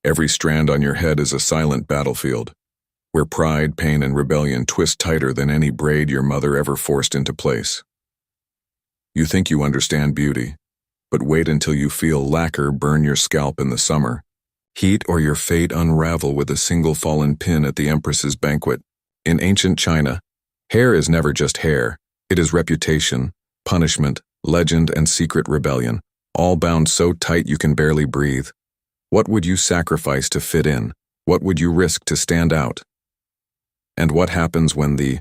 Every strand on your head is a silent battlefield, where pride, pain, and rebellion twist tighter than any braid your mother ever forced into place. You think you understand beauty, but wait until you feel lacquer burn your scalp in the summer, heat or your fate unravel with a single fallen pin at the Empress's banquet. In ancient China, hair is never just hair. It is reputation, punishment, legend, and secret rebellion, all bound so tight you can barely breathe. What would you sacrifice to fit in? What would you risk to stand out? And what happens when the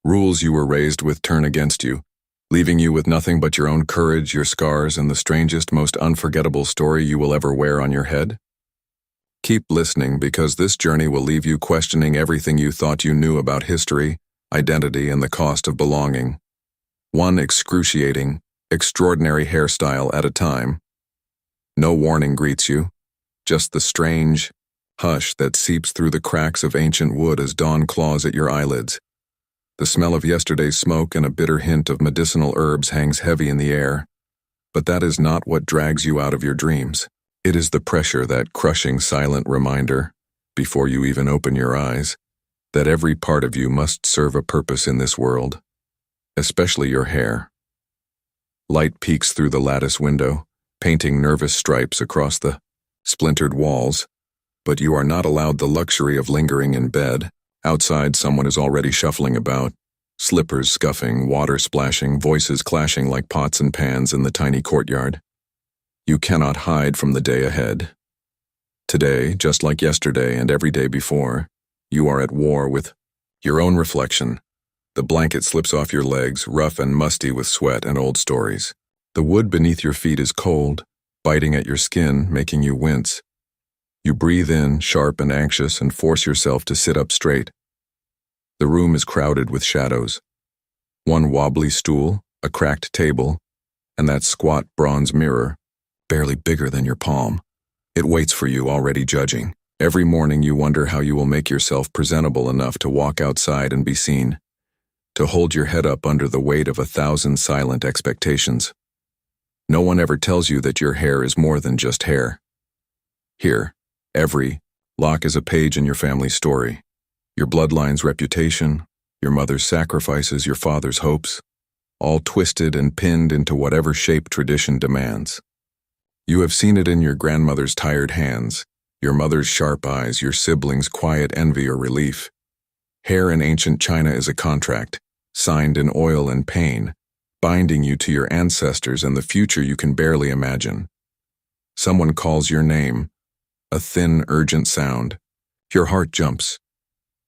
rules you were raised with turn against you, leaving you with nothing but your own courage, your scars, and the strangest, most unforgettable story you will ever wear on your head? Keep listening, because this journey will leave you questioning everything you thought you knew about history, identity, and the cost of belonging. One excruciating, extraordinary hairstyle at a time. No warning greets you, just the strange hush that seeps through the cracks of ancient wood as dawn claws at your eyelids. The smell of yesterday's smoke and a bitter hint of medicinal herbs hangs heavy in the air. But that is not what drags you out of your dreams. It is the pressure, that crushing silent reminder, before you even open your eyes, that every part of you must serve a purpose in this world, especially your hair. Light peeks through the lattice window, painting nervous stripes across the splintered walls, but you are not allowed the luxury of lingering in bed. Outside, someone is already shuffling about, slippers scuffing, water splashing, voices clashing like pots and pans in the tiny courtyard. You cannot hide from the day ahead. Today, just like yesterday and every day before, you are at war with your own reflection. The blanket slips off your legs, rough and musty with sweat and old stories. The wood beneath your feet is cold, biting at your skin, making you wince. You breathe in, sharp and anxious, and force yourself to sit up straight. The room is crowded with shadows. One wobbly stool, a cracked table, and that squat bronze mirror, barely bigger than your palm. It waits for you, already judging. Every morning you wonder how you will make yourself presentable enough to walk outside and be seen, to hold your head up under the weight of 1,000 silent expectations. No one ever tells you that your hair is more than just hair. Here, every lock is a page in your family's story. Your bloodline's reputation, your mother's sacrifices, your father's hopes, all twisted and pinned into whatever shape tradition demands. You have seen it in your grandmother's tired hands, your mother's sharp eyes, your siblings' quiet envy or relief. Hair in ancient China is a contract, signed in oil and pain, binding you to your ancestors and the future you can barely imagine. Someone calls your name, a thin, urgent sound. Your heart jumps.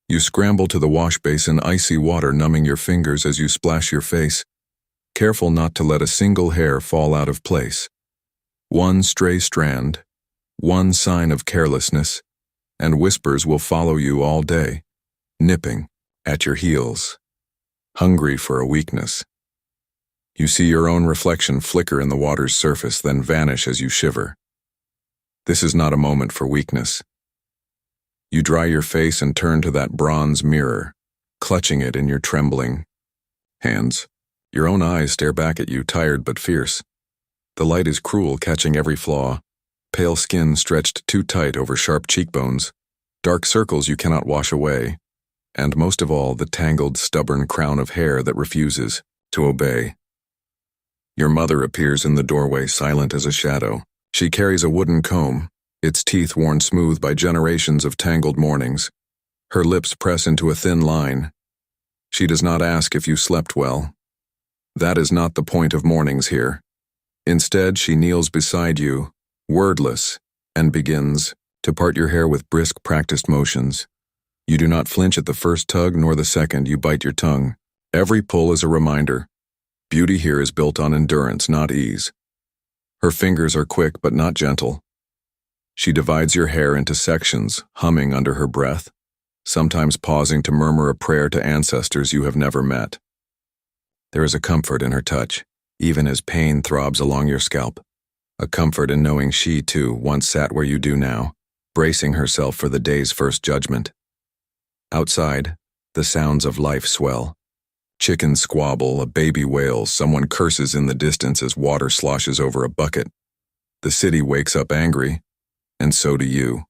You scramble to the wash basin, icy water numbing your fingers as you splash your face, careful not to let a single hair fall out of place. One stray strand, one sign of carelessness, and whispers will follow you all day, nipping at your heels, hungry for a weakness. You see your own reflection flicker in the water's surface, then vanish as you shiver. This is not a moment for weakness. You dry your face and turn to that bronze mirror, clutching it in your trembling hands. Your own eyes stare back at you, tired but fierce. The light is cruel, catching every flaw. Pale skin stretched too tight over sharp cheekbones, dark circles you cannot wash away, and most of all, the tangled, stubborn crown of hair that refuses to obey. Your mother appears in the doorway, silent as a shadow. She carries a wooden comb, its teeth worn smooth by generations of tangled mornings. Her lips press into a thin line. She does not ask if you slept well. That is not the point of mornings here. Instead, she kneels beside you, wordless, and begins to part your hair with brisk, practiced motions. You do not flinch at the first tug nor the second. You bite your tongue. Every pull is a reminder. Beauty here is built on endurance, not ease. Her fingers are quick but not gentle. She divides your hair into sections, humming under her breath, sometimes pausing to murmur a prayer to ancestors you have never met. There is a comfort in her touch, even as pain throbs along your scalp. A comfort in knowing she, too, once sat where you do now, bracing herself for the day's first judgment. Outside, the sounds of life swell. Chickens squabble, a baby wails, someone curses in the distance as water sloshes over a bucket. The city wakes up angry, and so do you.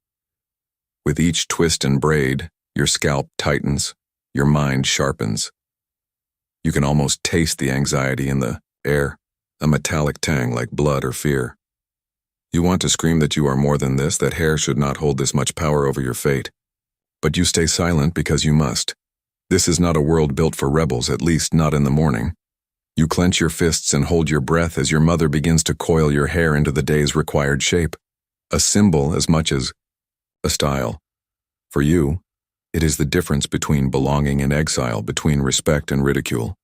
With each twist and braid, your scalp tightens, your mind sharpens. You can almost taste the anxiety in the air, a metallic tang like blood or fear. You want to scream that you are more than this, that hair should not hold this much power over your fate. But you stay silent because you must. This is not a world built for rebels, at least not in the morning. You clench your fists and hold your breath as your mother begins to coil your hair into the day's required shape, a symbol as much as a style. For you, it is the difference between belonging and exile, between respect and ridicule.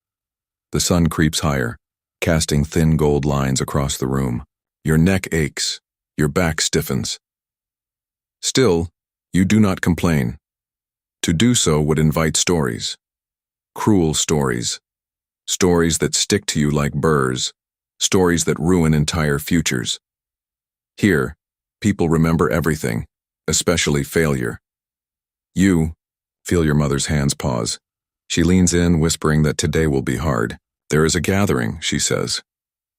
The sun creeps higher, casting thin gold lines across the room. Your neck aches, your back stiffens. Still, you do not complain. To do so would invite stories. Cruel stories. Stories that stick to you like burrs. Stories that ruin entire futures. Here, people remember everything, especially failure. You feel your mother's hands pause. She leans in, whispering that today will be hard. There is a gathering, she says.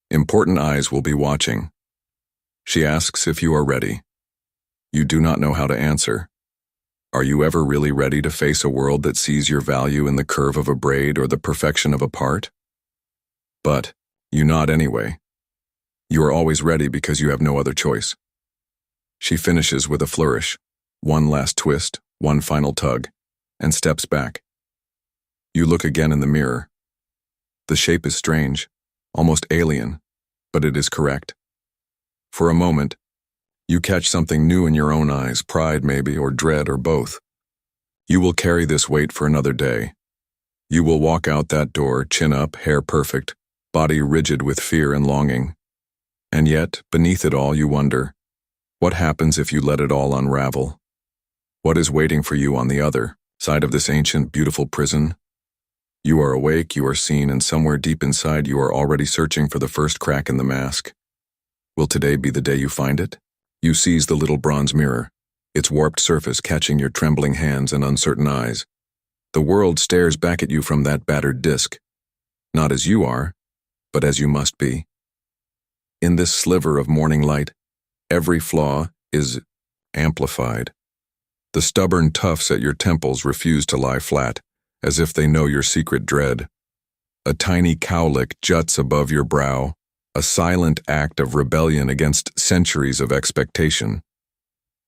Important eyes will be watching. She asks if you are ready. You do not know how to answer. Are you ever really ready to face a world that sees your value in the curve of a braid or the perfection of a part? But you nod anyway. You are always ready because you have no other choice. She finishes with a flourish, one last twist, one final tug, and steps back. You look again in the mirror. The shape is strange, almost alien, but it is correct. For a moment, you catch something new in your own eyes, pride maybe, or dread, or both. You will carry this weight for another day. You will walk out that door, chin up, hair perfect, body rigid with fear and longing. And yet, beneath it all, you wonder, what happens if you let it all unravel? What is waiting for you on the other side of this ancient, beautiful prison? You are awake, you are seen, and somewhere deep inside you are already searching for the first crack in the mask. Will today be the day you find it? You seize the little bronze mirror, its warped surface catching your trembling hands and uncertain eyes. The world stares back at you from that battered disc, not as you are, but as you must be. In this sliver of morning light, every flaw is amplified. The stubborn tufts at your temples refuse to lie flat, as if they know your secret dread. A tiny cowlick juts above your brow, a silent act of rebellion against centuries of expectation.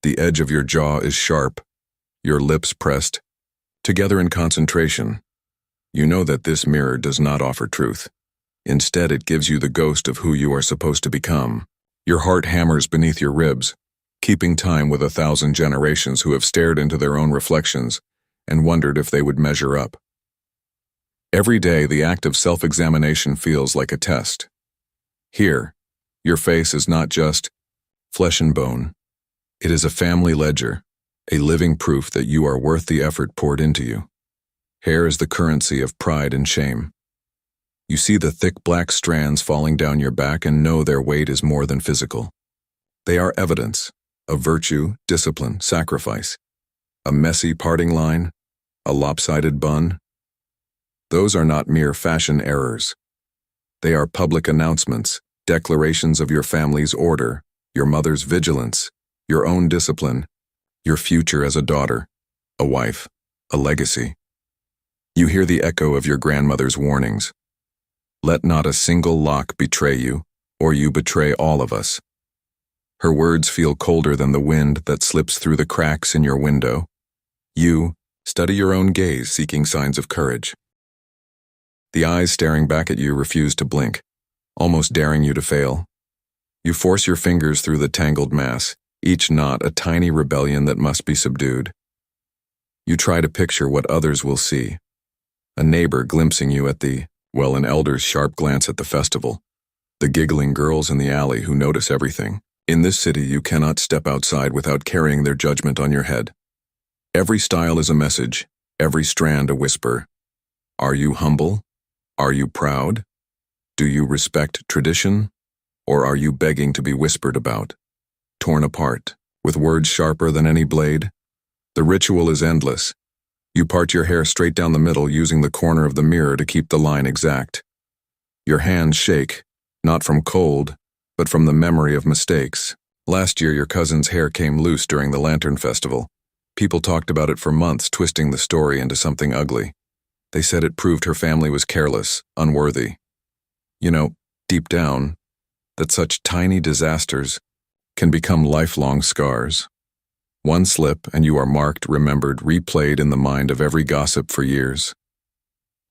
The edge of your jaw is sharp, your lips pressed, together in concentration. You know that this mirror does not offer truth. Instead, it gives you the ghost of who you are supposed to become. Your heart hammers beneath your ribs, keeping time with 1,000 generations who have stared into their own reflections and wondered if they would measure up. Every day, the act of self-examination feels like a test. Here, your face is not just flesh and bone. It is a family ledger, a living proof that you are worth the effort poured into you. Hair is the currency of pride and shame. You see the thick black strands falling down your back and know their weight is more than physical. They are evidence of virtue, discipline, sacrifice. A messy parting line, a lopsided bun. Those are not mere fashion errors. They are public announcements, declarations of your family's order, your mother's vigilance, your own discipline, your future as a daughter, a wife, a legacy. You hear the echo of your grandmother's warnings. Let not a single lock betray you, or you betray all of us. Her words feel colder than the wind that slips through the cracks in your window. You study your own gaze, seeking signs of courage. The eyes staring back at you refuse to blink, almost daring you to fail. You force your fingers through the tangled mass, each knot a tiny rebellion that must be subdued. You try to picture what others will see. A neighbor glimpsing you at an elder's sharp glance at the festival. The giggling girls in the alley who notice everything. In this city, you cannot step outside without carrying their judgment on your head. Every style is a message, every strand a whisper. Are you humble? Are you proud? Do you respect tradition? Or are you begging to be whispered about, torn apart, with words sharper than any blade? The ritual is endless. You part your hair straight down the middle using the corner of the mirror to keep the line exact. Your hands shake, not from cold, but from the memory of mistakes. Last year, your cousin's hair came loose during the Lantern Festival. People talked about it for months, twisting the story into something ugly. They said it proved her family was careless, unworthy. You know, deep down, that such tiny disasters can become lifelong scars. One slip and you are marked, remembered, replayed in the mind of every gossip for years.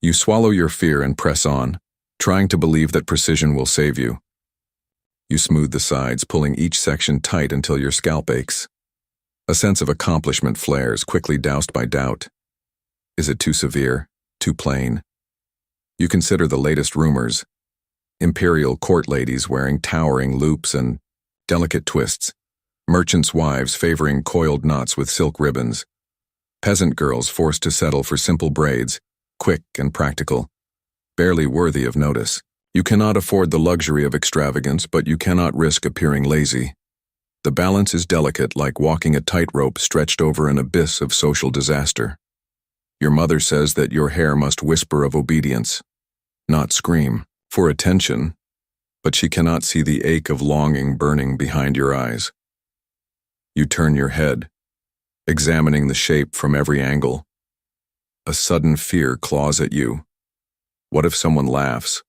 You swallow your fear and press on, trying to believe that precision will save you. You smooth the sides, pulling each section tight until your scalp aches. A sense of accomplishment flares, quickly doused by doubt. Is it too severe? Too plain? You consider the latest rumors. Imperial court ladies wearing towering loops and delicate twists. Merchants' wives favoring coiled knots with silk ribbons. Peasant girls forced to settle for simple braids, quick and practical, barely worthy of notice. You cannot afford the luxury of extravagance, but you cannot risk appearing lazy. The balance is delicate, like walking a tightrope stretched over an abyss of social disaster. Your mother says that your hair must whisper of obedience, not scream, for attention, but she cannot see the ache of longing burning behind your eyes. You turn your head, examining the shape from every angle. A sudden fear claws at you. What if someone laughs?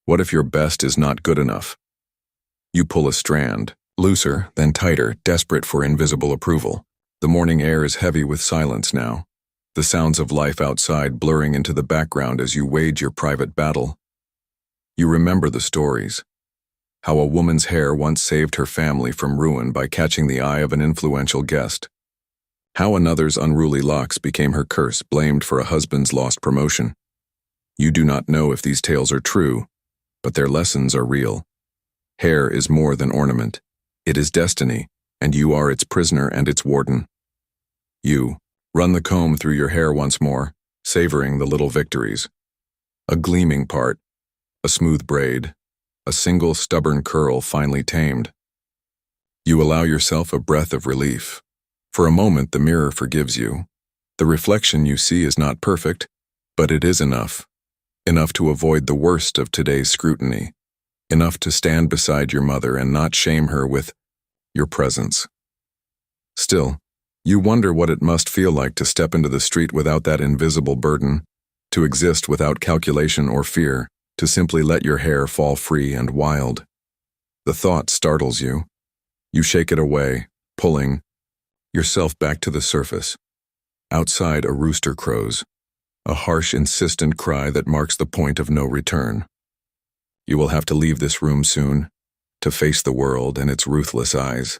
What if your best is not good enough? You pull a strand, looser, then tighter, desperate for invisible approval. The morning air is heavy with silence now, the sounds of life outside blurring into the background as you wage your private battle. You remember the stories. How a woman's hair once saved her family from ruin by catching the eye of an influential guest. How another's unruly locks became her curse, blamed for a husband's lost promotion. You do not know if these tales are true, but their lessons are real. Hair is more than ornament. It is destiny, and you are its prisoner and its warden. You run the comb through your hair once more, savoring the little victories. A gleaming part, a smooth braid, a single stubborn curl finally tamed. You allow yourself a breath of relief. For a moment, the mirror forgives you. The reflection you see is not perfect, but it is enough. Enough to avoid the worst of today's scrutiny. Enough to stand beside your mother and not shame her with your presence. Still, you wonder what it must feel like to step into the street without that invisible burden, to exist without calculation or fear, to simply let your hair fall free and wild. The thought startles you. You shake it away, pulling yourself back to the surface. Outside, a rooster crows, a harsh, insistent cry that marks the point of no return. You will have to leave this room soon, to face the world and its ruthless eyes.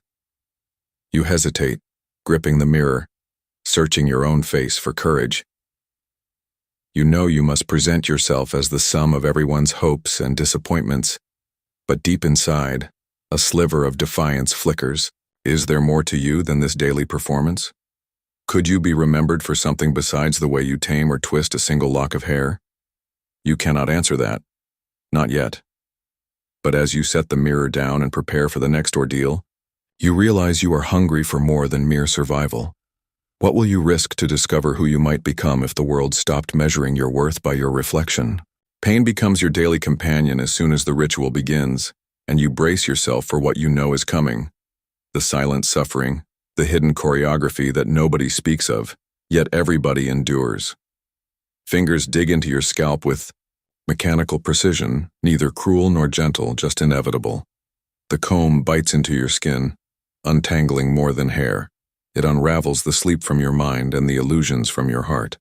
You hesitate, gripping the mirror, searching your own face for courage. You know you must present yourself as the sum of everyone's hopes and disappointments, but deep inside, a sliver of defiance flickers. Is there more to you than this daily performance? Could you be remembered for something besides the way you tame or twist a single lock of hair? You cannot answer that. Not yet. But as you set the mirror down and prepare for the next ordeal, you realize you are hungry for more than mere survival. What will you risk to discover who you might become if the world stopped measuring your worth by your reflection? Pain becomes your daily companion as soon as the ritual begins, and you brace yourself for what you know is coming. The silent suffering, the hidden choreography that nobody speaks of, yet everybody endures. Fingers dig into your scalp with mechanical precision, neither cruel nor gentle, just inevitable. The comb bites into your skin, untangling more than hair. It unravels the sleep from your mind and the illusions from your heart.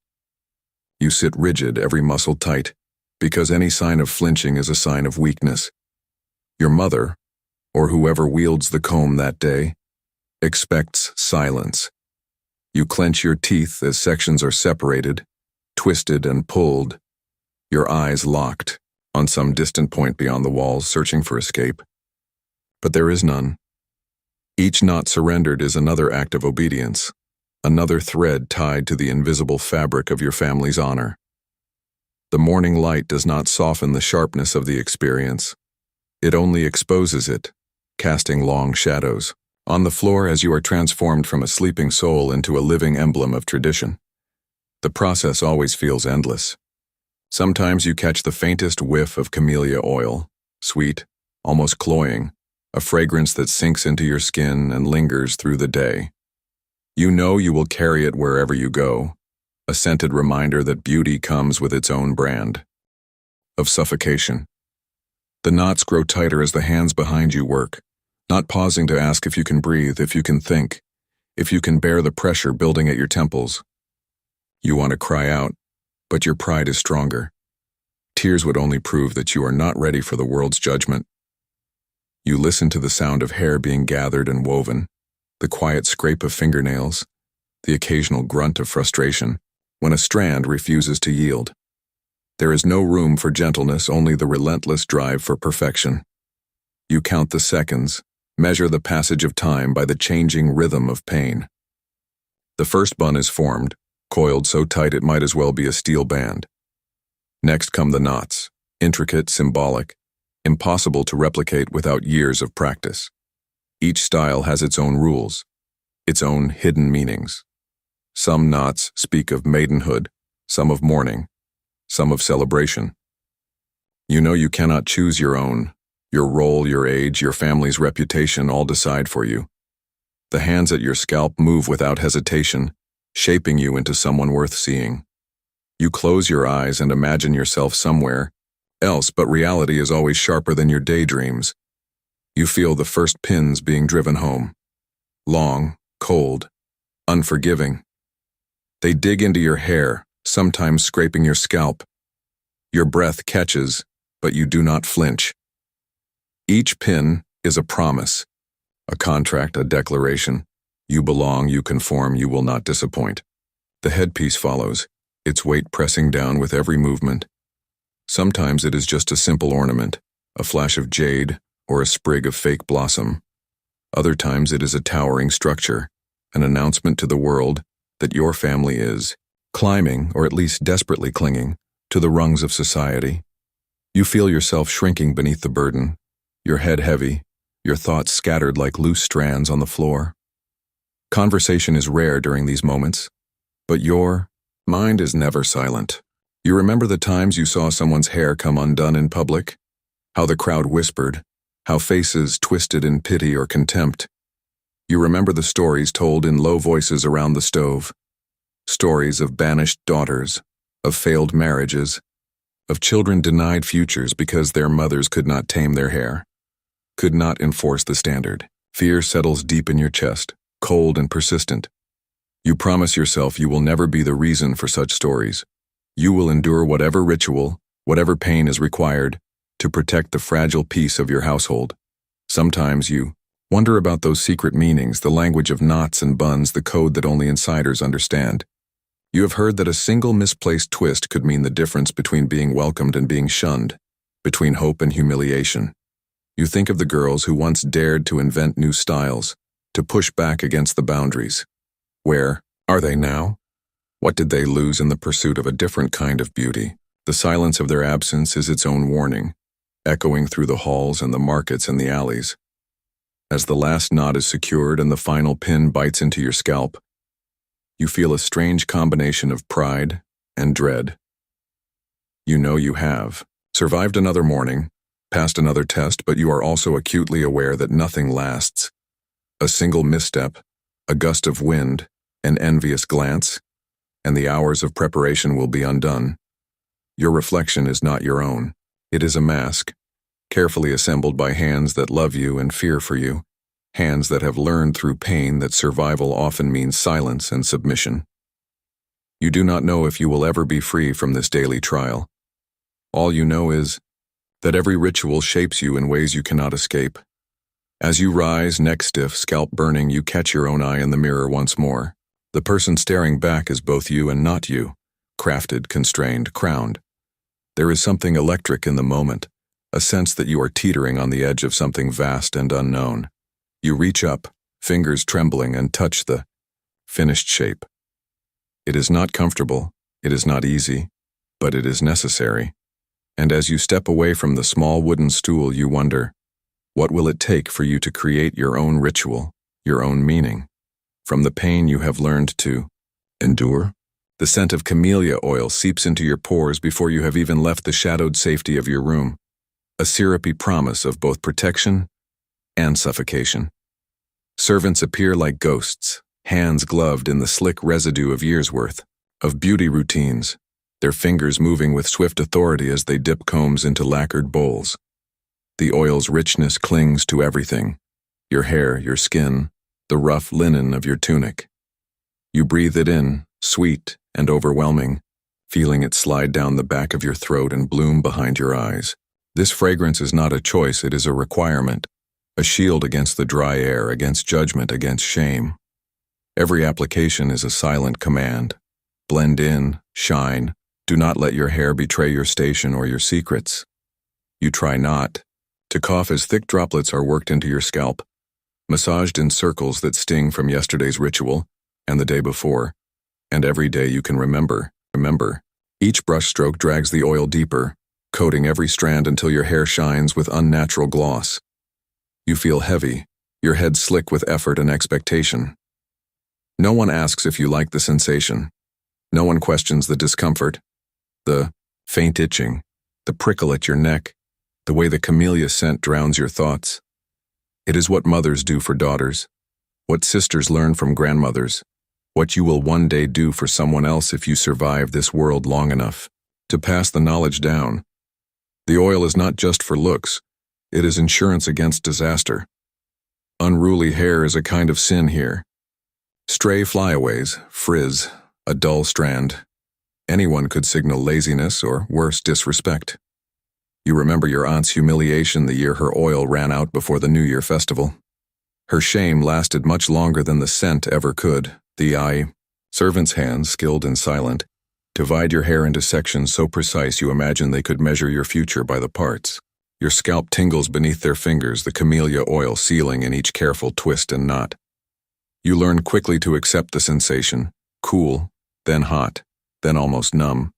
You sit rigid, every muscle tight, because any sign of flinching is a sign of weakness. Your mother, or whoever wields the comb that day, expects silence. You clench your teeth as sections are separated, twisted and pulled, your eyes locked, on some distant point beyond the walls, searching for escape. But there is none. Each knot surrendered is another act of obedience, another thread tied to the invisible fabric of your family's honor. The morning light does not soften the sharpness of the experience. It only exposes it, casting long shadows on the floor as you are transformed from a sleeping soul into a living emblem of tradition. The process always feels endless. Sometimes you catch the faintest whiff of camellia oil, sweet, almost cloying, a fragrance that sinks into your skin and lingers through the day. You know you will carry it wherever you go, a scented reminder that beauty comes with its own brand of suffocation. The knots grow tighter as the hands behind you work, not pausing to ask if you can breathe, if you can think, if you can bear the pressure building at your temples. You want to cry out, but your pride is stronger. Tears would only prove that you are not ready for the world's judgment. You listen to the sound of hair being gathered and woven, the quiet scrape of fingernails, the occasional grunt of frustration, when a strand refuses to yield. There is no room for gentleness, only the relentless drive for perfection. You count the seconds, measure the passage of time by the changing rhythm of pain. The first bun is formed, coiled so tight it might as well be a steel band. Next come the knots, intricate, symbolic, impossible to replicate without years of practice. Each style has its own rules, its own hidden meanings. Some knots speak of maidenhood, some of mourning, some of celebration. You know you cannot choose your own. Your role, your age, your family's reputation all decide for you. The hands at your scalp move without hesitation, shaping you into someone worth seeing. You close your eyes and imagine yourself somewhere else, but reality is always sharper than your daydreams. You feel the first pins being driven home. Long, cold, unforgiving. They dig into your hair, sometimes scraping your scalp. Your breath catches, but you do not flinch. Each pin is a promise, a contract, a declaration. You belong, you conform, you will not disappoint. The headpiece follows, its weight pressing down with every movement. Sometimes it is just a simple ornament, a flash of jade or a sprig of fake blossom. Other times it is a towering structure, an announcement to the world that your family is climbing, or at least desperately clinging, to the rungs of society. You feel yourself shrinking beneath the burden, your head heavy, your thoughts scattered like loose strands on the floor. Conversation is rare during these moments, but your mind is never silent. You remember the times you saw someone's hair come undone in public, how the crowd whispered, how faces twisted in pity or contempt. You remember the stories told in low voices around the stove, stories of banished daughters, of failed marriages, of children denied futures because their mothers could not tame their hair, could not enforce the standard. Fear settles deep in your chest, cold and persistent. You promise yourself you will never be the reason for such stories. You will endure whatever ritual, whatever pain is required to protect the fragile peace of your household. Sometimes you wonder about those secret meanings, the language of knots and buns, the code that only insiders understand. You have heard that a single misplaced twist could mean the difference between being welcomed and being shunned, between hope and humiliation. You think of the girls who once dared to invent new styles, to push back against the boundaries. Where are they now? What did they lose in the pursuit of a different kind of beauty? The silence of their absence is its own warning, echoing through the halls and the markets and the alleys. As the last knot is secured and the final pin bites into your scalp, you feel a strange combination of pride and dread. You know you have survived another morning, passed another test, but you are also acutely aware that nothing lasts. A single misstep, a gust of wind, an envious glance, and the hours of preparation will be undone. Your reflection is not your own. It is a mask, carefully assembled by hands that love you and fear for you, hands that have learned through pain that survival often means silence and submission. You do not know if you will ever be free from this daily trial. All you know is that every ritual shapes you in ways you cannot escape. As you rise, neck stiff, scalp burning, you catch your own eye in the mirror once more. The person staring back is both you and not you, crafted, constrained, crowned. There is something electric in the moment, a sense that you are teetering on the edge of something vast and unknown. You reach up, fingers trembling, and touch the finished shape. It is not comfortable, it is not easy, but it is necessary. And as you step away from the small wooden stool, you wonder, what will it take for you to create your own ritual, your own meaning? From the pain you have learned to endure, the scent of camellia oil seeps into your pores before you have even left the shadowed safety of your room, a syrupy promise of both protection and suffocation. Servants appear like ghosts, hands gloved in the slick residue of years' worth, of beauty routines, their fingers moving with swift authority as they dip combs into lacquered bowls. The oil's richness clings to everything, your hair, your skin, the rough linen of your tunic. You breathe it in, sweet and overwhelming, feeling it slide down the back of your throat and bloom behind your eyes. This fragrance is not a choice, it is a requirement, a shield against the dry air, against judgment, against shame. Every application is a silent command. Blend in, shine, do not let your hair betray your station or your secrets. You try not to cough as thick droplets are worked into your scalp, massaged in circles that sting from yesterday's ritual and the day before, and every day you can remember. Each brushstroke drags the oil deeper, coating every strand until your hair shines with unnatural gloss. You feel heavy, your head slick with effort and expectation. No one asks if you like the sensation. No one questions the discomfort, the faint itching, the prickle at your neck, the way the camellia scent drowns your thoughts. It is what mothers do for daughters, what sisters learn from grandmothers, what you will one day do for someone else if you survive this world long enough to pass the knowledge down. The oil is not just for looks, it is insurance against disaster. Unruly hair is a kind of sin here. Stray flyaways, frizz, a dull strand. Anyone could signal laziness or, worse, disrespect. You remember your aunt's humiliation the year her oil ran out before the New Year festival. Her shame lasted much longer than the scent ever could. Servants' hands, skilled and silent, divide your hair into sections so precise you imagine they could measure your future by the parts. Your scalp tingles beneath their fingers, the camellia oil sealing in each careful twist and knot. You learn quickly to accept the sensation, cool, then hot, then almost numb.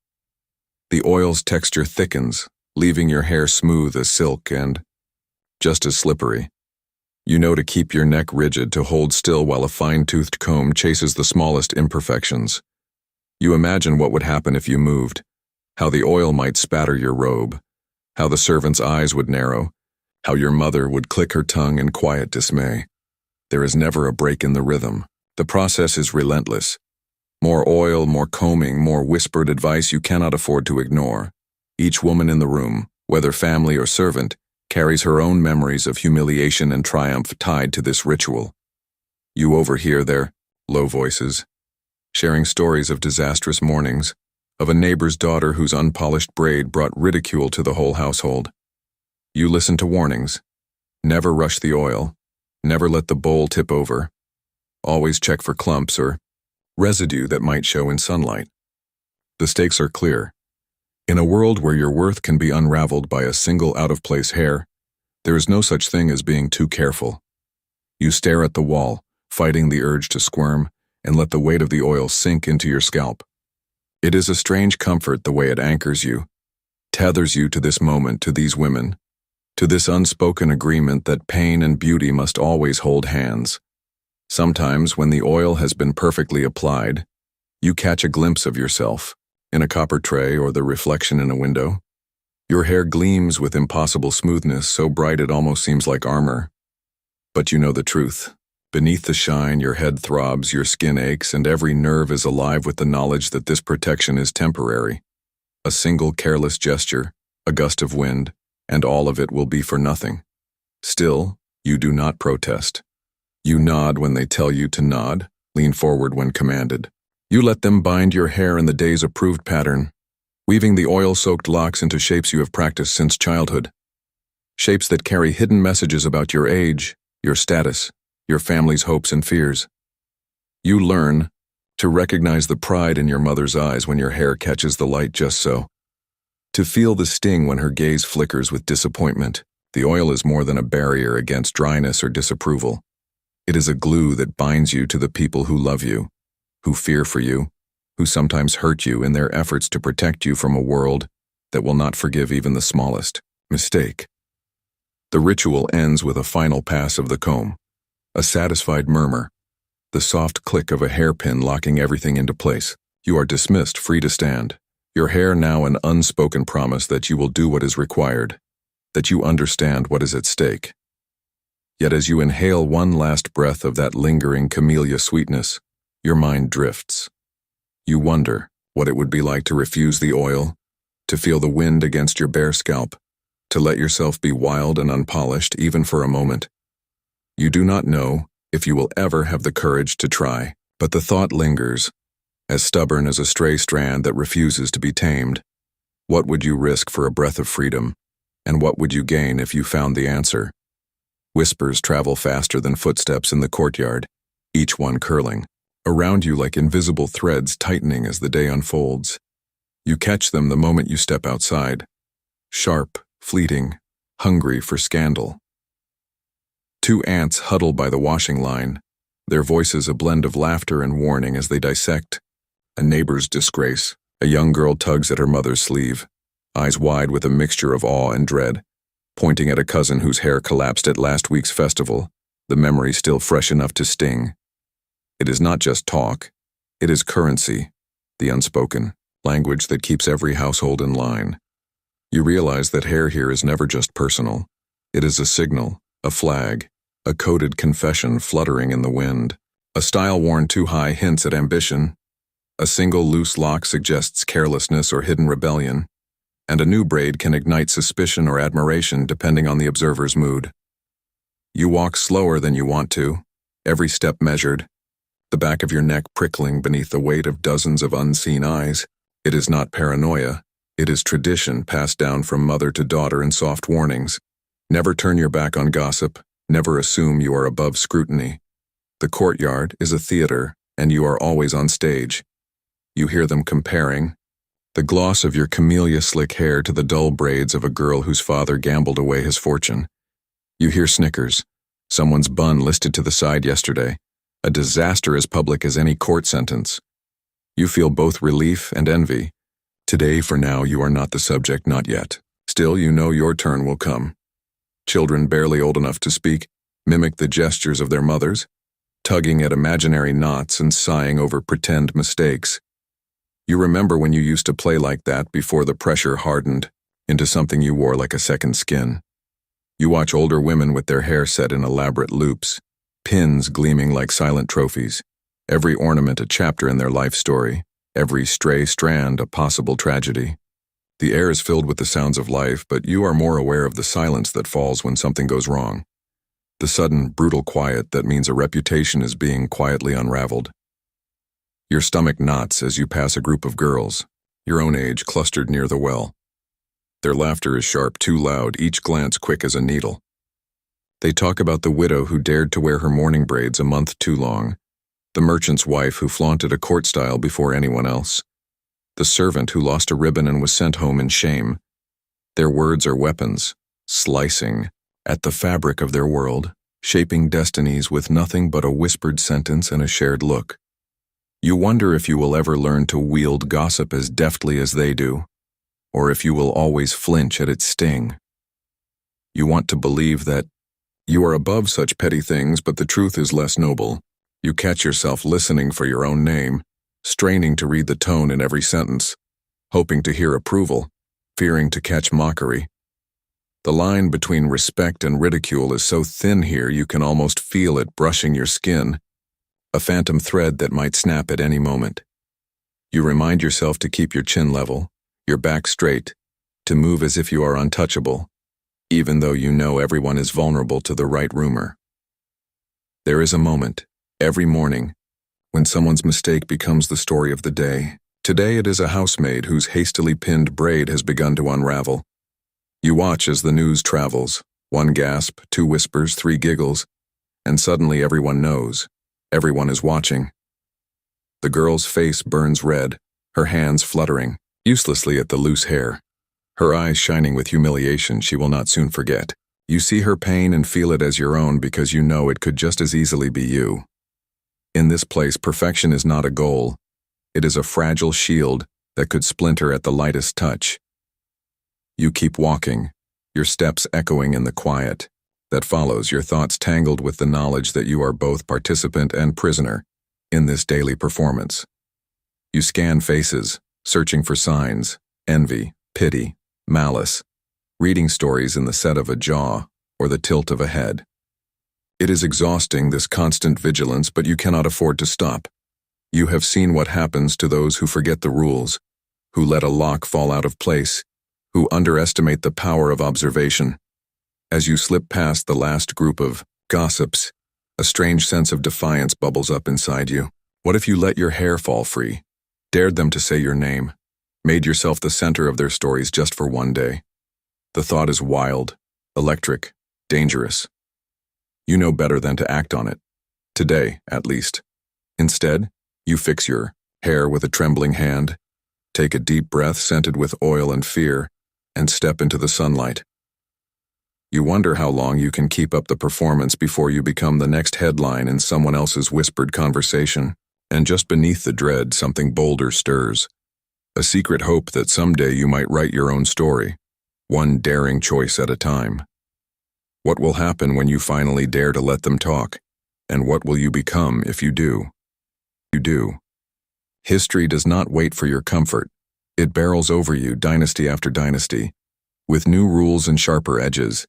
The oil's texture thickens, leaving your hair smooth as silk and just as slippery. You know to keep your neck rigid, to hold still while a fine-toothed comb chases the smallest imperfections. You imagine what would happen if you moved, how the oil might spatter your robe, how the servant's eyes would narrow, how your mother would click her tongue in quiet dismay. There is never a break in the rhythm. The process is relentless. More oil, more combing, more whispered advice you cannot afford to ignore. Each woman in the room, whether family or servant, carries her own memories of humiliation and triumph tied to this ritual. You overhear their low voices, sharing stories of disastrous mornings, of a neighbor's daughter whose unpolished braid brought ridicule to the whole household. You listen to warnings. Never rush the oil. Never let the bowl tip over. Always check for clumps or residue that might show in sunlight. The stakes are clear. In a world where your worth can be unraveled by a single out-of-place hair, there is no such thing as being too careful. You stare at the wall, fighting the urge to squirm, and let the weight of the oil sink into your scalp. It is a strange comfort the way it anchors you, tethers you to this moment, to these women, to this unspoken agreement that pain and beauty must always hold hands. Sometimes, when the oil has been perfectly applied, you catch a glimpse of yourself, in a copper tray or the reflection in a window. Your hair gleams with impossible smoothness, so bright it almost seems like armor. But you know the truth. Beneath the shine, your head throbs, your skin aches, and every nerve is alive with the knowledge that this protection is temporary. A single careless gesture, a gust of wind, and all of it will be for nothing. Still, you do not protest. You nod when they tell you to nod, lean forward when commanded. You let them bind your hair in the day's approved pattern, weaving the oil-soaked locks into shapes you have practiced since childhood. Shapes that carry hidden messages about your age, your status, your family's hopes and fears. You learn to recognize the pride in your mother's eyes when your hair catches the light just so. To feel the sting when her gaze flickers with disappointment. The oil is more than a barrier against dryness or disapproval. It is a glue that binds you to the people who love you, who fear for you, who sometimes hurt you in their efforts to protect you from a world that will not forgive even the smallest mistake. The ritual ends with a final pass of the comb, a satisfied murmur, the soft click of a hairpin locking everything into place. You are dismissed, free to stand, your hair now an unspoken promise that you will do what is required, that you understand what is at stake. Yet as you inhale one last breath of that lingering camellia sweetness, your mind drifts. You wonder what it would be like to refuse the oil, to feel the wind against your bare scalp, to let yourself be wild and unpolished even for a moment. You do not know if you will ever have the courage to try, but the thought lingers, as stubborn as a stray strand that refuses to be tamed. What would you risk for a breath of freedom, and what would you gain if you found the answer? Whispers travel faster than footsteps in the courtyard, each one curling around you like invisible threads tightening as the day unfolds. You catch them the moment you step outside, sharp, fleeting, hungry for scandal. Two ants huddle by the washing line, their voices a blend of laughter and warning as they dissect a neighbor's disgrace. A young girl tugs at her mother's sleeve, eyes wide with a mixture of awe and dread, pointing at a cousin whose hair collapsed at last week's festival, the memory still fresh enough to sting. It is not just talk, it is currency, the unspoken, language that keeps every household in line. You realize that hair here is never just personal. It is a signal, a flag, a coded confession fluttering in the wind. A style worn too high hints at ambition. A single loose lock suggests carelessness or hidden rebellion, and a new braid can ignite suspicion or admiration depending on the observer's mood. You walk slower than you want to, every step measured, the back of your neck prickling beneath the weight of dozens of unseen eyes. It is not paranoia, it is tradition passed down from mother to daughter in soft warnings. Never turn your back on gossip, never assume you are above scrutiny. The courtyard is a theater, and you are always on stage. You hear them comparing the gloss of your camellia slick hair to the dull braids of a girl whose father gambled away his fortune. You hear snickers, someone's bun listed to the side yesterday, a disaster as public as any court sentence. You feel both relief and envy. Today, for now, you are not the subject, not yet. Still, you know your turn will come. Children barely old enough to speak mimic the gestures of their mothers, tugging at imaginary knots and sighing over pretend mistakes. You remember when you used to play like that before the pressure hardened into something you wore like a second skin. You watch older women with their hair set in elaborate loops, pins gleaming like silent trophies, every ornament a chapter in their life story, every stray strand a possible tragedy. The air is filled with the sounds of life, but you are more aware of the silence that falls when something goes wrong. The sudden, brutal quiet that means a reputation is being quietly unraveled. Your stomach knots as you pass a group of girls, your own age, clustered near the well. Their laughter is sharp, too loud, each glance quick as a needle. They talk about the widow who dared to wear her mourning braids a month too long, the merchant's wife who flaunted a court style before anyone else, the servant who lost a ribbon and was sent home in shame. Their words are weapons, slicing at the fabric of their world, shaping destinies with nothing but a whispered sentence and a shared look. You wonder if you will ever learn to wield gossip as deftly as they do, or if you will always flinch at its sting. You want to believe that you are above such petty things, but the truth is less noble. You catch yourself listening for your own name, straining to read the tone in every sentence, hoping to hear approval, fearing to catch mockery. The line between respect and ridicule is so thin here you can almost feel it brushing your skin, a phantom thread that might snap at any moment. You remind yourself to keep your chin level, your back straight, to move as if you are untouchable, even though you know everyone is vulnerable to the right rumor. There is a moment, every morning, when someone's mistake becomes the story of the day. Today it is a housemaid whose hastily pinned braid has begun to unravel. You watch as the news travels, one gasp, two whispers, three giggles, and suddenly everyone knows. Everyone is watching. The girl's face burns red, her hands fluttering uselessly at the loose hair, her eyes shining with humiliation she will not soon forget. You see her pain and feel it as your own because you know it could just as easily be you. In this place, perfection is not a goal. It is a fragile shield that could splinter at the lightest touch. You keep walking, your steps echoing in the quiet that follows, your thoughts tangled with the knowledge that you are both participant and prisoner in this daily performance. You scan faces, searching for signs, envy, pity, malice, reading stories in the set of a jaw or the tilt of a head. It is exhausting, this constant vigilance, but you cannot afford to stop. You have seen what happens to those who forget the rules, who let a lock fall out of place, who underestimate the power of observation. As you slip past the last group of gossips, a strange sense of defiance bubbles up inside you. What if you let your hair fall free, dared them to say your name, made yourself the center of their stories just for one day? The thought is wild, electric, dangerous. You know better than to act on it. Today, at least. Instead, you fix your hair with a trembling hand, take a deep breath scented with oil and fear, and step into the sunlight. You wonder how long you can keep up the performance before you become the next headline in someone else's whispered conversation, and just beneath the dread, something bolder stirs. A secret hope that someday you might write your own story, one daring choice at a time. What will happen when you finally dare to let them talk, and what will you become if you do? You do. History does not wait for your comfort. It barrels over you, dynasty after dynasty, with new rules and sharper edges,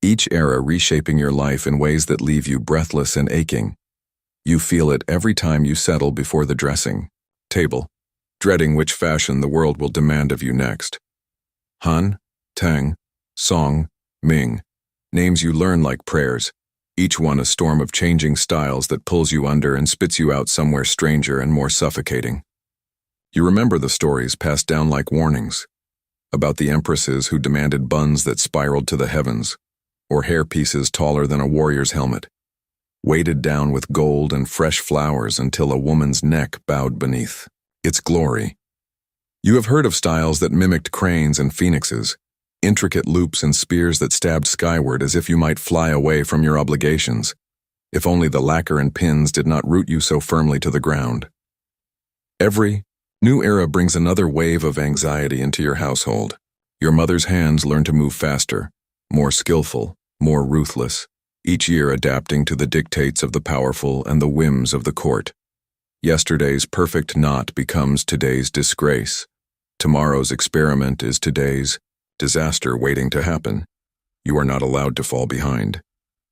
each era reshaping your life in ways that leave you breathless and aching. You feel it every time you settle before the dressing table, dreading which fashion the world will demand of you next. Han, Tang, Song, Ming, names you learn like prayers, each one a storm of changing styles that pulls you under and spits you out somewhere stranger and more suffocating. You remember the stories passed down like warnings, about the empresses who demanded buns that spiraled to the heavens, or hair pieces taller than a warrior's helmet, weighted down with gold and fresh flowers until a woman's neck bowed beneath its glory. You have heard of styles that mimicked cranes and phoenixes, intricate loops and spears that stabbed skyward as if you might fly away from your obligations, if only the lacquer and pins did not root you so firmly to the ground. Every new era brings another wave of anxiety into your household. Your mother's hands learn to move faster, more skillful, more ruthless, each year adapting to the dictates of the powerful and the whims of the court. Yesterday's perfect knot becomes today's disgrace. Tomorrow's experiment is today's disaster waiting to happen. You are not allowed to fall behind.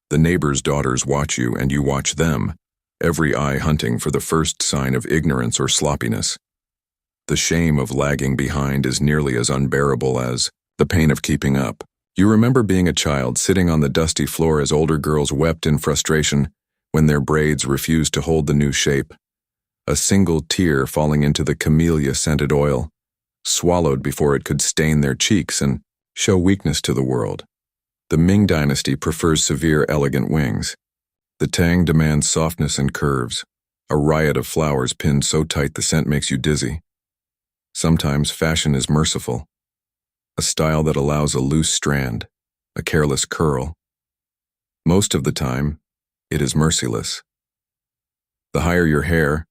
The neighbor's daughters watch you and you watch them, every eye hunting for the first sign of ignorance or sloppiness. The shame of lagging behind is nearly as unbearable as the pain of keeping up. You remember being a child sitting on the dusty floor as older girls wept in frustration when their braids refused to hold the new shape. A single tear falling into the camellia-scented oil, swallowed before it could stain their cheeks and show weakness to the world. The Ming dynasty prefers severe, elegant wings. The Tang demands softness and curves, a riot of flowers pinned so tight the scent makes you dizzy. Sometimes fashion is merciful, a style that allows a loose strand, a careless curl. Most of the time, it is merciless. The higher your hair,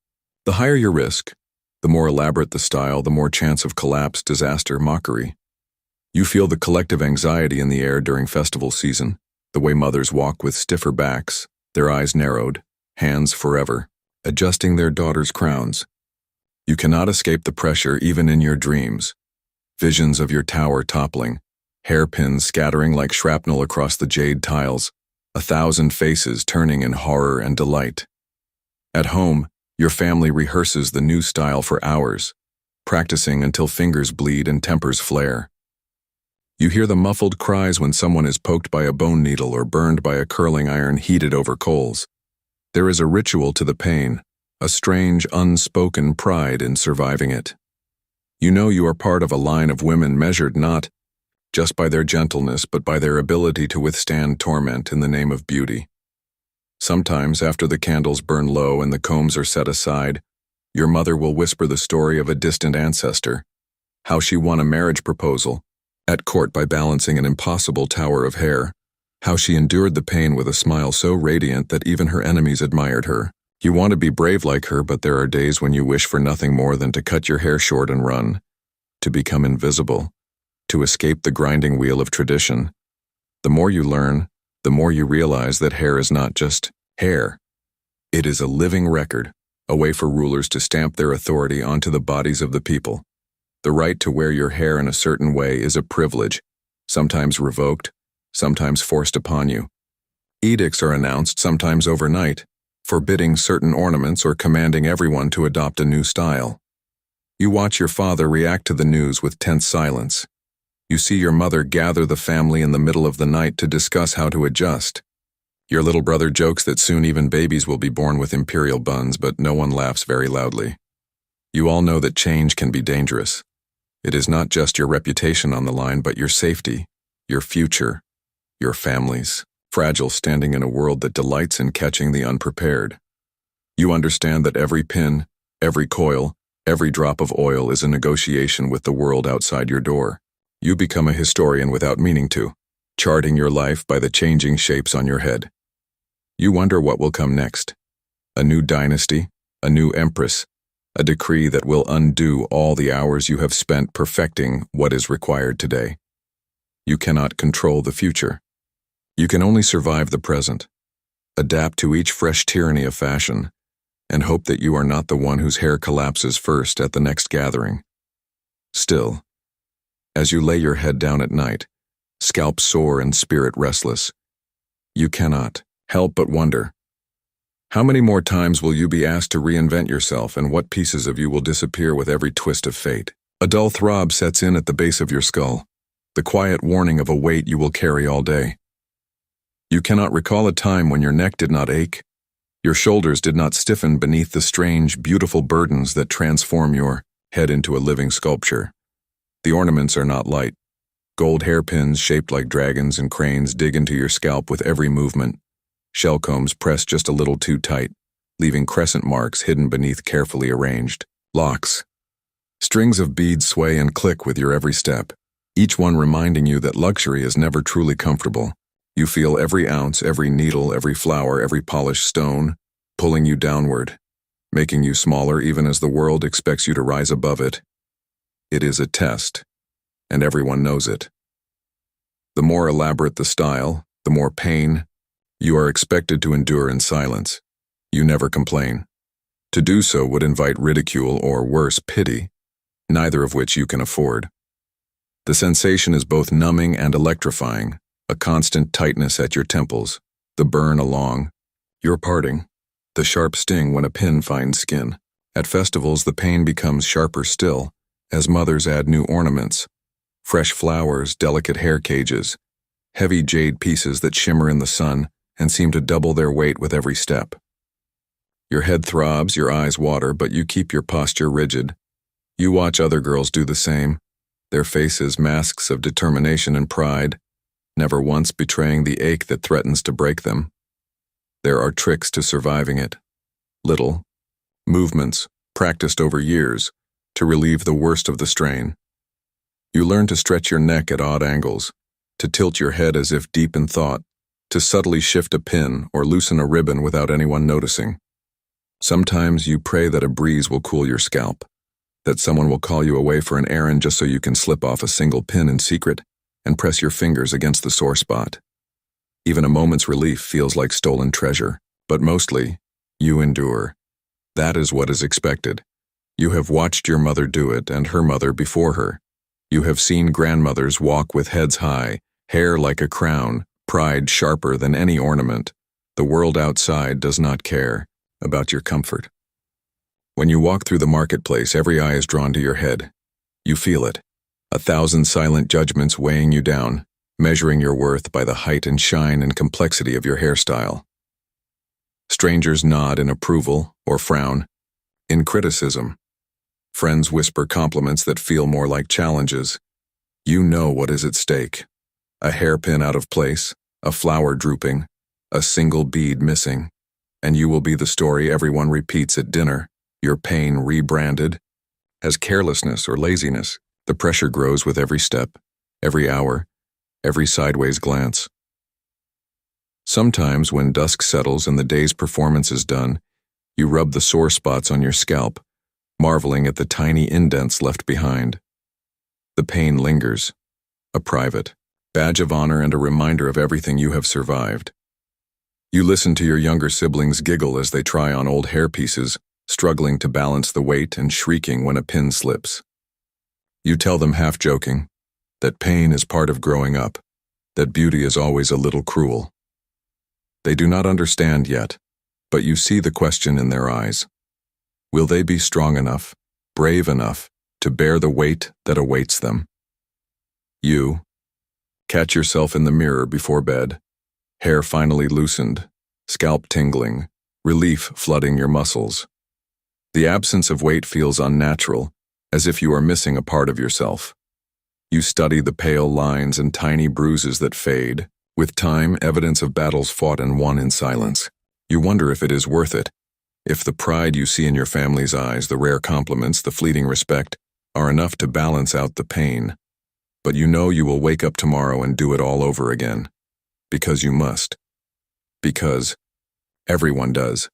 the higher your risk. The more elaborate the style, the more chance of collapse, disaster, mockery. You feel the collective anxiety in the air during festival season, the way mothers walk with stiffer backs, their eyes narrowed, hands forever, adjusting their daughters' crowns. You cannot escape the pressure even in your dreams. Visions of your tower toppling, hairpins scattering like shrapnel across the jade tiles, 1,000 faces turning in horror and delight. At home, your family rehearses the new style for hours, practicing until fingers bleed and tempers flare. You hear the muffled cries when someone is poked by a bone needle or burned by a curling iron heated over coals. There is a ritual to the pain, a strange, unspoken pride in surviving it. You know you are part of a line of women measured not just by their gentleness but by their ability to withstand torment in the name of beauty. Sometimes, after the candles burn low and the combs are set aside, your mother will whisper the story of a distant ancestor, how she won a marriage proposal at court by balancing an impossible tower of hair, how she endured the pain with a smile so radiant that even her enemies admired her. You want to be brave like her, but there are days when you wish for nothing more than to cut your hair short and run, to become invisible, to escape the grinding wheel of tradition. The more you learn, the more you realize that hair is not just hair. It is a living record, a way for rulers to stamp their authority onto the bodies of the people. The right to wear your hair in a certain way is a privilege, sometimes revoked, sometimes forced upon you. Edicts are announced, sometimes overnight, forbidding certain ornaments or commanding everyone to adopt a new style. You watch your father react to the news with tense silence. You see your mother gather the family in the middle of the night to discuss how to adjust. Your little brother jokes that soon even babies will be born with imperial buns, but no one laughs very loudly. You all know that change can be dangerous. It is not just your reputation on the line, but your safety, your future, your families, fragile, standing in a world that delights in catching the unprepared. You understand that every pin, every coil, every drop of oil is a negotiation with the world outside your door. You become a historian without meaning to, charting your life by the changing shapes on your head. You wonder what will come next. A new dynasty, a new empress, a decree that will undo all the hours you have spent perfecting what is required today. You cannot control the future. You can only survive the present, adapt to each fresh tyranny of fashion, and hope that you are not the one whose hair collapses first at the next gathering. Still, as you lay your head down at night, scalp sore and spirit restless, you cannot help but wonder, how many more times will you be asked to reinvent yourself, and what pieces of you will disappear with every twist of fate? A dull throb sets in at the base of your skull, the quiet warning of a weight you will carry all day. You cannot recall a time when your neck did not ache, your shoulders did not stiffen beneath the strange, beautiful burdens that transform your head into a living sculpture. The ornaments are not light. Gold hairpins shaped like dragons and cranes dig into your scalp with every movement. Shell combs press just a little too tight, leaving crescent marks hidden beneath carefully arranged locks. Strings of beads sway and click with your every step, each one reminding you that luxury is never truly comfortable. You feel every ounce, every needle, every flower, every polished stone, pulling you downward, making you smaller even as the world expects you to rise above it. It is a test, and everyone knows it. The more elaborate the style, the more pain you are expected to endure in silence. You never complain. To do so would invite ridicule or, worse, pity, neither of which you can afford. The sensation is both numbing and electrifying, a constant tightness at your temples, the burn along your parting, the sharp sting when a pin finds skin. At festivals, the pain becomes sharper still, as mothers add new ornaments, fresh flowers, delicate hair cages, heavy jade pieces that shimmer in the sun and seem to double their weight with every step. Your head throbs, your eyes water, but you keep your posture rigid. You watch other girls do the same, their faces masks of determination and pride, never once betraying the ache that threatens to break them. There are tricks to surviving it. Little movements, practiced over years, to relieve the worst of the strain. You learn to stretch your neck at odd angles, to tilt your head as if deep in thought, to subtly shift a pin or loosen a ribbon without anyone noticing. Sometimes you pray that a breeze will cool your scalp, that someone will call you away for an errand just so you can slip off a single pin in secret and press your fingers against the sore spot. Even a moment's relief feels like stolen treasure, but mostly, you endure. That is what is expected. You have watched your mother do it and her mother before her. You have seen grandmothers walk with heads high, hair like a crown, pride sharper than any ornament. The world outside does not care about your comfort. When you walk through the marketplace, every eye is drawn to your head. You feel it, 1,000 silent judgments weighing you down, measuring your worth by the height and shine and complexity of your hairstyle. Strangers nod in approval or frown in criticism. Friends whisper compliments that feel more like challenges. You know what is at stake. A hairpin out of place, a flower drooping, a single bead missing, and you will be the story everyone repeats at dinner, your pain rebranded as carelessness or laziness. The pressure grows with every step, every hour, every sideways glance. Sometimes when dusk settles and the day's performance is done, you rub the sore spots on your scalp, marveling at the tiny indents left behind. The pain lingers, a private badge of honor and a reminder of everything you have survived. You listen to your younger siblings giggle as they try on old hairpieces, struggling to balance the weight and shrieking when a pin slips. You tell them, half joking, that pain is part of growing up, that beauty is always a little cruel. They do not understand yet, but you see the question in their eyes. Will they be strong enough, brave enough, to bear the weight that awaits them? You catch yourself in the mirror before bed, hair finally loosened, scalp tingling, relief flooding your muscles. The absence of weight feels unnatural, as if you are missing a part of yourself. You study the pale lines and tiny bruises that fade, with time evidence of battles fought and won in silence. You wonder if it is worth it, if the pride you see in your family's eyes, the rare compliments, the fleeting respect, are enough to balance out the pain. But you know you will wake up tomorrow and do it all over again. Because you must. Because everyone does.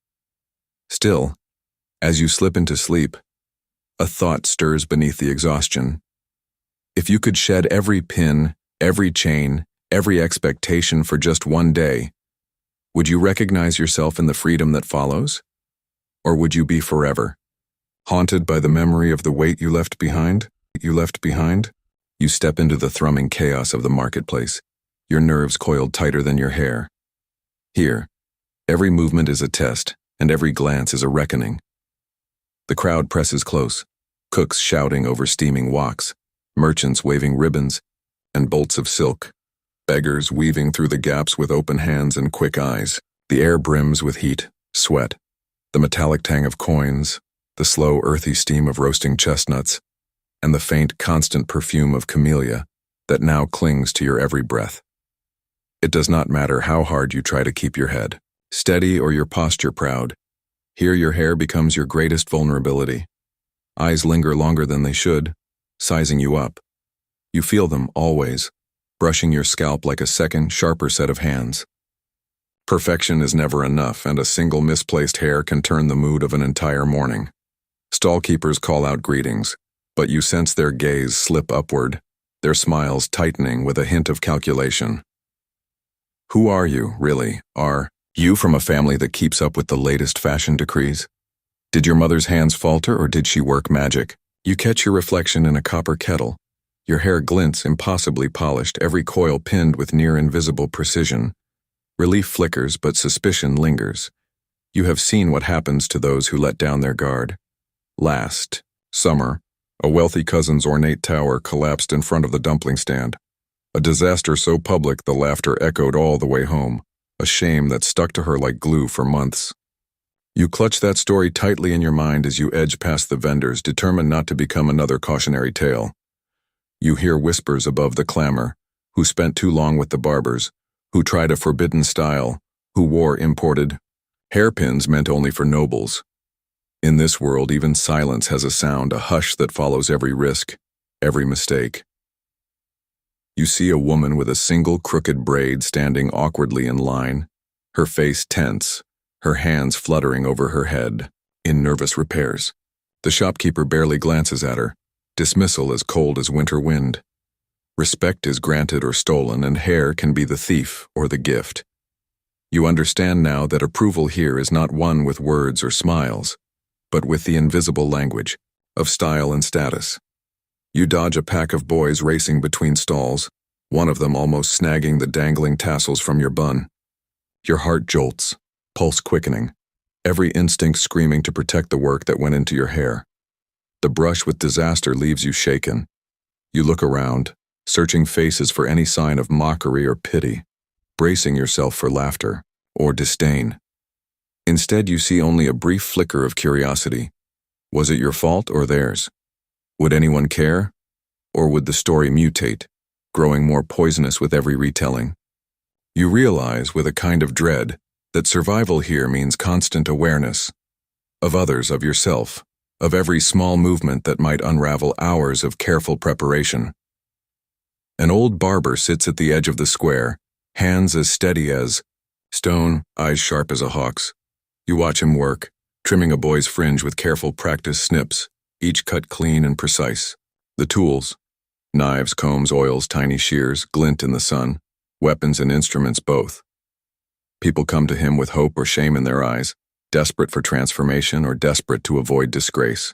Still, as you slip into sleep, a thought stirs beneath the exhaustion. If you could shed every pin, every chain, every expectation for just one day, would you recognize yourself in the freedom that follows? Or would you be forever, haunted by the memory of the weight you left behind? You step into the thrumming chaos of the marketplace, your nerves coiled tighter than your hair. Here, every movement is a test, and every glance is a reckoning. The crowd presses close, cooks shouting over steaming woks, merchants waving ribbons and bolts of silk, beggars weaving through the gaps with open hands and quick eyes. The air brims with heat, sweat, the metallic tang of coins, the slow, earthy steam of roasting chestnuts, and the faint, constant perfume of camellia that now clings to your every breath. It does not matter how hard you try to keep your head steady or your posture proud. Here your hair becomes your greatest vulnerability. Eyes linger longer than they should, sizing you up. You feel them always, brushing your scalp like a second, sharper set of hands. Perfection is never enough, and a single misplaced hair can turn the mood of an entire morning. Stallkeepers call out greetings, but you sense their gaze slip upward, their smiles tightening with a hint of calculation. Who are you, really? Are you from a family that keeps up with the latest fashion decrees? Did your mother's hands falter, or did she work magic? You catch your reflection in a copper kettle. Your hair glints, impossibly polished, every coil pinned with near-invisible precision. Relief flickers, but suspicion lingers. You have seen what happens to those who let down their guard. Last summer, a wealthy cousin's ornate tower collapsed in front of the dumpling stand. A disaster so public the laughter echoed all the way home, a shame that stuck to her like glue for months. You clutch that story tightly in your mind as you edge past the vendors, determined not to become another cautionary tale. You hear whispers above the clamor, who spent too long with the barbers, who tried a forbidden style, who wore imported hairpins meant only for nobles. In this world, even silence has a sound, a hush that follows every risk, every mistake. You see a woman with a single crooked braid standing awkwardly in line, her face tense, her hands fluttering over her head, in nervous repairs. The shopkeeper barely glances at her, dismissal as cold as winter wind. Respect is granted or stolen, and hair can be the thief or the gift. You understand now that approval here is not won with words or smiles, but with the invisible language of style and status. You dodge a pack of boys racing between stalls, one of them almost snagging the dangling tassels from your bun. Your heart jolts, pulse quickening, every instinct screaming to protect the work that went into your hair. The brush with disaster leaves you shaken. You look around, searching faces for any sign of mockery or pity, bracing yourself for laughter or disdain. Instead, you see only a brief flicker of curiosity. Was it your fault or theirs? Would anyone care? Or would the story mutate, growing more poisonous with every retelling? You realize, with a kind of dread, that survival here means constant awareness of others, of yourself, of every small movement that might unravel hours of careful preparation. An old barber sits at the edge of the square, hands as steady as stone, eyes sharp as a hawk's. You watch him work, trimming a boy's fringe with careful practice snips, each cut clean and precise. The tools, knives, combs, oils, tiny shears, glint in the sun, weapons and instruments both. People come to him with hope or shame in their eyes, desperate for transformation or desperate to avoid disgrace.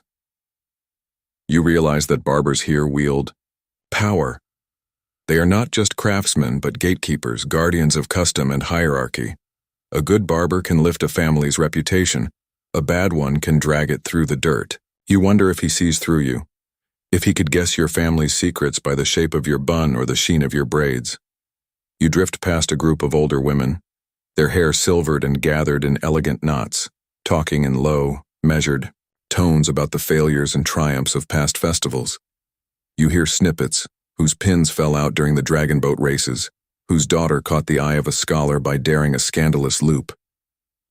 You realize that barbers here wield power. They are not just craftsmen, but gatekeepers, guardians of custom and hierarchy. A good barber can lift a family's reputation. A bad one can drag it through the dirt. You wonder if he sees through you, if he could guess your family's secrets by the shape of your bun or the sheen of your braids. You drift past a group of older women, their hair silvered and gathered in elegant knots, talking in low, measured tones about the failures and triumphs of past festivals. You hear snippets, whose pins fell out during the dragon boat races, whose daughter caught the eye of a scholar by daring a scandalous loop.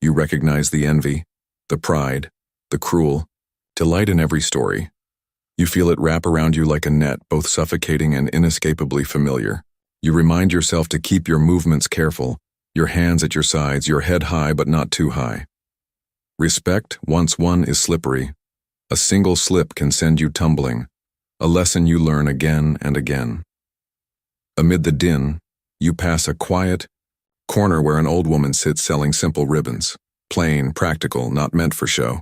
You recognize the envy, the pride, the cruel delight in every story. You feel it wrap around you like a net, both suffocating and inescapably familiar. You remind yourself to keep your movements careful, your hands at your sides, your head high but not too high. Respect, once won, is slippery. A single slip can send you tumbling, a lesson you learn again and again. Amid the din, you pass a quiet corner where an old woman sits selling simple ribbons, plain, practical, not meant for show.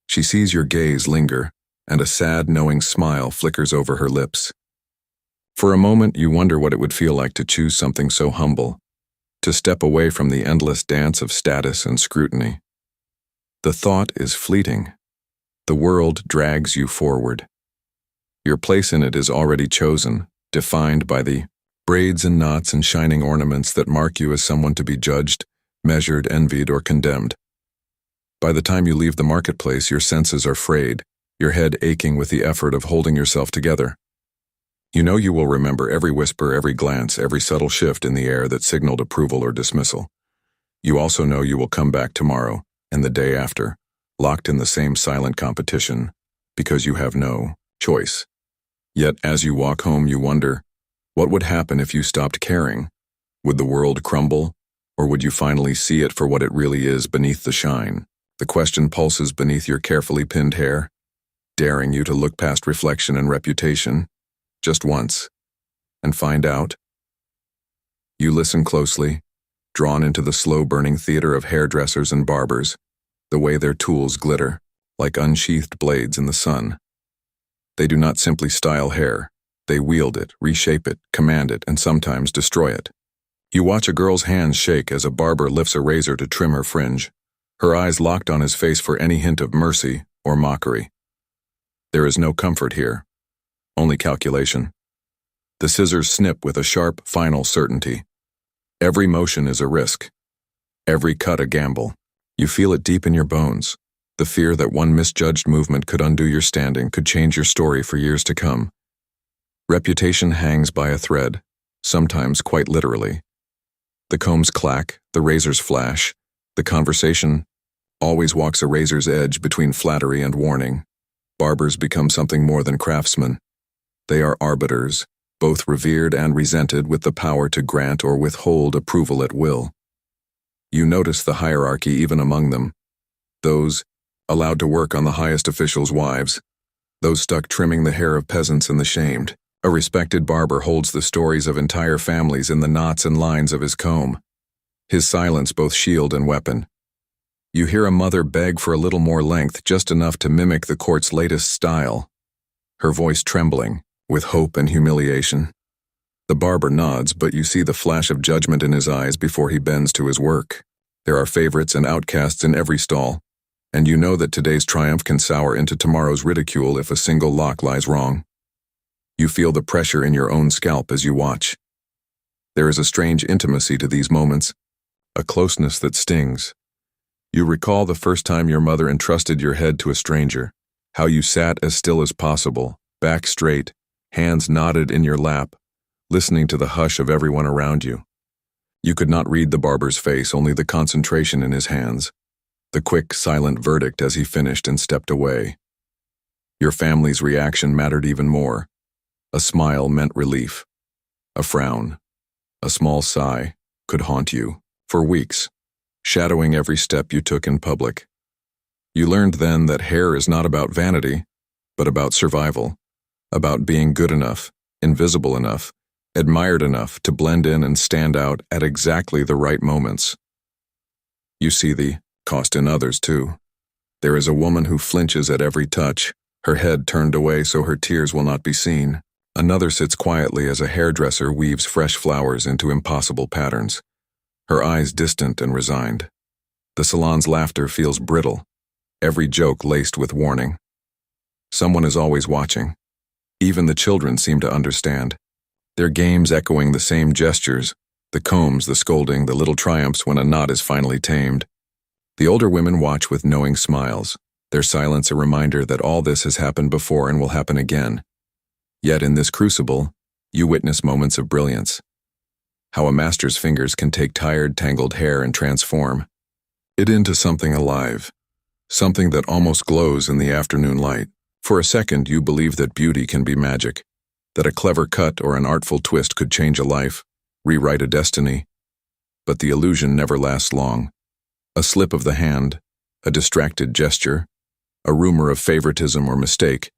She sees your gaze linger, and a sad, knowing smile flickers over her lips. For a moment, you wonder what it would feel like to choose something so humble, to step away from the endless dance of status and scrutiny. The thought is fleeting. The world drags you forward. Your place in it is already chosen, defined by the braids and knots and shining ornaments that mark you as someone to be judged, measured, envied, or condemned. By the time you leave the marketplace, your senses are frayed, your head aching with the effort of holding yourself together. You know you will remember every whisper, every glance, every subtle shift in the air that signaled approval or dismissal. You also know you will come back tomorrow and the day after, locked in the same silent competition, because you have no choice. Yet as you walk home, you wonder, what would happen if you stopped caring? Would the world crumble, or would you finally see it for what it really is beneath the shine? The question pulses beneath your carefully pinned hair, daring you to look past reflection and reputation, just once, and find out. You listen closely, drawn into the slow-burning theater of hairdressers and barbers, the way their tools glitter, like unsheathed blades in the sun. They do not simply style hair. They wield it, reshape it, command it, and sometimes destroy it. You watch a girl's hands shake as a barber lifts a razor to trim her fringe, her eyes locked on his face for any hint of mercy or mockery. There is no comfort here, only calculation. The scissors snip with a sharp, final certainty. Every motion is a risk, every cut a gamble. You feel it deep in your bones, the fear that one misjudged movement could undo your standing, could change your story for years to come. Reputation hangs by a thread, sometimes quite literally. The combs clack, the razors flash, the conversation always walks a razor's edge between flattery and warning. Barbers become something more than craftsmen. They are arbiters, both revered and resented, with the power to grant or withhold approval at will. You notice the hierarchy even among them. Those allowed to work on the highest officials' wives, those stuck trimming the hair of peasants and the shamed. A respected barber holds the stories of entire families in the knots and lines of his comb, his silence both shield and weapon. You hear a mother beg for a little more length, just enough to mimic the court's latest style, her voice trembling with hope and humiliation. The barber nods, but you see the flash of judgment in his eyes before he bends to his work. There are favorites and outcasts in every stall, and you know that today's triumph can sour into tomorrow's ridicule if a single lock lies wrong. You feel the pressure in your own scalp as you watch. There is a strange intimacy to these moments, a closeness that stings. You recall the first time your mother entrusted your head to a stranger, how you sat as still as possible, back straight, hands knotted in your lap, listening to the hush of everyone around you. You could not read the barber's face, only the concentration in his hands, the quick, silent verdict as he finished and stepped away. Your family's reaction mattered even more. A smile meant relief. A frown, a small sigh, could haunt you for weeks, shadowing every step you took in public. You learned then that hair is not about vanity, but about survival, about being good enough, invisible enough, admired enough to blend in and stand out at exactly the right moments. You see the cost in others, too. There is a woman who flinches at every touch, her head turned away so her tears will not be seen. Another sits quietly as a hairdresser weaves fresh flowers into impossible patterns. her eyes distant and resigned. The salon's laughter feels brittle, every joke laced with warning. Someone is always watching. Even the children seem to understand, their games echoing the same gestures, the combs, the scolding, the little triumphs when a knot is finally tamed. The older women watch with knowing smiles, their silence a reminder that all this has happened before and will happen again. Yet in this crucible, you witness moments of brilliance. How a master's fingers can take tired, tangled hair and transform it into something alive, something that almost glows in the afternoon light. For a second, you believe that beauty can be magic, that a clever cut or an artful twist could change a life, rewrite a destiny. But the illusion never lasts long. A slip of the hand, a distracted gesture, a rumor of favoritism or mistake,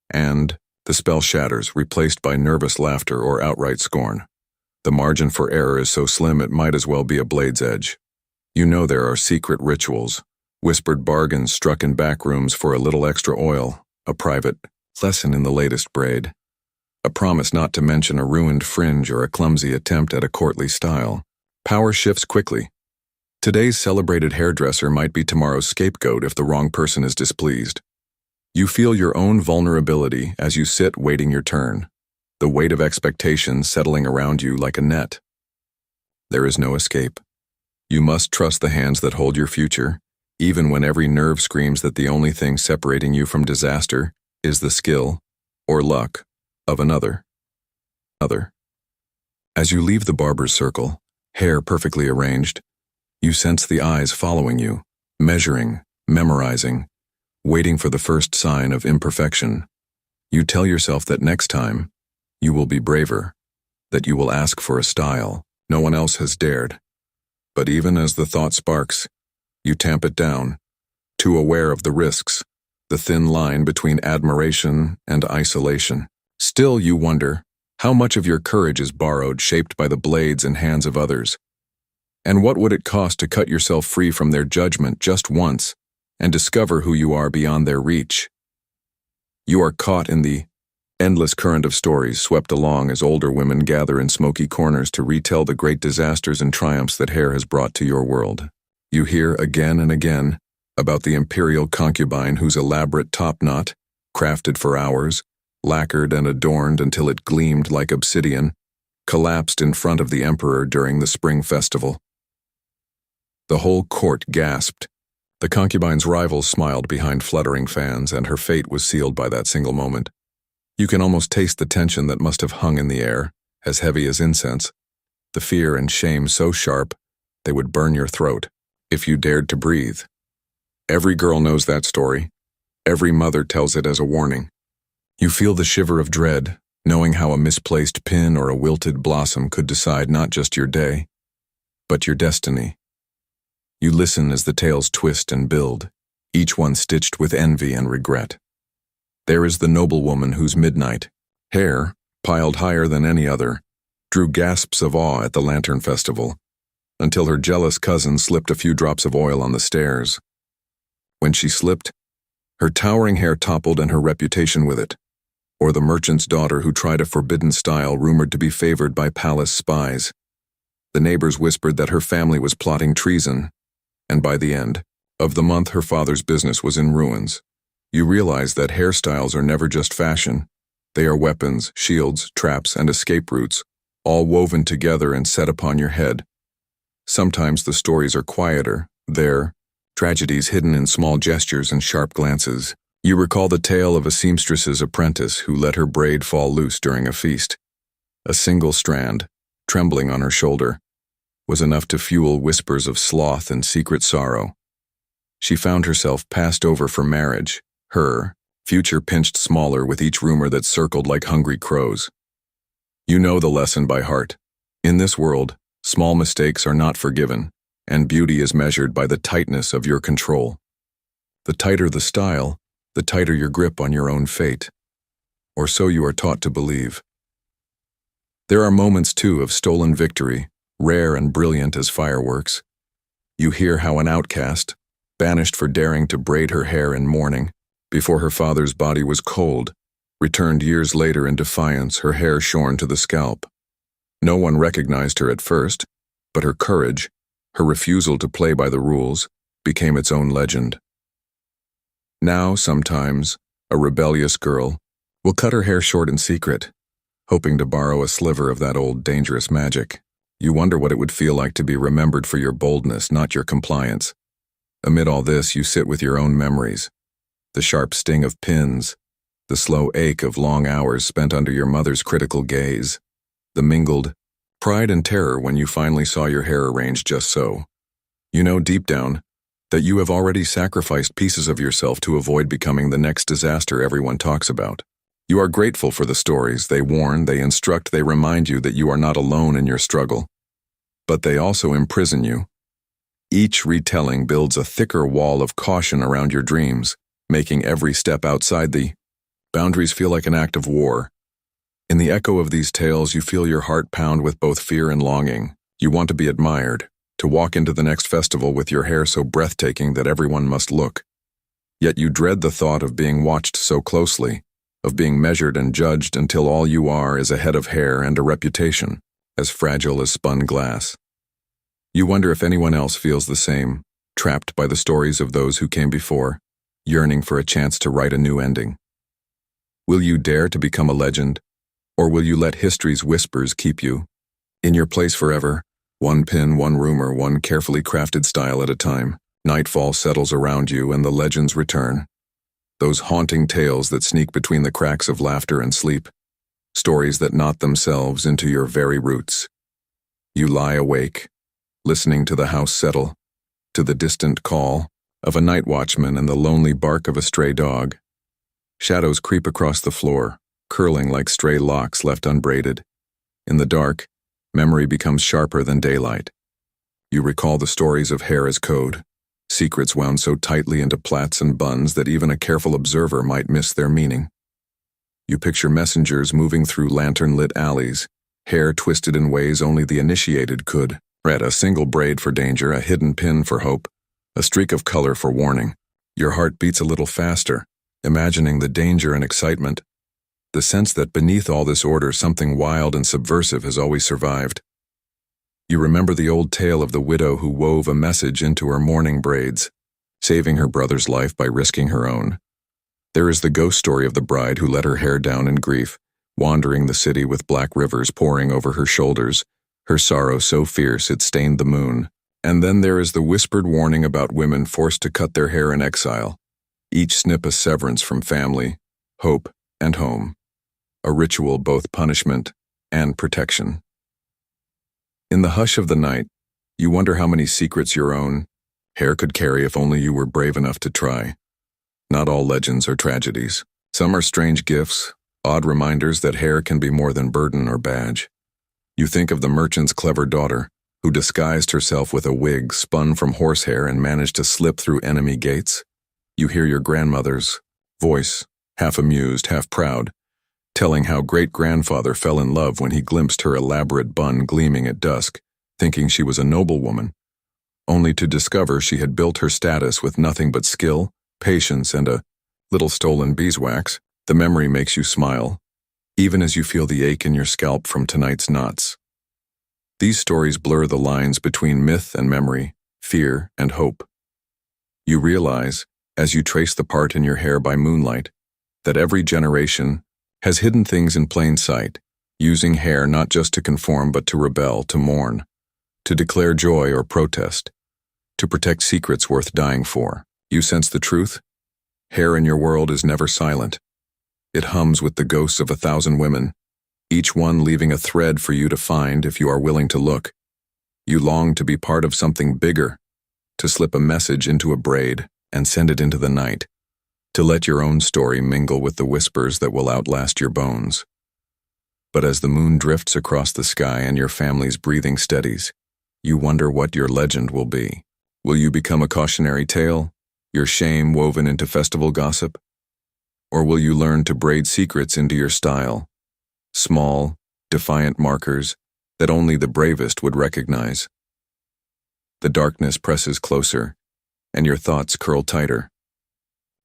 and the spell shatters, replaced by nervous laughter or outright scorn. The margin for error is so slim it might as well be a blade's edge. You know there are secret rituals, whispered bargains struck in back rooms for a little extra oil, a private lesson in the latest braid, a promise not to mention a ruined fringe or a clumsy attempt at a courtly style. Power shifts quickly. Today's celebrated hairdresser might be tomorrow's scapegoat if the wrong person is displeased. You feel your own vulnerability as you sit waiting your turn, the weight of expectations settling around you like a net. There is no escape. You must trust the hands that hold your future, even when every nerve screams that the only thing separating you from disaster is the skill, or luck, of another. As you leave the barber's circle, hair perfectly arranged, you sense the eyes following you, measuring, memorizing, waiting for the first sign of imperfection. You tell yourself that next time, you will be braver, that you will ask for a style no one else has dared. But even as the thought sparks, you tamp it down, too aware of the risks, the thin line between admiration and isolation. Still, you wonder, how much of your courage is borrowed, shaped by the blades and hands of others? And what would it cost to cut yourself free from their judgment just once and discover who you are beyond their reach? You are caught in the endless current of stories swept along as older women gather in smoky corners to retell the great disasters and triumphs that hair has brought to your world. You hear again and again about the imperial concubine whose elaborate topknot, crafted for hours, lacquered and adorned until it gleamed like obsidian, collapsed in front of the emperor during the spring festival. The whole court gasped. The concubine's rivals smiled behind fluttering fans, and her fate was sealed by that single moment. You can almost taste the tension that must have hung in the air, as heavy as incense, the fear and shame so sharp they would burn your throat if you dared to breathe. Every girl knows that story. Every mother tells it as a warning. You feel the shiver of dread, knowing how a misplaced pin or a wilted blossom could decide not just your day, but your destiny. You listen as the tales twist and build, each one stitched with envy and regret. There is the noblewoman whose midnight, hair, piled higher than any other, drew gasps of awe at the lantern festival, until her jealous cousin slipped a few drops of oil on the stairs. When she slipped, her towering hair toppled and her reputation with it. Or the merchant's daughter who tried a forbidden style rumored to be favored by palace spies. The neighbors whispered that her family was plotting treason, and by the end of the month her father's business was in ruins. You realize that hairstyles are never just fashion. They are weapons, shields, traps, and escape routes, all woven together and set upon your head. Sometimes the stories are quieter, there, tragedies hidden in small gestures and sharp glances. You recall the tale of a seamstress's apprentice who let her braid fall loose during a feast. A single strand, trembling on her shoulder, was enough to fuel whispers of sloth and secret sorrow. She found herself passed over for marriage, her future pinched smaller with each rumor that circled like hungry crows. You know the lesson by heart. In this world, small mistakes are not forgiven, and beauty is measured by the tightness of your control. The tighter the style, the tighter your grip on your own fate. Or so you are taught to believe. There are moments, too, of stolen victory, rare and brilliant as fireworks. You hear how an outcast, banished for daring to braid her hair in mourning, before her father's body was cold, returned years later in defiance, her hair shorn to the scalp. No one recognized her at first, but her courage, Her refusal to play by the rules became its own legend. Now, sometimes, a rebellious girl will cut her hair short in secret, hoping to borrow a sliver of that old dangerous magic. You wonder what it would feel like to be remembered for your boldness, not your compliance. Amid all this, you sit with your own memories, the sharp sting of pins, the slow ache of long hours spent under your mother's critical gaze, the mingled pride and terror when you finally saw your hair arranged just so. You know deep down that you have already sacrificed pieces of yourself to avoid becoming the next disaster everyone talks about. You are grateful for the stories. They warn, they instruct, they remind you that you are not alone in your struggle. But they also imprison you. Each retelling builds a thicker wall of caution around your dreams, making every step outside the boundaries feel like an act of war. In the echo of these tales, you feel your heart pound with both fear and longing. You want to be admired, to walk into the next festival with your hair so breathtaking that everyone must look. Yet you dread the thought of being watched so closely, of being measured and judged until all you are is a head of hair and a reputation, as fragile as spun glass. You wonder if anyone else feels the same, trapped by the stories of those who came before, yearning for a chance to write a new ending. Will you dare to become a legend, or will you let history's whispers keep you in your place forever? One pin, one rumor, one carefully crafted style at a time. Nightfall settles around you and the legends return. Those haunting tales that sneak between the cracks of laughter and sleep. Stories that knot themselves into your very roots. You lie awake, listening to the house settle, to the distant call of a night watchman and the lonely bark of a stray dog. Shadows creep across the floor, curling like stray locks left unbraided. In the dark, memory becomes sharper than daylight. You recall the stories of hair as code, secrets wound so tightly into plaits and buns that even a careful observer might miss their meaning. You picture messengers moving through lantern-lit alleys, hair twisted in ways only the initiated could. Read a single braid for danger, a hidden pin for hope, a streak of color for warning. Your heart beats a little faster, imagining the danger and excitement. The sense that beneath all this order something wild and subversive has always survived. You remember the old tale of the widow who wove a message into her mourning braids, saving her brother's life by risking her own. There is the ghost story of the bride who let her hair down in grief, wandering the city with black rivers pouring over her shoulders, her sorrow so fierce it stained the moon. And then there is the whispered warning about women forced to cut their hair in exile, each snip a severance from family, hope, and home. A ritual both punishment and protection. In the hush of the night, you wonder how many secrets your own hair could carry if only you were brave enough to try. Not all legends are tragedies. Some are strange gifts, odd reminders that hair can be more than burden or badge. You think of the merchant's clever daughter, who disguised herself with a wig spun from horsehair and managed to slip through enemy gates. You hear your grandmother's voice, half amused, half proud, telling how great-grandfather fell in love when he glimpsed her elaborate bun gleaming at dusk, thinking she was a noblewoman, only to discover she had built her status with nothing but skill, patience, and a little stolen beeswax. The memory makes you smile, even as you feel the ache in your scalp from tonight's knots. These stories blur the lines between myth and memory, fear and hope. You realize, as you trace the part in your hair by moonlight, that every generation has hidden things in plain sight, using hair not just to conform but to rebel, to mourn, to declare joy or protest, to protect secrets worth dying for. You sense the truth? Hair in your world is never silent. It hums with the ghosts of 1,000 women, each one leaving a thread for you to find if you are willing to look. You long to be part of something bigger, to slip a message into a braid and send it into the night, to let your own story mingle with the whispers that will outlast your bones. But as the moon drifts across the sky and your family's breathing steadies, you wonder what your legend will be. Will you become a cautionary tale, your shame woven into festival gossip? Or will you learn to braid secrets into your style, small, defiant markers that only the bravest would recognize? The darkness presses closer, and your thoughts curl tighter.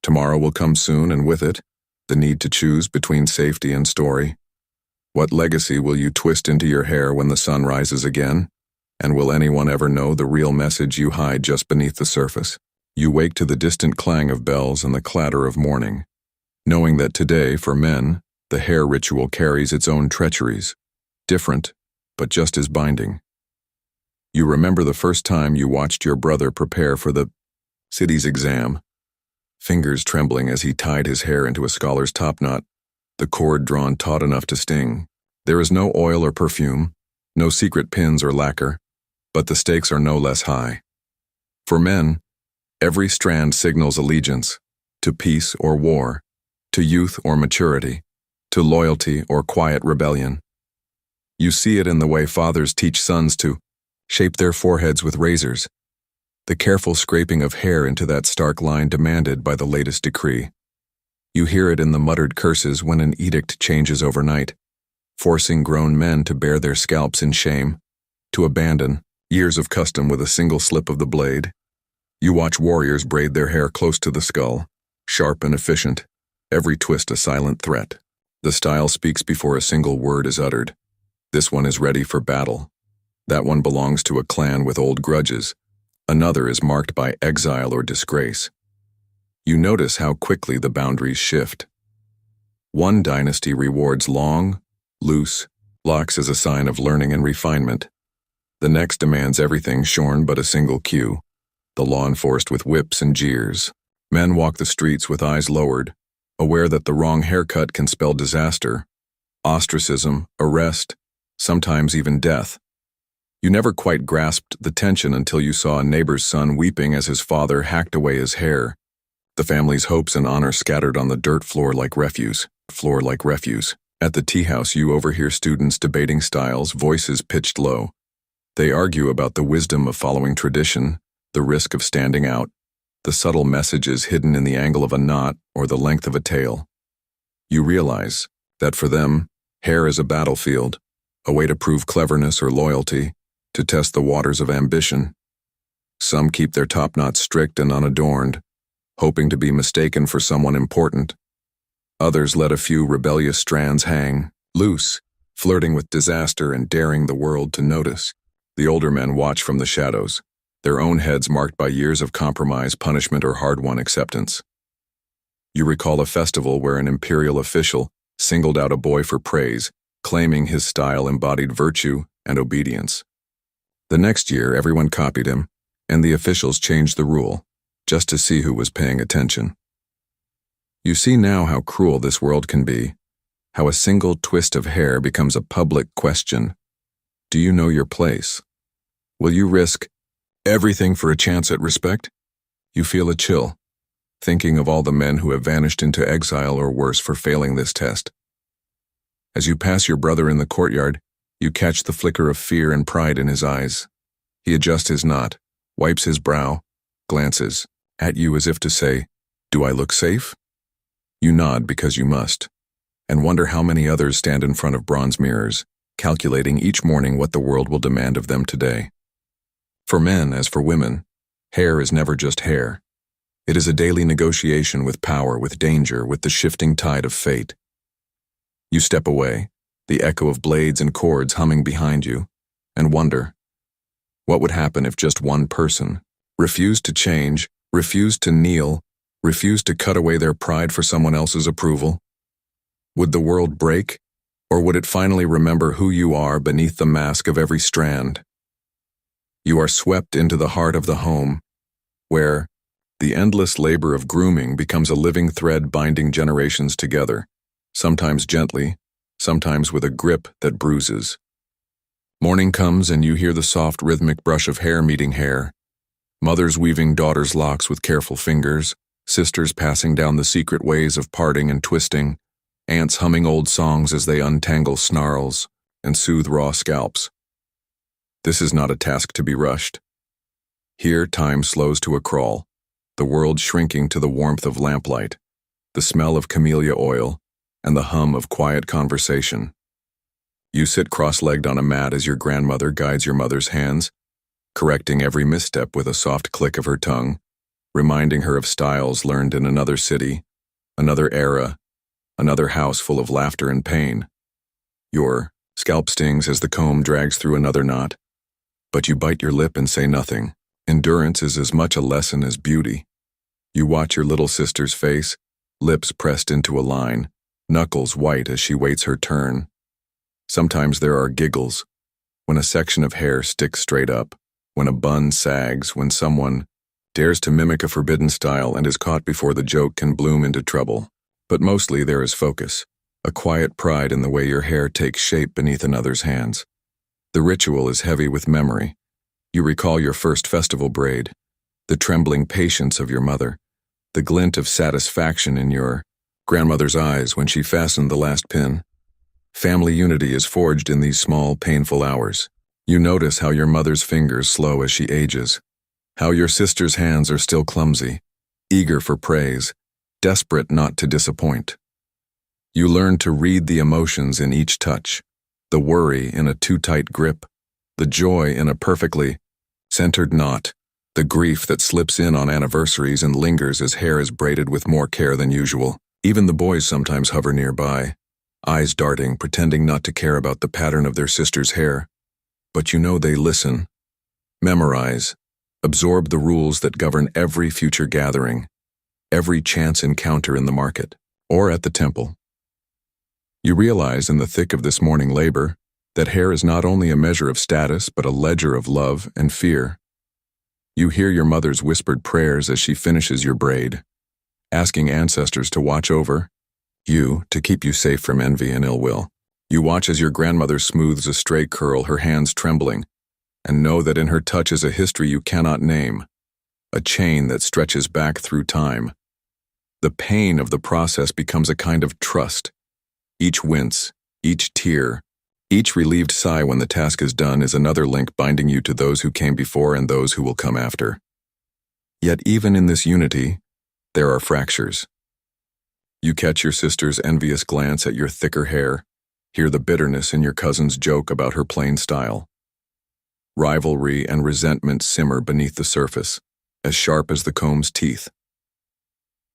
Tomorrow will come soon, and with it, the need to choose between safety and story. What legacy will you twist into your hair when the sun rises again? And will anyone ever know the real message you hide just beneath the surface? You wake to the distant clang of bells and the clatter of morning, knowing that today, for men, the hair ritual carries its own treacheries, different, but just as binding. You remember the first time you watched your brother prepare for the city's exam, fingers trembling as he tied his hair into a scholar's topknot, the cord drawn taut enough to sting. There is no oil or perfume, no secret pins or lacquer, but the stakes are no less high. For men, every strand signals allegiance, to peace or war, to youth or maturity, to loyalty or quiet rebellion. You see it in the way fathers teach sons to shape their foreheads with razors, the careful scraping of hair into that stark line demanded by the latest decree. You hear it in the muttered curses when an edict changes overnight, forcing grown men to bare their scalps in shame, to abandon years of custom with a single slip of the blade. You watch warriors braid their hair close to the skull, sharp and efficient, every twist a silent threat. The style speaks before a single word is uttered. This one is ready for battle. That one belongs to a clan with old grudges. Another is marked by exile or disgrace. You notice how quickly the boundaries shift. One dynasty rewards long, loose locks as a sign of learning and refinement. The next demands everything shorn but a single cue, the law enforced with whips and jeers. Men walk the streets with eyes lowered, aware that the wrong haircut can spell disaster, ostracism, arrest, sometimes even death. You never quite grasped the tension until you saw a neighbor's son weeping as his father hacked away his hair, the family's hopes and honor scattered on the dirt floor like refuse. At the tea house, you overhear students debating styles, voices pitched low. They argue about the wisdom of following tradition, the risk of standing out, the subtle messages hidden in the angle of a knot or the length of a tail. You realize that for them, hair is a battlefield, a way to prove cleverness or loyalty, to test the waters of ambition. Some keep their top knots strict and unadorned, hoping to be mistaken for someone important. Others let a few rebellious strands hang, loose, flirting with disaster and daring the world to notice. The older men watch from the shadows, their own heads marked by years of compromise, punishment, or hard-won acceptance. You recall a festival where an imperial official singled out a boy for praise, claiming his style embodied virtue and obedience. The next year, everyone copied him, and the officials changed the rule, just to see who was paying attention. You see now how cruel this world can be, how a single twist of hair becomes a public question. Do you know your place? Will you risk everything for a chance at respect? You feel a chill, thinking of all the men who have vanished into exile or worse for failing this test. As you pass your brother in the courtyard, you catch the flicker of fear and pride in his eyes. He adjusts his knot, wipes his brow, glances at you as if to say, "Do I look safe?" You nod because you must, and wonder how many others stand in front of bronze mirrors, calculating each morning what the world will demand of them today. For men, as for women, hair is never just hair. It is a daily negotiation with power, with danger, with the shifting tide of fate. You step away, the echo of blades and cords humming behind you, and wonder, what would happen if just one person refused to change, refused to kneel, refused to cut away their pride for someone else's approval? Would the world break, or would it finally remember who you are beneath the mask of every strand? You are swept into the heart of the home, where the endless labor of grooming becomes a living thread binding generations together, sometimes gently, sometimes with a grip that bruises. Morning comes and you hear the soft rhythmic brush of hair meeting hair, mothers weaving daughters' locks with careful fingers, sisters passing down the secret ways of parting and twisting, aunts humming old songs as they untangle snarls and soothe raw scalps. This is not a task to be rushed. Here time slows to a crawl, the world shrinking to the warmth of lamplight, the smell of camellia oil, and the hum of quiet conversation. You sit cross-legged on a mat as your grandmother guides your mother's hands, correcting every misstep with a soft click of her tongue, reminding her of styles learned in another city, another era, another house full of laughter and pain. Your scalp stings as the comb drags through another knot, But you bite your lip and say nothing. Endurance is as much a lesson as beauty. You watch your little sister's face, lips pressed into a line, knuckles white as she waits her turn. Sometimes there are giggles, when a section of hair sticks straight up, when a bun sags, when someone dares to mimic a forbidden style and is caught before the joke can bloom into trouble. But mostly there is focus, a quiet pride in the way your hair takes shape beneath another's hands. The ritual is heavy with memory. You recall your first festival braid, the trembling patience of your mother, the glint of satisfaction in your grandmother's eyes when she fastened the last pin. Family unity is forged in these small, painful hours. You notice how your mother's fingers slow as she ages, how your sister's hands are still clumsy, eager for praise, desperate not to disappoint. You learn to read the emotions in each touch, the worry in a too tight grip, the joy in a perfectly centered knot, the grief that slips in on anniversaries and lingers as hair is braided with more care than usual. Even the boys sometimes hover nearby, eyes darting, pretending not to care about the pattern of their sister's hair. But you know they listen, memorize, absorb the rules that govern every future gathering, every chance encounter in the market, or at the temple. You realize in the thick of this morning labor that hair is not only a measure of status but a ledger of love and fear. You hear your mother's whispered prayers as she finishes your braid, asking ancestors to watch over you, to keep you safe from envy and ill will. You watch as your grandmother smooths a stray curl, her hands trembling, and know that in her touch is a history you cannot name, a chain that stretches back through time. The pain of the process becomes a kind of trust. Each wince, each tear, each relieved sigh when the task is done is another link binding you to those who came before and those who will come after. Yet even in this unity, there are fractures. You catch your sister's envious glance at your thicker hair, hear the bitterness in your cousin's joke about her plain style. Rivalry and resentment simmer beneath the surface, as sharp as the comb's teeth.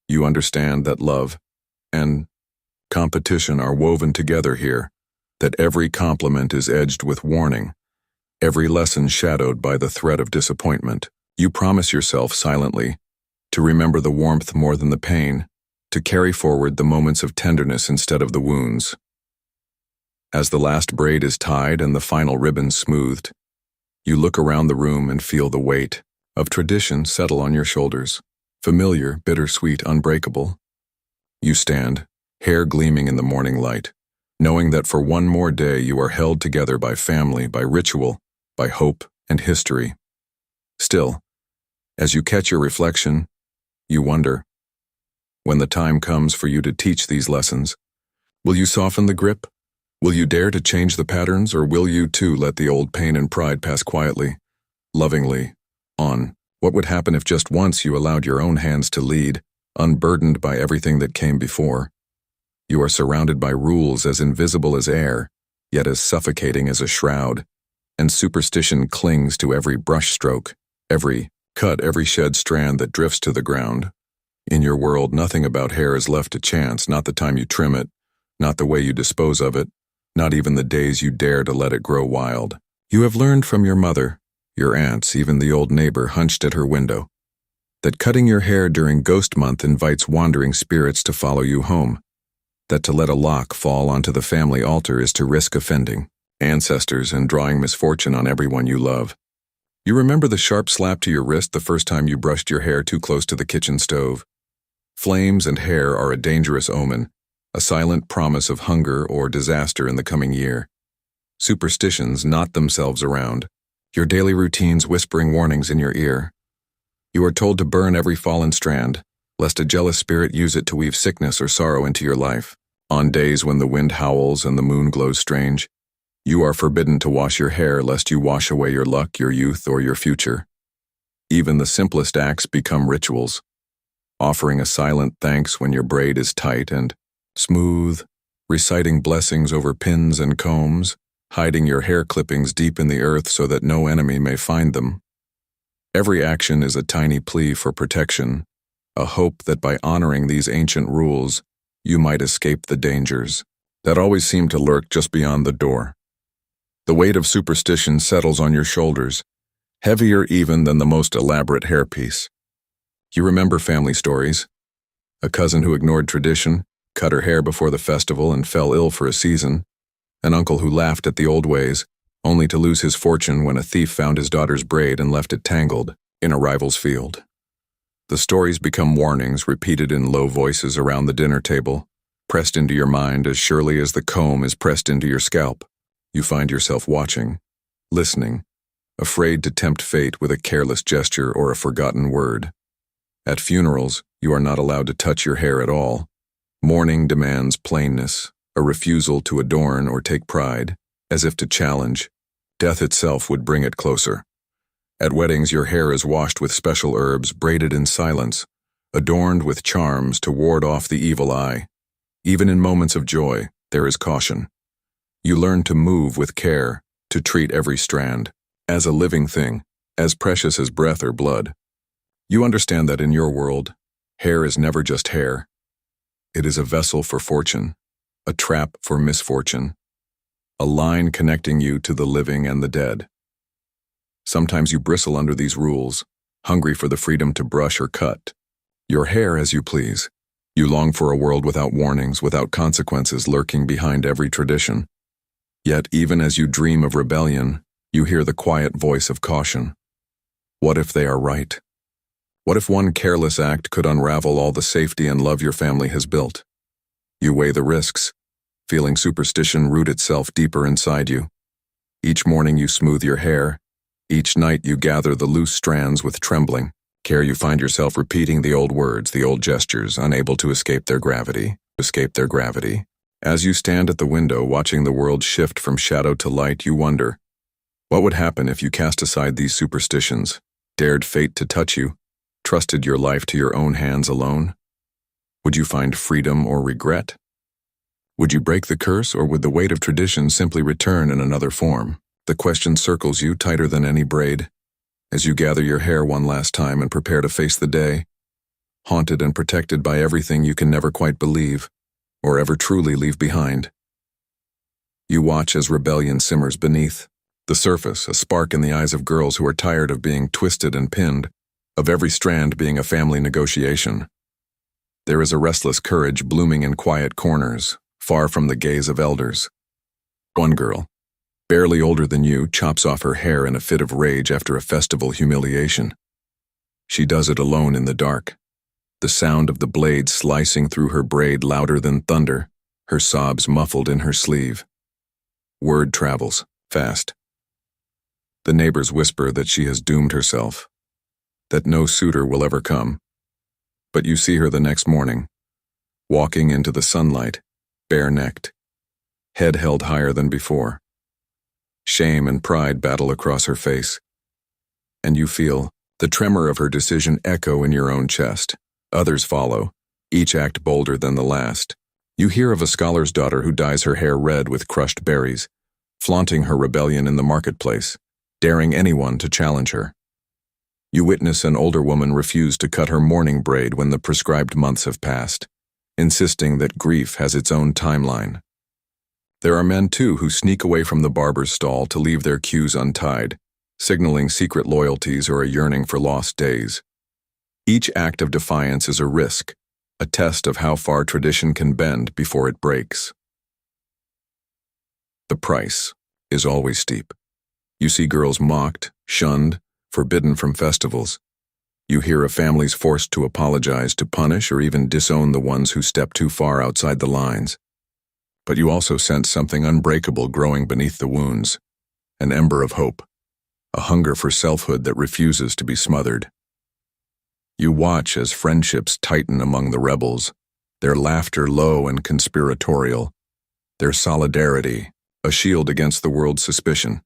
You understand that love and competition are woven together here, that every compliment is edged with warning, every lesson shadowed by the threat of disappointment. You promise yourself silently to remember the warmth more than the pain, to carry forward the moments of tenderness instead of the wounds. As the last braid is tied and the final ribbon smoothed, you look around the room and feel the weight of tradition settle on your shoulders, familiar, bittersweet, unbreakable. You stand, hair gleaming in the morning light, knowing that for one more day you are held together by family, by ritual, by hope and history. Still, as you catch your reflection, you wonder, when the time comes for you to teach these lessons, will you soften the grip? Will you dare to change the patterns, or will you too let the old pain and pride pass quietly, lovingly, on? What would happen if just once you allowed your own hands to lead, unburdened by everything that came before? You are surrounded by rules as invisible as air, yet as suffocating as a shroud, and superstition clings to every brushstroke, every cut, every shed strand that drifts to the ground. In your world, nothing about hair is left to chance, not the time you trim it, not the way you dispose of it, not even the days you dare to let it grow wild. You have learned from your mother, your aunts, even the old neighbor hunched at her window, that cutting your hair during ghost month invites wandering spirits to follow you home, that to let a lock fall onto the family altar is to risk offending ancestors and drawing misfortune on everyone you love. You remember the sharp slap to your wrist the first time you brushed your hair too close to the kitchen stove. Flames and hair are a dangerous omen, a silent promise of hunger or disaster in the coming year. Superstitions knot themselves around, your daily routines whispering warnings in your ear. You are told to burn every fallen strand, lest a jealous spirit use it to weave sickness or sorrow into your life. On days when the wind howls and the moon glows strange, you are forbidden to wash your hair lest you wash away your luck, your youth, or your future. Even the simplest acts become rituals, offering a silent thanks when your braid is tight and smooth, reciting blessings over pins and combs, hiding your hair clippings deep in the earth so that no enemy may find them. Every action is a tiny plea for protection, a hope that by honoring these ancient rules, you might escape the dangers that always seem to lurk just beyond the door. The weight of superstition settles on your shoulders, heavier even than the most elaborate hairpiece. You remember family stories? A cousin who ignored tradition, cut her hair before the festival and fell ill for a season, an uncle who laughed at the old ways, only to lose his fortune when a thief found his daughter's braid and left it tangled in a rival's field. The stories become warnings repeated in low voices around the dinner table, pressed into your mind as surely as the comb is pressed into your scalp. You find yourself watching, listening, afraid to tempt fate with a careless gesture or a forgotten word. At funerals, you are not allowed to touch your hair at all. Mourning demands plainness, a refusal to adorn or take pride, as if to challenge. Death itself would bring it closer. At weddings, your hair is washed with special herbs, braided in silence, adorned with charms to ward off the evil eye. Even in moments of joy, there is caution. You learn to move with care, to treat every strand as a living thing, as precious as breath or blood. You understand that in your world, hair is never just hair. It is a vessel for fortune, a trap for misfortune, a line connecting you to the living and the dead. Sometimes you bristle under these rules, hungry for the freedom to brush or cut your hair as you please. You long for a world without warnings, without consequences lurking behind every tradition. Yet even as you dream of rebellion, you hear the quiet voice of caution. What if they are right? What if one careless act could unravel all the safety and love your family has built? You weigh the risks, feeling superstition root itself deeper inside you. Each morning you smooth your hair. Each night you gather the loose strands with trembling care. You find yourself repeating the old words, the old gestures, unable to escape their gravity. As you stand at the window watching the world shift from shadow to light, you wonder, what would happen if you cast aside these superstitions, dared fate to touch you, trusted your life to your own hands alone? Would you find freedom or regret? Would you break the curse, or would the weight of tradition simply return in another form? The question circles you tighter than any braid, as you gather your hair one last time and prepare to face the day, haunted and protected by everything you can never quite believe, or ever truly leave behind. You watch as rebellion simmers beneath the surface, a spark in the eyes of girls who are tired of being twisted and pinned, of every strand being a family negotiation. There is a restless courage blooming in quiet corners, far from the gaze of elders. One girl, barely older than you, chops off her hair in a fit of rage after a festival humiliation. She does it alone in the dark, the sound of the blade slicing through her braid louder than thunder, her sobs muffled in her sleeve. Word travels, fast. The neighbors whisper that she has doomed herself, that no suitor will ever come. But you see her the next morning, walking into the sunlight, bare-necked, head held higher than before. Shame and pride battle across her face, and you feel the tremor of her decision echo in your own chest. Others follow, each act bolder than the last. You hear of a scholar's daughter who dyes her hair red with crushed berries, flaunting her rebellion in the marketplace, daring anyone to challenge her. You witness an older woman refuse to cut her mourning braid when the prescribed months have passed, insisting that grief has its own timeline. There are men, too, who sneak away from the barber's stall to leave their queues untied, signaling secret loyalties or a yearning for lost days. Each act of defiance is a risk, a test of how far tradition can bend before it breaks. The price is always steep. You see girls mocked, shunned, forbidden from festivals. You hear of families forced to apologize, to punish, or even disown the ones who step too far outside the lines. But you also sense something unbreakable growing beneath the wounds, an ember of hope, a hunger for selfhood that refuses to be smothered. You watch as friendships tighten among the rebels, their laughter low and conspiratorial, their solidarity a shield against the world's suspicion.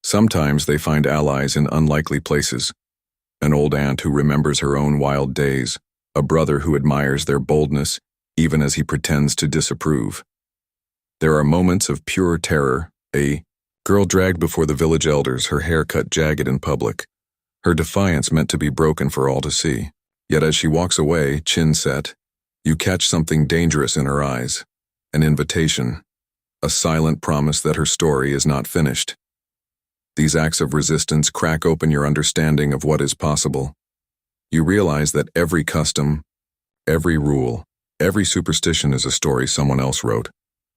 Sometimes they find allies in unlikely places, an old aunt who remembers her own wild days, a brother who admires their boldness even as he pretends to disapprove. There are moments of pure terror, a girl dragged before the village elders, her hair cut jagged in public, her defiance meant to be broken for all to see. Yet as she walks away, chin set, you catch something dangerous in her eyes, an invitation, a silent promise that her story is not finished. These acts of resistance crack open your understanding of what is possible. You realize that every custom, every rule, every superstition is a story someone else wrote.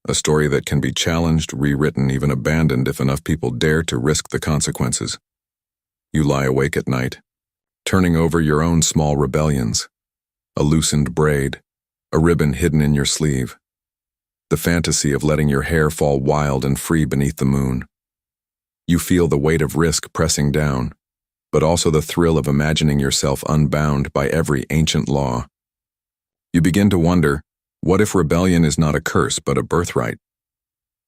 A story that can be challenged, rewritten, even abandoned if enough people dare to risk the consequences. You lie awake at night, turning over your own small rebellions. A loosened braid, a ribbon hidden in your sleeve. The fantasy of letting your hair fall wild and free beneath the moon. You feel the weight of risk pressing down, but also the thrill of imagining yourself unbound by every ancient law. You begin to wonder, what if rebellion is not a curse but a birthright?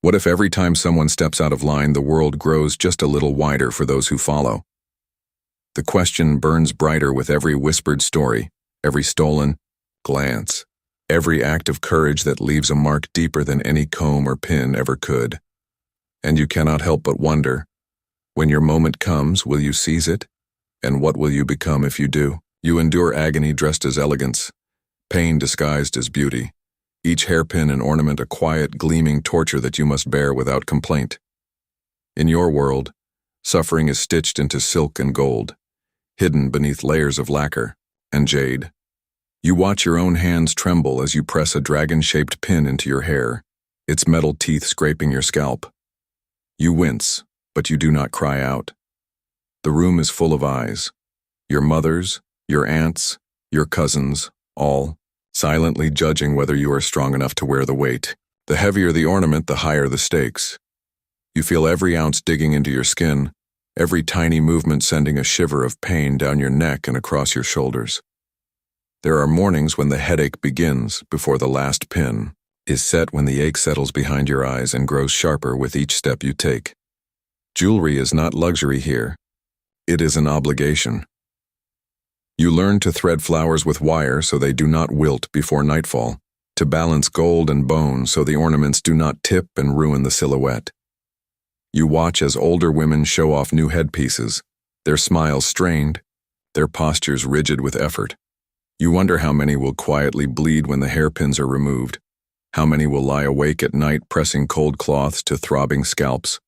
What if every time someone steps out of line, the world grows just a little wider for those who follow? The question burns brighter with every whispered story, every stolen glance, every act of courage that leaves a mark deeper than any comb or pin ever could. And you cannot help but wonder, when your moment comes, will you seize it? And what will you become if you do? You endure agony dressed as elegance, pain disguised as beauty, each hairpin and ornament a quiet, gleaming torture that you must bear without complaint. In your world, suffering is stitched into silk and gold, hidden beneath layers of lacquer and jade. You watch your own hands tremble as you press a dragon-shaped pin into your hair, its metal teeth scraping your scalp. You wince, but you do not cry out. The room is full of eyes. Your mothers, your aunts, your cousins, all silently judging whether you are strong enough to wear the weight. The heavier the ornament, the higher the stakes. You feel every ounce digging into your skin, every tiny movement sending a shiver of pain down your neck and across your shoulders. There are mornings when the headache begins before the last pin is set, when the ache settles behind your eyes and grows sharper with each step you take. Jewelry is not luxury here. It is an obligation. You learn to thread flowers with wire so they do not wilt before nightfall, to balance gold and bone so the ornaments do not tip and ruin the silhouette. You watch as older women show off new headpieces, their smiles strained, their postures rigid with effort. You wonder how many will quietly bleed when the hairpins are removed, how many will lie awake at night pressing cold cloths to throbbing scalps,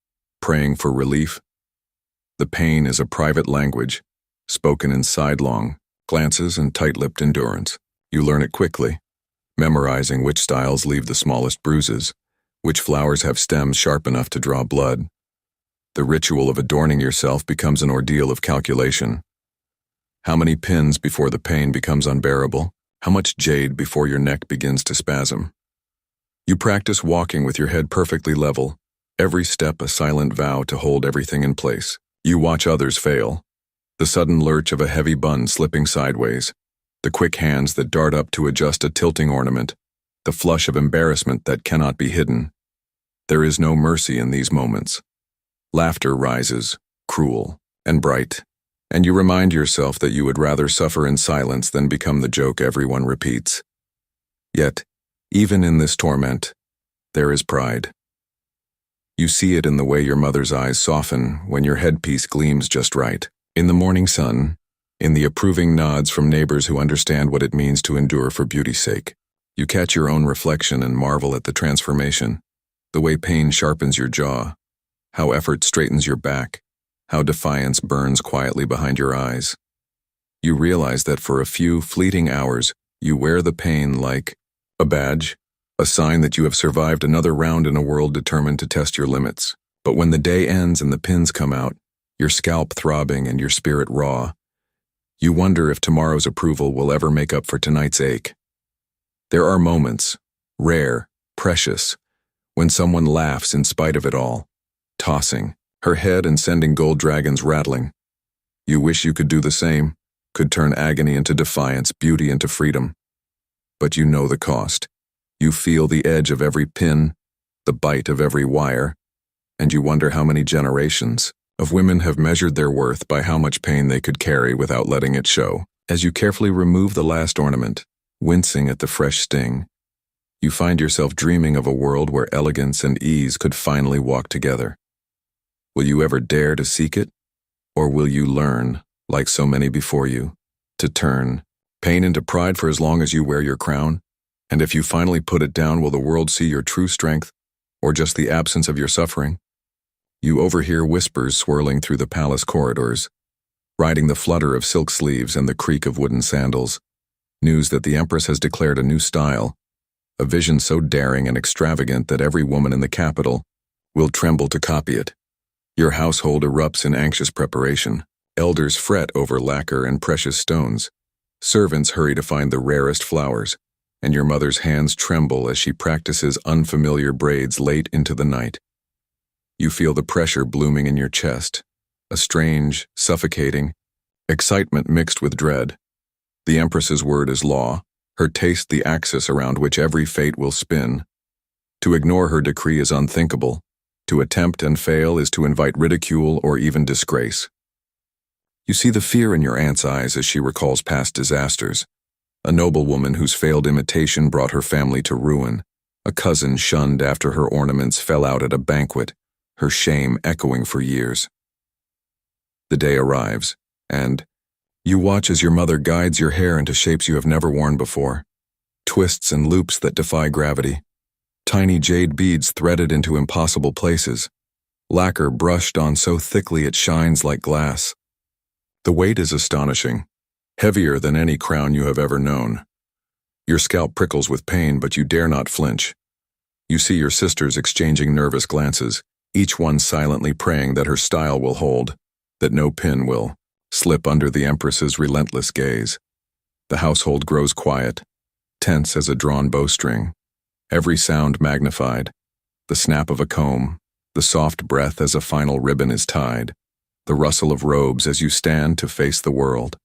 praying for relief. The pain is a private language, spoken in sidelong glances and tight-lipped endurance. You learn it quickly, memorizing which styles leave the smallest bruises, which flowers have stems sharp enough to draw blood. The ritual of adorning yourself becomes an ordeal of calculation. How many pins before the pain becomes unbearable? How much jade before your neck begins to spasm? You practice walking with your head perfectly level, every step a silent vow to hold everything in place. You watch others fail. The sudden lurch of a heavy bun slipping sideways, the quick hands that dart up to adjust a tilting ornament, the flush of embarrassment that cannot be hidden. There is no mercy in these moments. Laughter rises, cruel and bright, and you remind yourself that you would rather suffer in silence than become the joke everyone repeats. Yet, even in this torment, there is pride. You see it in the way your mother's eyes soften when your headpiece gleams just right, in the morning sun, in the approving nods from neighbors who understand what it means to endure for beauty's sake. You catch your own reflection and marvel at the transformation, the way pain sharpens your jaw, how effort straightens your back, how defiance burns quietly behind your eyes. You realize that for a few fleeting hours, you wear the pain like a badge, a sign that you have survived another round in a world determined to test your limits. But when the day ends and the pins come out, your scalp throbbing and your spirit raw, you wonder if tomorrow's approval will ever make up for tonight's ache. There are moments, rare, precious, when someone laughs in spite of it all, tossing her head and sending gold dragons rattling. You wish you could do the same, could turn agony into defiance, beauty into freedom. But you know the cost. You feel the edge of every pin, the bite of every wire, and you wonder how many generations of women have measured their worth by how much pain they could carry without letting it show. As you carefully remove the last ornament, wincing at the fresh sting, you find yourself dreaming of a world where elegance and ease could finally walk together. Will you ever dare to seek it? Or will you learn, like so many before you, to turn pain into pride for as long as you wear your crown? And if you finally put it down, will the world see your true strength, or just the absence of your suffering? You overhear whispers swirling through the palace corridors, riding the flutter of silk sleeves and the creak of wooden sandals. News that the Empress has declared a new style, a vision so daring and extravagant that every woman in the capital will tremble to copy it. Your household erupts in anxious preparation. Elders fret over lacquer and precious stones. Servants hurry to find the rarest flowers, and your mother's hands tremble as she practices unfamiliar braids late into the night. You feel the pressure blooming in your chest, a strange, suffocating excitement mixed with dread. The Empress's word is law, her taste the axis around which every fate will spin. To ignore her decree is unthinkable. To attempt and fail is to invite ridicule or even disgrace. You see the fear in your aunt's eyes as she recalls past disasters. A noblewoman whose failed imitation brought her family to ruin, a cousin shunned after her ornaments fell out at a banquet, her shame echoing for years. The day arrives, and you watch as your mother guides your hair into shapes you have never worn before, twists and loops that defy gravity, tiny jade beads threaded into impossible places, lacquer brushed on so thickly it shines like glass. The weight is astonishing, heavier than any crown you have ever known. Your scalp prickles with pain, but you dare not flinch. You see your sisters exchanging nervous glances, each one silently praying that her style will hold, that no pin will slip under the Empress's relentless gaze. The household grows quiet, tense as a drawn bowstring, every sound magnified, the snap of a comb, the soft breath as a final ribbon is tied, the rustle of robes as you stand to face the world.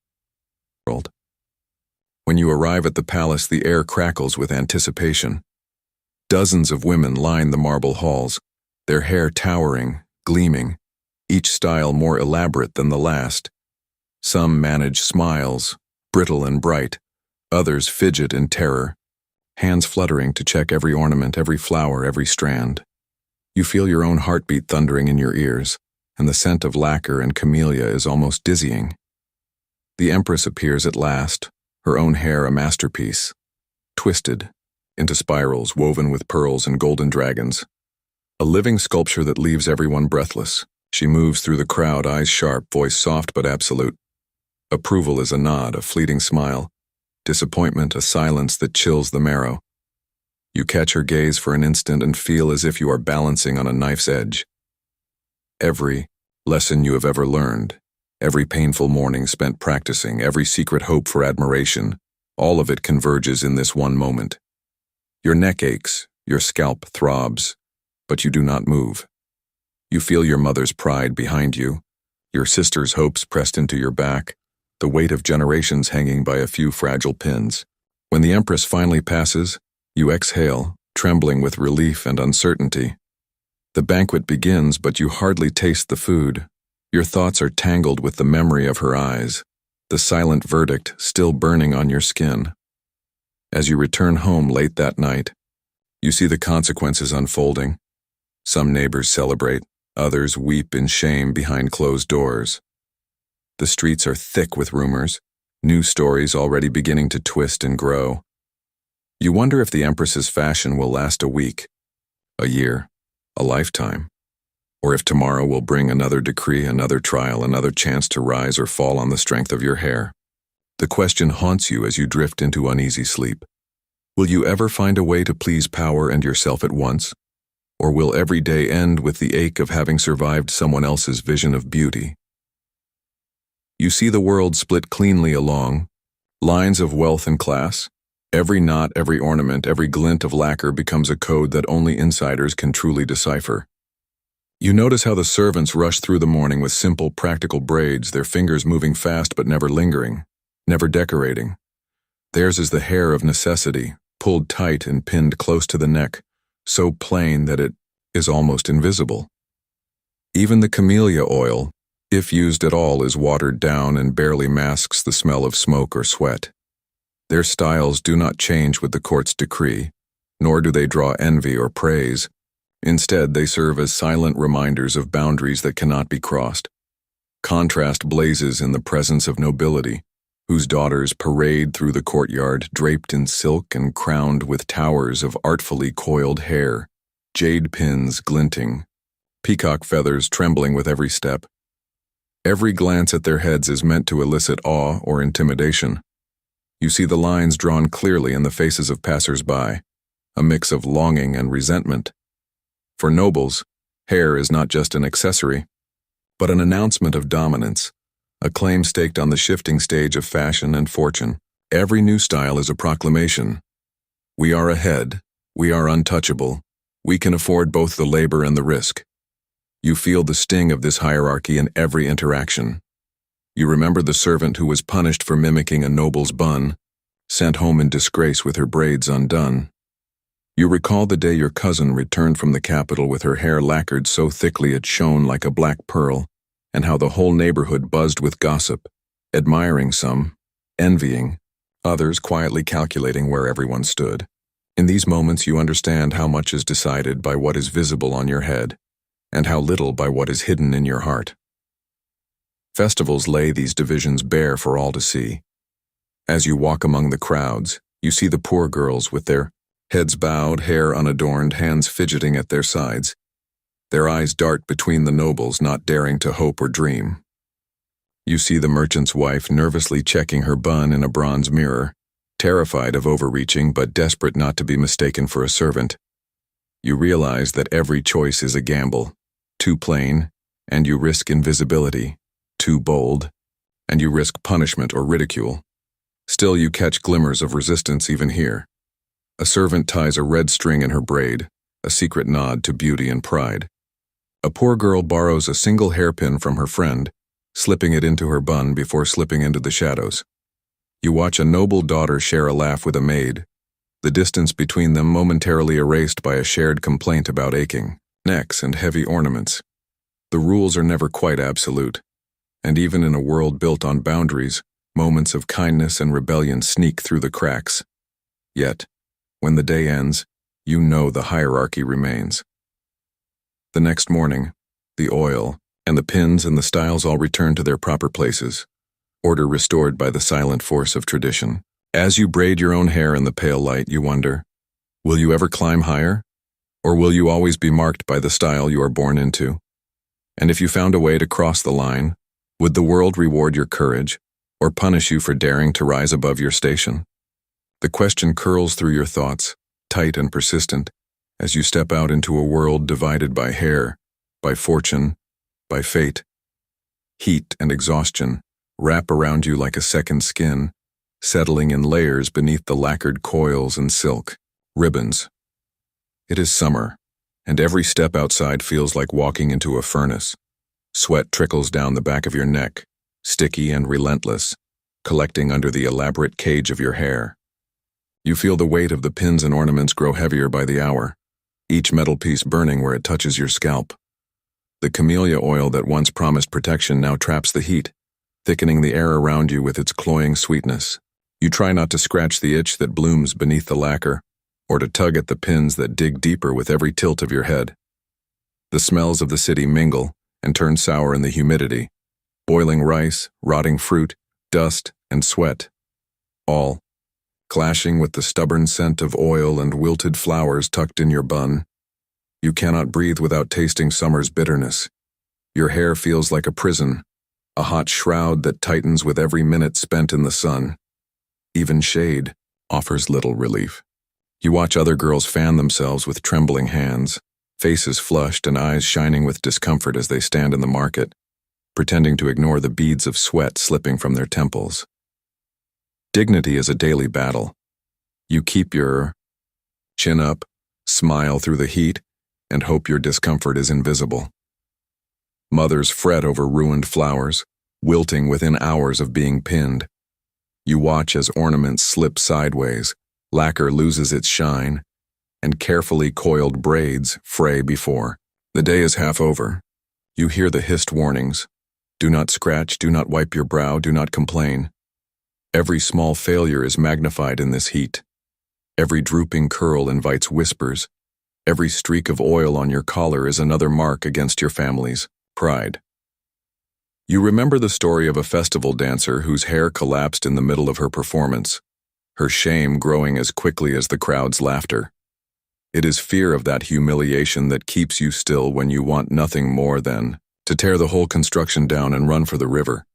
When you arrive at the palace, the air crackles with anticipation. Dozens of women line the marble halls, their hair towering, gleaming, each style more elaborate than the last. Some manage smiles, brittle and bright, others fidget in terror, hands fluttering to check every ornament, every flower, every strand. You feel your own heartbeat thundering in your ears, and the scent of lacquer and camellia is almost dizzying. The Empress appears at last, her own hair a masterpiece, twisted into spirals woven with pearls and golden dragons. A living sculpture that leaves everyone breathless. She moves through the crowd, eyes sharp, voice soft but absolute. Approval is a nod, a fleeting smile. Disappointment, a silence that chills the marrow. You catch her gaze for an instant and feel as if you are balancing on a knife's edge. Every lesson you have ever learned, every painful morning spent practicing, every secret hope for admiration, all of it converges in this one moment. Your neck aches, your scalp throbs, but you do not move. You feel your mother's pride behind you, your sister's hopes pressed into your back, the weight of generations hanging by a few fragile pins. When the Empress finally passes, you exhale, trembling with relief and uncertainty. The banquet begins, but you hardly taste the food. Your thoughts are tangled with the memory of her eyes, the silent verdict still burning on your skin. As you return home late that night, you see the consequences unfolding. Some neighbors celebrate, others weep in shame behind closed doors. The streets are thick with rumors, new stories already beginning to twist and grow. You wonder if the Empress's fashion will last a week, a year, a lifetime, or if tomorrow will bring another decree, another trial, another chance to rise or fall on the strength of your hair. The question haunts you as you drift into uneasy sleep. Will you ever find a way to please power and yourself at once? Or will every day end with the ache of having survived someone else's vision of beauty? You see the world split cleanly along, lines of wealth and class. Every knot, every ornament, every glint of lacquer becomes a code that only insiders can truly decipher. You notice how the servants rush through the morning with simple, practical braids, their fingers moving fast but never lingering, never decorating. Theirs is the hair of necessity, pulled tight and pinned close to the neck, so plain that it is almost invisible. Even the camellia oil, if used at all, is watered down and barely masks the smell of smoke or sweat. Their styles do not change with the court's decree, nor do they draw envy or praise. Instead, they serve as silent reminders of boundaries that cannot be crossed. Contrast blazes in the presence of nobility, whose daughters parade through the courtyard draped in silk and crowned with towers of artfully coiled hair, jade pins glinting, peacock feathers trembling with every step. Every glance at their heads is meant to elicit awe or intimidation. You see the lines drawn clearly in the faces of passers-by, a mix of longing and resentment. For nobles, hair is not just an accessory, but an announcement of dominance, a claim staked on the shifting stage of fashion and fortune. Every new style is a proclamation. We are ahead, we are untouchable, we can afford both the labor and the risk. You feel the sting of this hierarchy in every interaction. You remember the servant who was punished for mimicking a noble's bun, sent home in disgrace with her braids undone. You recall the day your cousin returned from the capital with her hair lacquered so thickly it shone like a black pearl, and how the whole neighborhood buzzed with gossip, admiring some, envying, others quietly calculating where everyone stood. In these moments you understand how much is decided by what is visible on your head, and how little by what is hidden in your heart. Festivals lay these divisions bare for all to see. As you walk among the crowds, you see the poor girls with their heads bowed, hair unadorned, hands fidgeting at their sides. Their eyes dart between the nobles, not daring to hope or dream. You see the merchant's wife nervously checking her bun in a bronze mirror, terrified of overreaching but desperate not to be mistaken for a servant. You realize that every choice is a gamble, too plain, and you risk invisibility, too bold, and you risk punishment or ridicule. Still you catch glimmers of resistance even here. A servant ties a red string in her braid, a secret nod to beauty and pride. A poor girl borrows a single hairpin from her friend, slipping it into her bun before slipping into the shadows. You watch a noble daughter share a laugh with a maid, the distance between them momentarily erased by a shared complaint about aching necks and heavy ornaments. The rules are never quite absolute, and even in a world built on boundaries, moments of kindness and rebellion sneak through the cracks. Yet, when the day ends, you know the hierarchy remains. The next morning, the oil and the pins and the styles all return to their proper places, order restored by the silent force of tradition. As you braid your own hair in the pale light, you wonder, will you ever climb higher? Or will you always be marked by the style you are born into? And if you found a way to cross the line, would the world reward your courage, or punish you for daring to rise above your station? The question curls through your thoughts, tight and persistent, as you step out into a world divided by hair, by fortune, by fate. Heat and exhaustion wrap around you like a second skin, settling in layers beneath the lacquered coils and silk ribbons. It is summer, and every step outside feels like walking into a furnace. Sweat trickles down the back of your neck, sticky and relentless, collecting under the elaborate cage of your hair. You feel the weight of the pins and ornaments grow heavier by the hour, each metal piece burning where it touches your scalp. The camellia oil that once promised protection now traps the heat, thickening the air around you with its cloying sweetness. You try not to scratch the itch that blooms beneath the lacquer, or to tug at the pins that dig deeper with every tilt of your head. The smells of the city mingle and turn sour in the humidity. Boiling rice, rotting fruit, dust, and sweat. All clashing with the stubborn scent of oil and wilted flowers tucked in your bun. You cannot breathe without tasting summer's bitterness. Your hair feels like a prison, a hot shroud that tightens with every minute spent in the sun. Even shade offers little relief. You watch other girls fan themselves with trembling hands, faces flushed and eyes shining with discomfort as they stand in the market, pretending to ignore the beads of sweat slipping from their temples. Dignity is a daily battle. You keep your chin up, smile through the heat, and hope your discomfort is invisible. Mothers fret over ruined flowers, wilting within hours of being pinned. You watch as ornaments slip sideways, lacquer loses its shine, and carefully coiled braids fray before. The day is half over. You hear the hissed warnings. Do not scratch, do not wipe your brow, do not complain. Every small failure is magnified in this heat. Every drooping curl invites whispers. Every streak of oil on your collar is another mark against your family's pride. You remember the story of a festival dancer whose hair collapsed in the middle of her performance, her shame growing as quickly as the crowd's laughter. It is fear of that humiliation that keeps you still when you want nothing more than to tear the whole construction down and run for the river.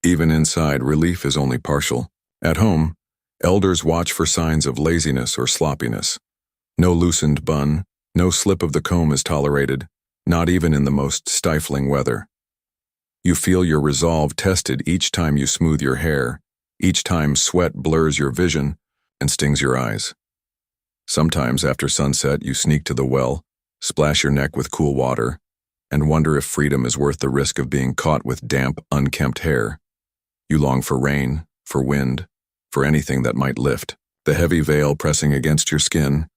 Even inside, relief is only partial. At home, elders watch for signs of laziness or sloppiness. No loosened bun, no slip of the comb is tolerated, not even in the most stifling weather. You feel your resolve tested each time you smooth your hair, each time sweat blurs your vision and stings your eyes. Sometimes after sunset, you sneak to the well, splash your neck with cool water, and wonder if freedom is worth the risk of being caught with damp, unkempt hair. You long for rain, for wind, for anything that might lift the heavy veil pressing against your skin.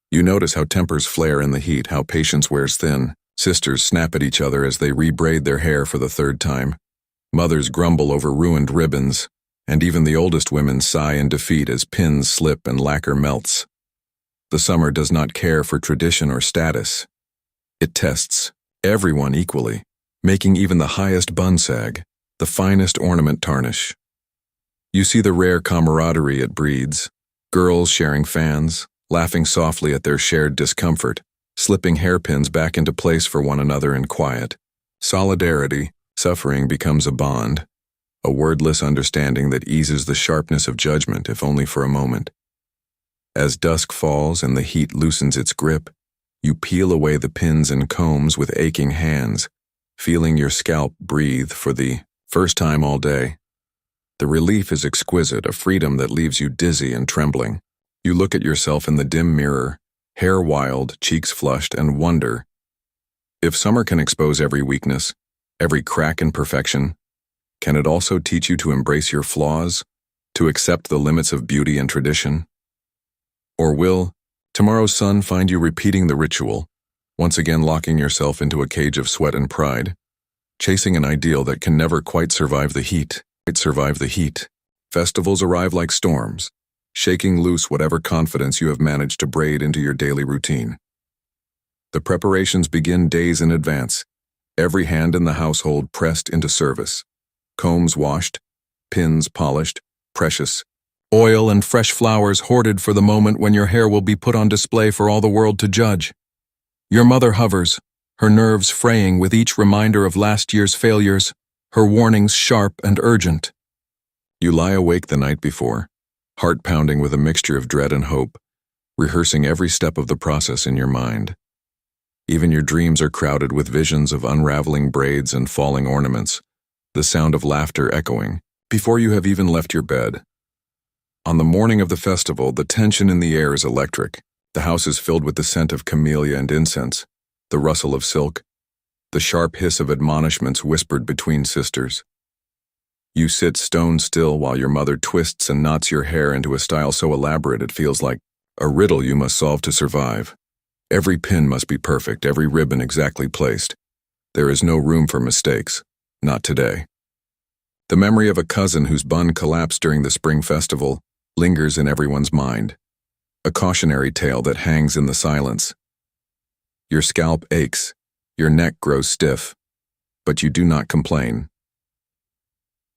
You notice how tempers flare in the heat, how patience wears thin. Sisters snap at each other as they rebraid their hair for the third time. Mothers grumble over ruined ribbons, and even the oldest women sigh in defeat as pins slip and lacquer melts. The summer does not care for tradition or status. It tests everyone equally, making even the highest bun sag, the finest ornament tarnish. You see the rare camaraderie it breeds, girls sharing fans, laughing softly at their shared discomfort, slipping hairpins back into place for one another in quiet. Solidarity, suffering becomes a bond, a wordless understanding that eases the sharpness of judgment, if only for a moment. As dusk falls and the heat loosens its grip, you peel away the pins and combs with aching hands, feeling your scalp breathe for the first time all day. The relief is exquisite, a freedom that leaves you dizzy and trembling. You look at yourself in the dim mirror, hair wild, cheeks flushed, and wonder, if summer can expose every weakness, every crack in perfection, can it also teach you to embrace your flaws, to accept the limits of beauty and tradition? Or will tomorrow's sun find you repeating the ritual, once again locking yourself into a cage of sweat and pride, chasing an ideal that can never quite survive the heat? Festivals arrive like storms, shaking loose whatever confidence you have managed to braid into your daily routine. The preparations begin days in advance, every hand in the household pressed into service, combs washed, pins polished, precious, oil and fresh flowers hoarded for the moment when your hair will be put on display for all the world to judge. Your mother hovers, her nerves fraying with each reminder of last year's failures, her warnings sharp and urgent. You lie awake the night before, heart pounding with a mixture of dread and hope, rehearsing every step of the process in your mind. Even your dreams are crowded with visions of unraveling braids and falling ornaments, the sound of laughter echoing before you have even left your bed. On the morning of the festival, the tension in the air is electric. The house is filled with the scent of camellia and incense, the rustle of silk, the sharp hiss of admonishments whispered between sisters. You sit stone still while your mother twists and knots your hair into a style so elaborate it feels like a riddle you must solve to survive. Every pin must be perfect, every ribbon exactly placed. There is no room for mistakes, not today. The memory of a cousin whose bun collapsed during the spring festival lingers in everyone's mind, a cautionary tale that hangs in the silence. Your scalp aches, your neck grows stiff, but you do not complain.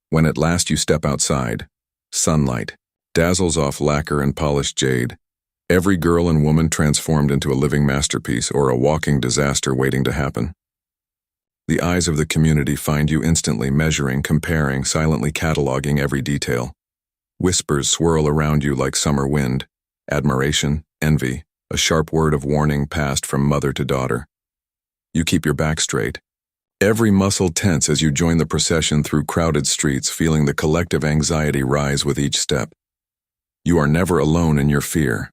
When at last you step outside, sunlight dazzles off lacquer and polished jade, every girl and woman transformed into a living masterpiece or a walking disaster waiting to happen. The eyes of the community find you instantly, measuring, comparing, silently cataloging every detail. Whispers swirl around you like summer wind, admiration, envy, a sharp word of warning passed from mother to daughter. You keep your back straight, every muscle tense as you join the procession through crowded streets, feeling the collective anxiety rise with each step. You are never alone in your fear.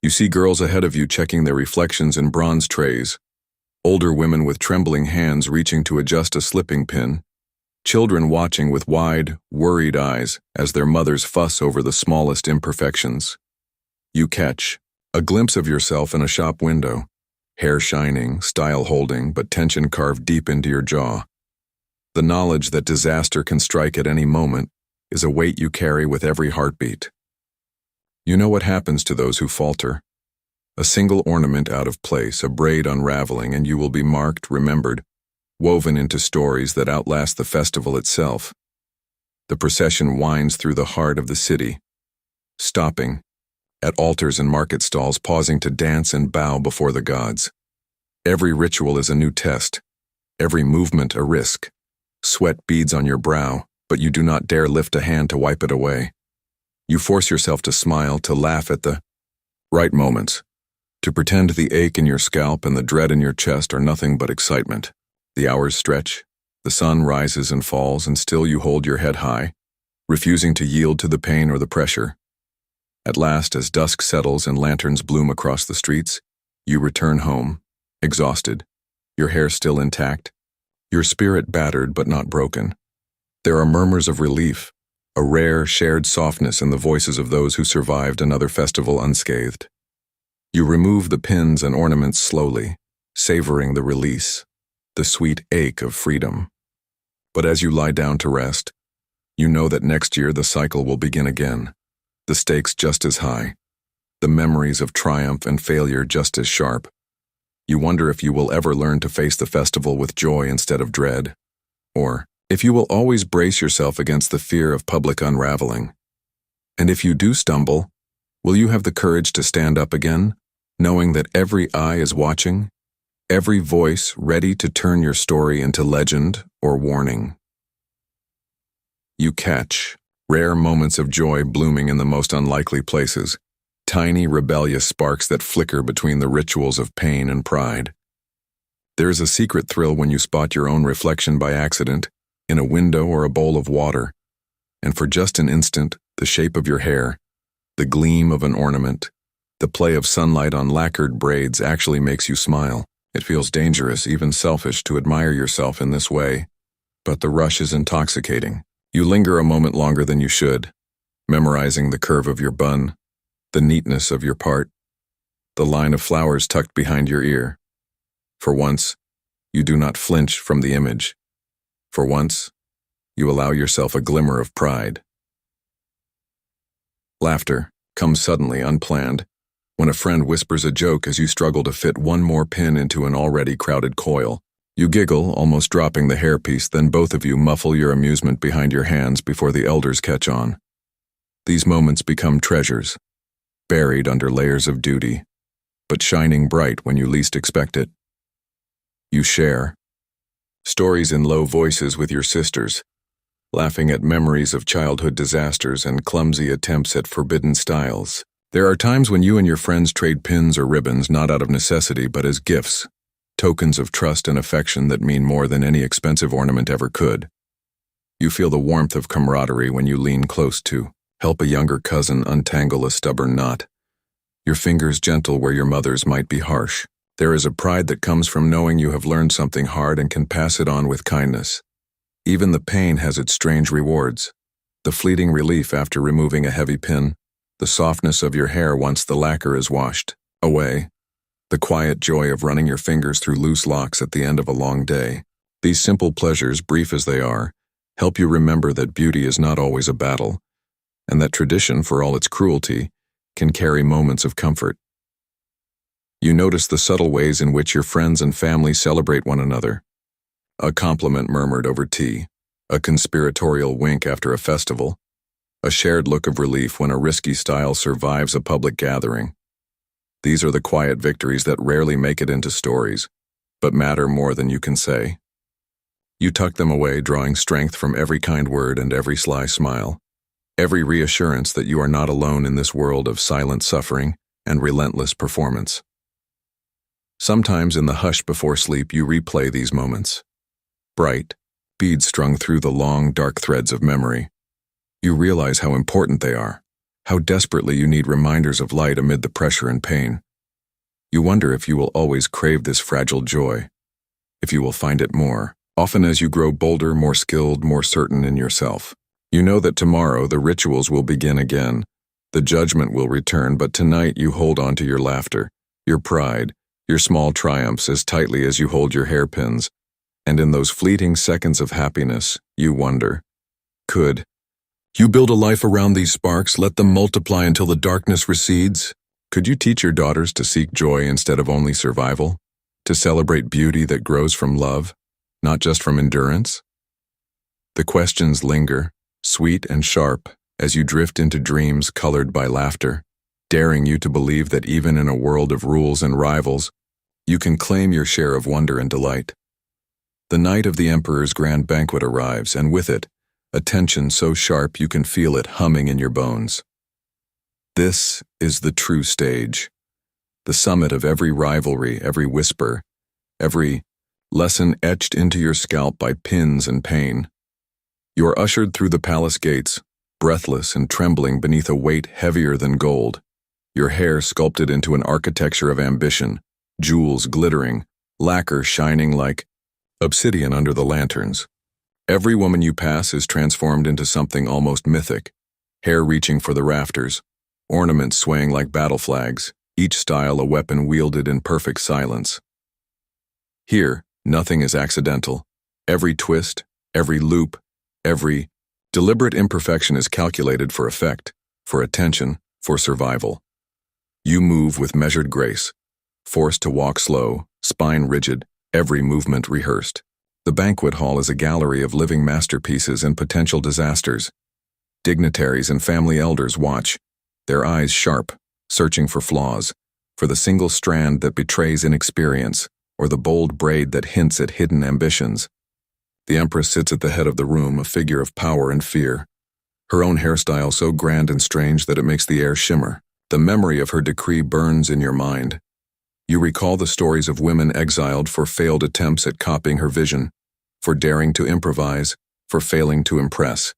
You see girls ahead of you checking their reflections in bronze trays, older women with trembling hands reaching to adjust a slipping pin, children watching with wide, worried eyes as their mothers fuss over the smallest imperfections. You catch a glimpse of yourself in a shop window, hair shining, style holding, but tension carved deep into your jaw. The knowledge that disaster can strike at any moment is a weight you carry with every heartbeat. You know what happens to those who falter. A single ornament out of place, a braid unraveling, and you will be marked, remembered, woven into stories that outlast the festival itself. The procession winds through the heart of the city, stopping at altars and market stalls pausing to dance and bow before the gods. Every ritual is a new test, every movement a risk. Sweat beads on your brow, but you do not dare lift a hand to wipe it away. You force yourself to smile, to laugh at the right moments, to pretend the ache in your scalp and the dread in your chest are nothing but excitement. The hours stretch, the sun rises and falls, and still you hold your head high, refusing to yield to the pain or the pressure. At last, as dusk settles and lanterns bloom across the streets, you return home, exhausted, your hair still intact, your spirit battered but not broken. There are murmurs of relief, a rare, shared softness in the voices of those who survived another festival unscathed. You remove the pins and ornaments slowly, savoring the release, the sweet ache of freedom. But as you lie down to rest, you know that next year the cycle will begin again, the stakes just as high, the memories of triumph and failure just as sharp. You wonder if you will ever learn to face the festival with joy instead of dread, or if you will always brace yourself against the fear of public unraveling. And if you do stumble, will you have the courage to stand up again, knowing that every eye is watching, every voice ready to turn your story into legend or warning? You catch rare moments of joy blooming in the most unlikely places, tiny rebellious sparks that flicker between the rituals of pain and pride. There is a secret thrill when you spot your own reflection by accident, in a window or a bowl of water, and for just an instant, the shape of your hair, the gleam of an ornament, the play of sunlight on lacquered braids actually makes you smile. It feels dangerous, even selfish, to admire yourself in this way, but the rush is intoxicating. You linger a moment longer than you should, memorizing the curve of your bun, the neatness of your part, the line of flowers tucked behind your ear. For once, you do not flinch from the image. For once, you allow yourself a glimmer of pride. Laughter comes suddenly, unplanned, when a friend whispers a joke as you struggle to fit one more pin into an already crowded coil. You giggle, almost dropping the hairpiece, then both of you muffle your amusement behind your hands before the elders catch on. These moments become treasures, buried under layers of duty, but shining bright when you least expect it. You share stories in low voices with your sisters, laughing at memories of childhood disasters and clumsy attempts at forbidden styles. There are times when you and your friends trade pins or ribbons not out of necessity but as gifts, tokens of trust and affection that mean more than any expensive ornament ever could. You feel the warmth of camaraderie when you lean close to help a younger cousin untangle a stubborn knot, your fingers gentle where your mother's might be harsh. There is a pride that comes from knowing you have learned something hard and can pass it on with kindness. Even the pain has its strange rewards. The fleeting relief after removing a heavy pin, the softness of your hair once the lacquer is washed away, the quiet joy of running your fingers through loose locks at the end of a long day. These simple pleasures, brief as they are, help you remember that beauty is not always a battle, and that tradition, for all its cruelty, can carry moments of comfort. You notice the subtle ways in which your friends and family celebrate one another. A compliment murmured over tea, a conspiratorial wink after a festival, a shared look of relief when a risky style survives a public gathering. These are the quiet victories that rarely make it into stories, but matter more than you can say. You tuck them away, drawing strength from every kind word and every sly smile, every reassurance that you are not alone in this world of silent suffering and relentless performance. Sometimes in the hush before sleep you replay these moments. Bright, beads strung through the long, dark threads of memory. You realize how important they are, how desperately you need reminders of light amid the pressure and pain. You wonder if you will always crave this fragile joy, if you will find it more often as you grow bolder, more skilled, more certain in yourself. You know that tomorrow the rituals will begin again, the judgment will return, but tonight you hold on to your laughter, your pride, your small triumphs as tightly as you hold your hairpins, and in those fleeting seconds of happiness, you wonder, could you build a life around these sparks, let them multiply until the darkness recedes? Could you teach your daughters to seek joy instead of only survival, to celebrate beauty that grows from love, not just from endurance? The questions linger, sweet and sharp, as you drift into dreams colored by laughter, daring you to believe that even in a world of rules and rivals, you can claim your share of wonder and delight. The night of the Emperor's grand banquet arrives, and with it, a tension so sharp you can feel it humming in your bones. This is the true stage, the summit of every rivalry, every whisper, every lesson etched into your scalp by pins and pain. You are ushered through the palace gates, breathless and trembling beneath a weight heavier than gold, your hair sculpted into an architecture of ambition, jewels glittering, lacquer shining like obsidian under the lanterns. Every woman you pass is transformed into something almost mythic, hair reaching for the rafters, ornaments swaying like battle flags, each style a weapon wielded in perfect silence. Here, nothing is accidental. Every twist, every loop, every deliberate imperfection is calculated for effect, for attention, for survival. You move with measured grace, forced to walk slow, spine rigid, every movement rehearsed. The banquet hall is a gallery of living masterpieces and potential disasters. Dignitaries and family elders watch, their eyes sharp, searching for flaws, for the single strand that betrays inexperience, or the bold braid that hints at hidden ambitions. The Empress sits at the head of the room, a figure of power and fear, her own hairstyle so grand and strange that it makes the air shimmer. The memory of her decree burns in your mind. You recall the stories of women exiled for failed attempts at copying her vision, for daring to improvise, for failing to impress.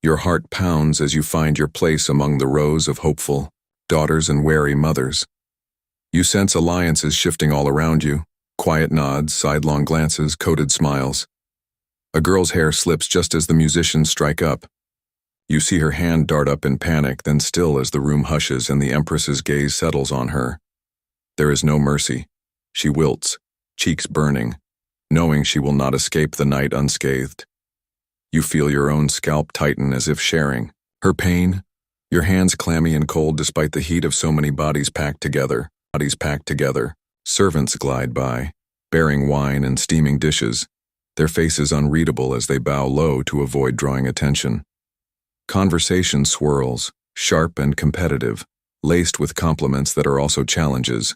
Your heart pounds as you find your place among the rows of hopeful daughters and wary mothers. You sense alliances shifting all around you, quiet nods, sidelong glances, coded smiles. A girl's hair slips just as the musicians strike up. You see her hand dart up in panic, then still as the room hushes and the Empress's gaze settles on her. There is no mercy. She wilts, cheeks burning, knowing she will not escape the night unscathed. You feel your own scalp tighten as if sharing her pain, your hands clammy and cold despite the heat of so many bodies packed together. Servants glide by, bearing wine and steaming dishes, their faces unreadable as they bow low to avoid drawing attention. Conversation swirls, sharp and competitive, laced with compliments that are also challenges.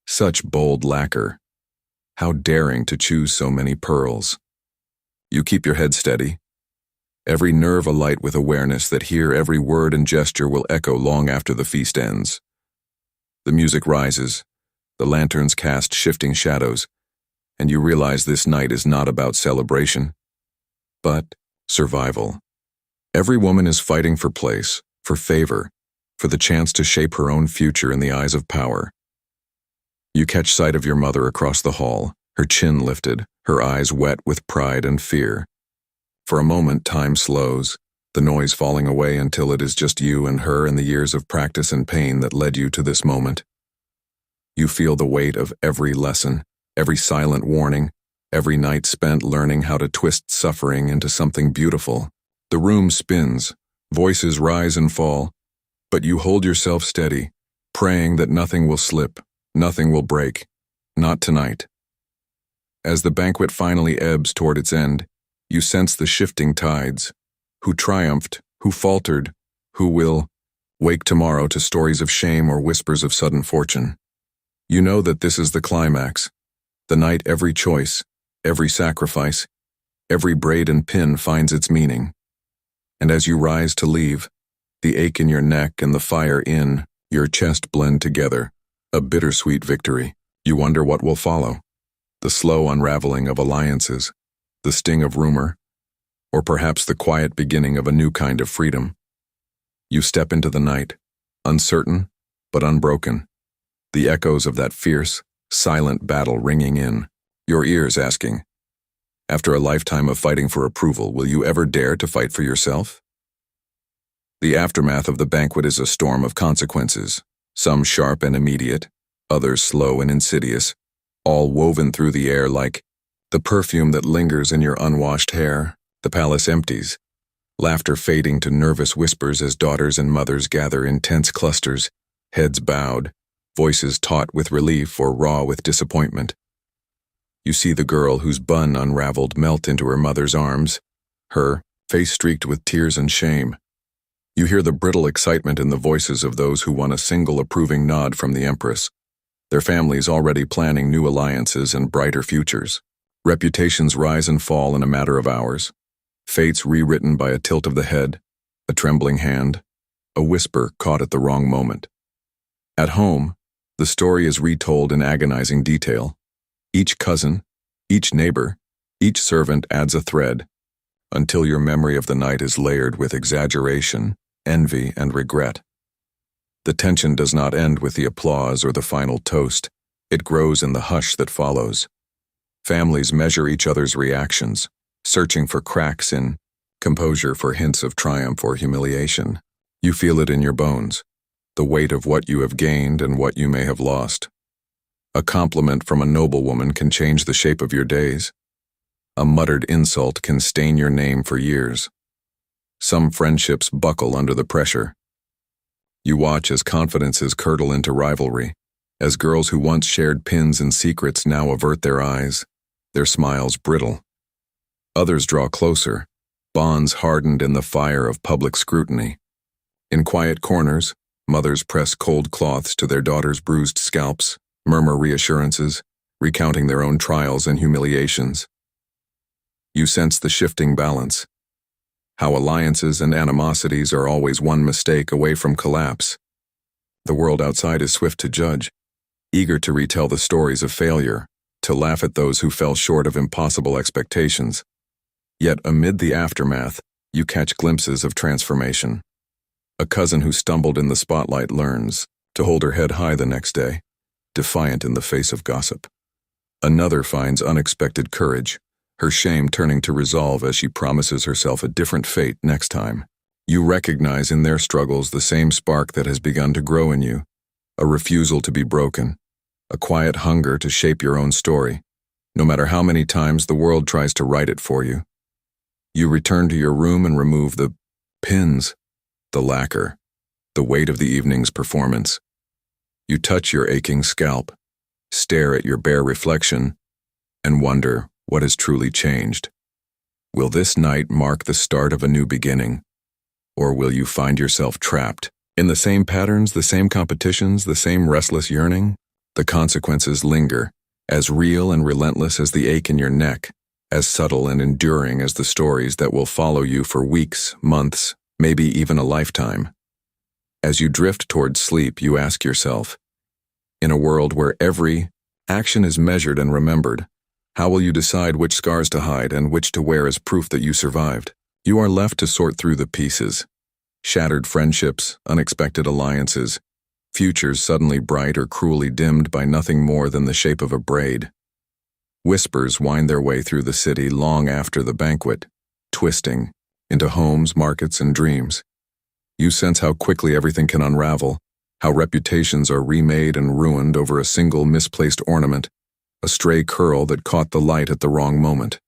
Such bold lacquer. How daring to choose so many pearls. You keep your head steady, every nerve alight with awareness that here every word and gesture will echo long after the feast ends. The music rises, the lanterns cast shifting shadows, and you realize this night is not about celebration, but survival. Every woman is fighting for place, for favor, for the chance to shape her own future in the eyes of power. You catch sight of your mother across the hall, her chin lifted, her eyes wet with pride and fear. For a moment, time slows, the noise falling away until it is just you and her and the years of practice and pain that led you to this moment. You feel the weight of every lesson, every silent warning, every night spent learning how to twist suffering into something beautiful. The room spins, voices rise and fall, but you hold yourself steady, praying that nothing will slip, nothing will break, not tonight. As the banquet finally ebbs toward its end, you sense the shifting tides. Who triumphed, who faltered, who will wake tomorrow to stories of shame or whispers of sudden fortune. You know that this is the climax, the night every choice, every sacrifice, every braid and pin finds its meaning. And as you rise to leave, the ache in your neck and the fire in your chest blend together, a bittersweet victory. You wonder what will follow. The slow unraveling of alliances, the sting of rumor, or perhaps the quiet beginning of a new kind of freedom. You step into the night, uncertain but unbroken, the echoes of that fierce, silent battle ringing in, your ears asking, after a lifetime of fighting for approval, will you ever dare to fight for yourself? The aftermath of the banquet is a storm of consequences, some sharp and immediate, others slow and insidious, all woven through the air like the perfume that lingers in your unwashed hair. The palace empties, laughter fading to nervous whispers as daughters and mothers gather in tense clusters, heads bowed, voices taut with relief or raw with disappointment. You see the girl whose bun unraveled melt into her mother's arms, her face streaked with tears and shame. You hear the brittle excitement in the voices of those who won a single approving nod from the Empress, their families already planning new alliances and brighter futures. Reputations rise and fall in a matter of hours, fates rewritten by a tilt of the head, a trembling hand, a whisper caught at the wrong moment. At home, the story is retold in agonizing detail. Each cousin, each neighbor, each servant adds a thread, until your memory of the night is layered with exaggeration, envy, and regret. The tension does not end with the applause or the final toast. It grows in the hush that follows. Families measure each other's reactions, searching for cracks in composure, for hints of triumph or humiliation. You feel it in your bones, the weight of what you have gained and what you may have lost. A compliment from a noblewoman can change the shape of your days. A muttered insult can stain your name for years. Some friendships buckle under the pressure. You watch as confidences curdle into rivalry, as girls who once shared pins and secrets now avert their eyes, their smiles brittle. Others draw closer, bonds hardened in the fire of public scrutiny. In quiet corners, mothers press cold cloths to their daughters' bruised scalps, murmur reassurances, recounting their own trials and humiliations. You sense the shifting balance. How alliances and animosities are always one mistake away from collapse. The world outside is swift to judge, eager to retell the stories of failure, to laugh at those who fell short of impossible expectations. Yet amid the aftermath, you catch glimpses of transformation. A cousin who stumbled in the spotlight learns to hold her head high the next day, defiant in the face of gossip. Another finds unexpected courage, her shame turning to resolve as she promises herself a different fate next time. You recognize in their struggles the same spark that has begun to grow in you, a refusal to be broken, a quiet hunger to shape your own story, no matter how many times the world tries to write it for you. You return to your room and remove the pins, the lacquer, the weight of the evening's performance. You touch your aching scalp, stare at your bare reflection, and wonder what has truly changed. Will this night mark the start of a new beginning? Or will you find yourself trapped in the same patterns, the same competitions, the same restless yearning? The consequences linger, as real and relentless as the ache in your neck, as subtle and enduring as the stories that will follow you for weeks, months, maybe even a lifetime. As you drift towards sleep, you ask yourself, in a world where every action is measured and remembered, how will you decide which scars to hide and which to wear as proof that you survived? You are left to sort through the pieces. Shattered friendships, unexpected alliances, futures suddenly bright or cruelly dimmed by nothing more than the shape of a braid. Whispers wind their way through the city long after the banquet, twisting into homes, markets, and dreams. You sense how quickly everything can unravel, how reputations are remade and ruined over a single misplaced ornament, a stray curl that caught the light at the wrong moment.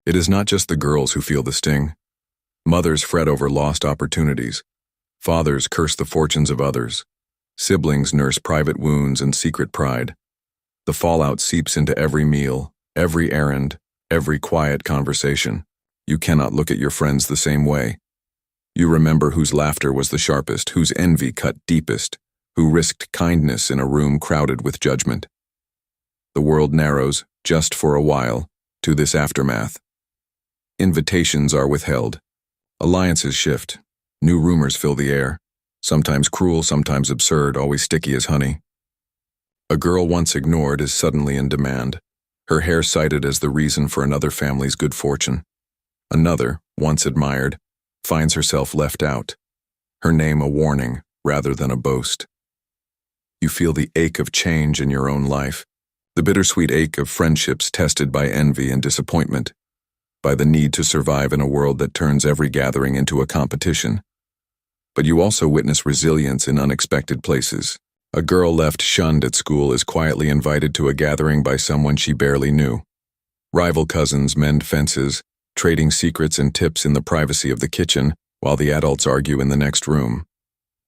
It is not just the girls who feel the sting. Mothers fret over lost opportunities. Fathers curse the fortunes of others. Siblings nurse private wounds and secret pride. The fallout seeps into every meal, every errand, every quiet conversation. You cannot look at your friends the same way. You remember whose laughter was the sharpest, whose envy cut deepest, who risked kindness in a room crowded with judgment. The world narrows, just for a while, to this aftermath. Invitations are withheld. Alliances shift. New rumors fill the air. Sometimes cruel, sometimes absurd, always sticky as honey. A girl once ignored is suddenly in demand, her hair cited as the reason for another family's good fortune. Another, once admired, finds herself left out, her name a warning rather than a boast. You feel the ache of change in your own life, the bittersweet ache of friendships tested by envy and disappointment, by the need to survive in a world that turns every gathering into a competition. But you also witness resilience in unexpected places. A girl left shunned at school is quietly invited to a gathering by someone she barely knew. Rival cousins mend fences, trading secrets and tips in the privacy of the kitchen while the adults argue in the next room.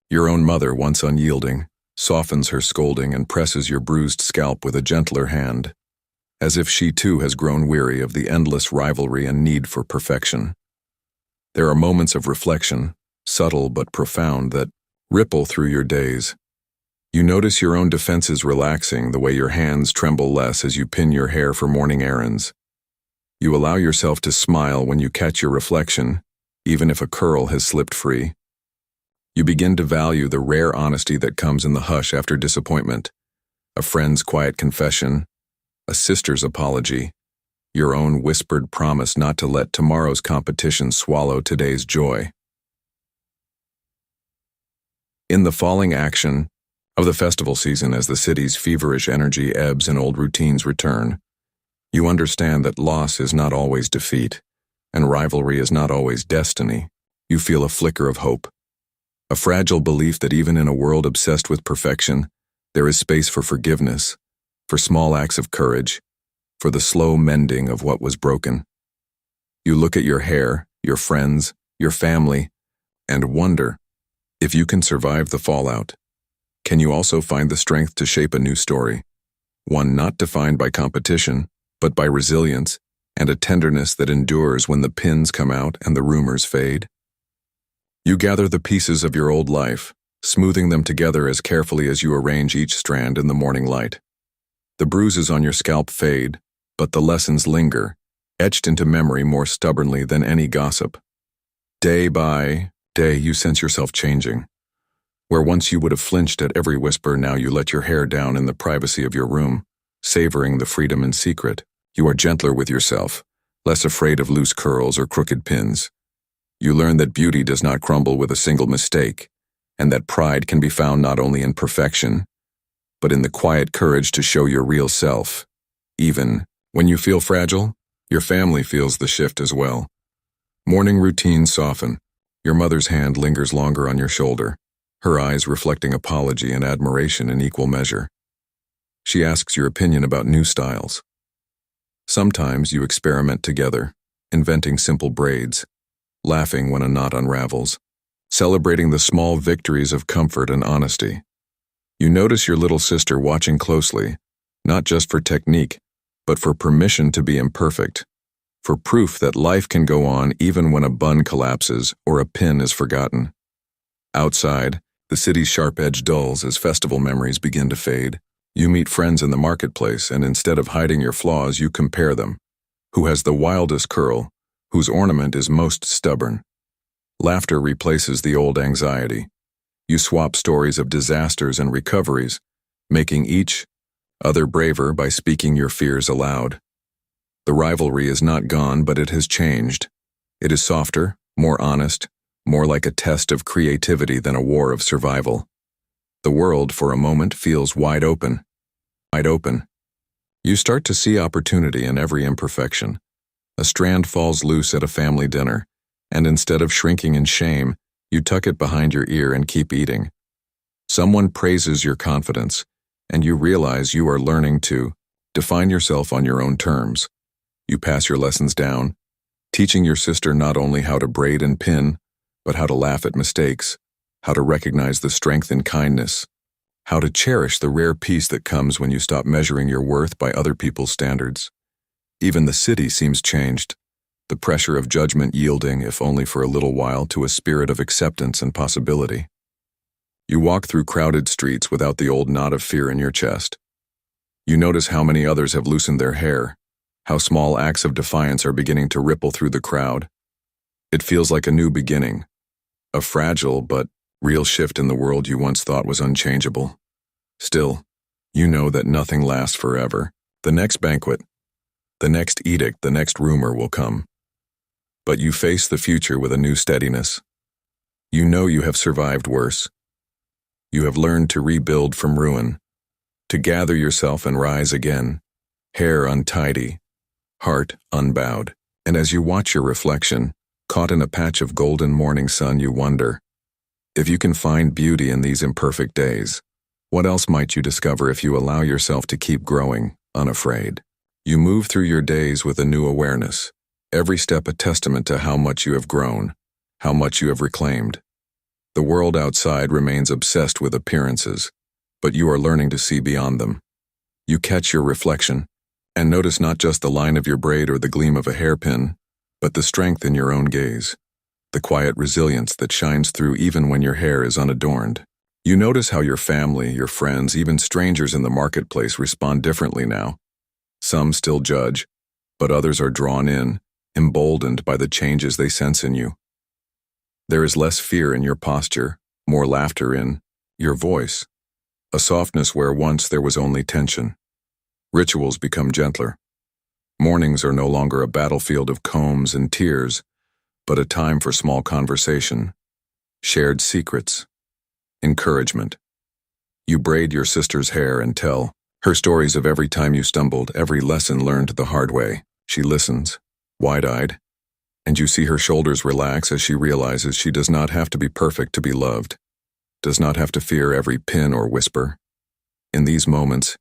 Your own mother, once unyielding, softens her scolding and presses your bruised scalp with a gentler hand, as if she too has grown weary of the endless rivalry and need for perfection. There are moments of reflection, subtle but profound, that ripple through your days. You notice your own defenses relaxing, the way your hands tremble less as you pin your hair for morning errands. You allow yourself to smile when you catch your reflection, even if a curl has slipped free. You begin to value the rare honesty that comes in the hush after disappointment, a friend's quiet confession, a sister's apology, your own whispered promise not to let tomorrow's competition swallow today's joy. In the falling action of the festival season, as the city's feverish energy ebbs and old routines return, you understand that loss is not always defeat, and rivalry is not always destiny. You feel a flicker of hope, a fragile belief that even in a world obsessed with perfection, there is space for forgiveness, for small acts of courage, for the slow mending of what was broken. You look at your hair, your friends, your family, and wonder if you can survive the fallout. Can you also find the strength to shape a new story, one not defined by competition, but by resilience and a tenderness that endures when the pins come out and the rumors fade? You gather the pieces of your old life, smoothing them together as carefully as you arrange each strand in the morning light. The bruises on your scalp fade, but the lessons linger, etched into memory more stubbornly than any gossip. Day by day, you sense yourself changing. Where once you would have flinched at every whisper, now you let your hair down in the privacy of your room, savoring the freedom in secret. You are gentler with yourself, less afraid of loose curls or crooked pins. You learn that beauty does not crumble with a single mistake, and that pride can be found not only in perfection, but in the quiet courage to show your real self. Even when you feel fragile, your family feels the shift as well. Morning routines soften. Your mother's hand lingers longer on your shoulder, her eyes reflecting apology and admiration in equal measure. She asks your opinion about new styles. Sometimes you experiment together, inventing simple braids, laughing when a knot unravels, celebrating the small victories of comfort and honesty. You notice your little sister watching closely, not just for technique, but for permission to be imperfect, for proof that life can go on even when a bun collapses or a pin is forgotten. Outside, the city's sharp edge dulls as festival memories begin to fade. You meet friends in the marketplace, and instead of hiding your flaws, you compare them. Who has the wildest curl? Whose ornament is most stubborn? Laughter replaces the old anxiety. You swap stories of disasters and recoveries, making each other braver by speaking your fears aloud. The rivalry is not gone, but it has changed. It is softer, more honest, more like a test of creativity than a war of survival. The world, for a moment, feels wide open. Wide open. You start to see opportunity in every imperfection. A strand falls loose at a family dinner, and instead of shrinking in shame, you tuck it behind your ear and keep eating. Someone praises your confidence, and you realize you are learning to define yourself on your own terms. You pass your lessons down, teaching your sister not only how to braid and pin, but how to laugh at mistakes, how to recognize the strength in kindness, how to cherish the rare peace that comes when you stop measuring your worth by other people's standards. Even the city seems changed, the pressure of judgment yielding, if only for a little while, to a spirit of acceptance and possibility. You walk through crowded streets without the old knot of fear in your chest. You notice how many others have loosened their hair, how small acts of defiance are beginning to ripple through the crowd. It feels like a new beginning, a fragile but real shift in the world you once thought was unchangeable. Still, you know that nothing lasts forever. The next banquet, the next edict, the next rumor will come. But you face the future with a new steadiness. You know you have survived worse. You have learned to rebuild from ruin, to gather yourself and rise again, hair untidy, heart unbowed. And as you watch your reflection, caught in a patch of golden morning sun, you wonder, if you can find beauty in these imperfect days, what else might you discover if you allow yourself to keep growing, unafraid? You move through your days with a new awareness, every step a testament to how much you have grown, how much you have reclaimed. The world outside remains obsessed with appearances, but you are learning to see beyond them. You catch your reflection, and notice not just the line of your braid or the gleam of a hairpin, but the strength in your own gaze, the quiet resilience that shines through even when your hair is unadorned. You notice how your family, your friends, even strangers in the marketplace respond differently now. Some still judge, but others are drawn in, emboldened by the changes they sense in you. There is less fear in your posture, more laughter in your voice, a softness where once there was only tension. Rituals become gentler. Mornings are no longer a battlefield of combs and tears, but a time for small conversation, shared secrets, encouragement. You braid your sister's hair and tell her stories of every time you stumbled, every lesson learned the hard way. She listens, wide-eyed, and you see her shoulders relax as she realizes she does not have to be perfect to be loved, does not have to fear every pin or whisper. In these moments,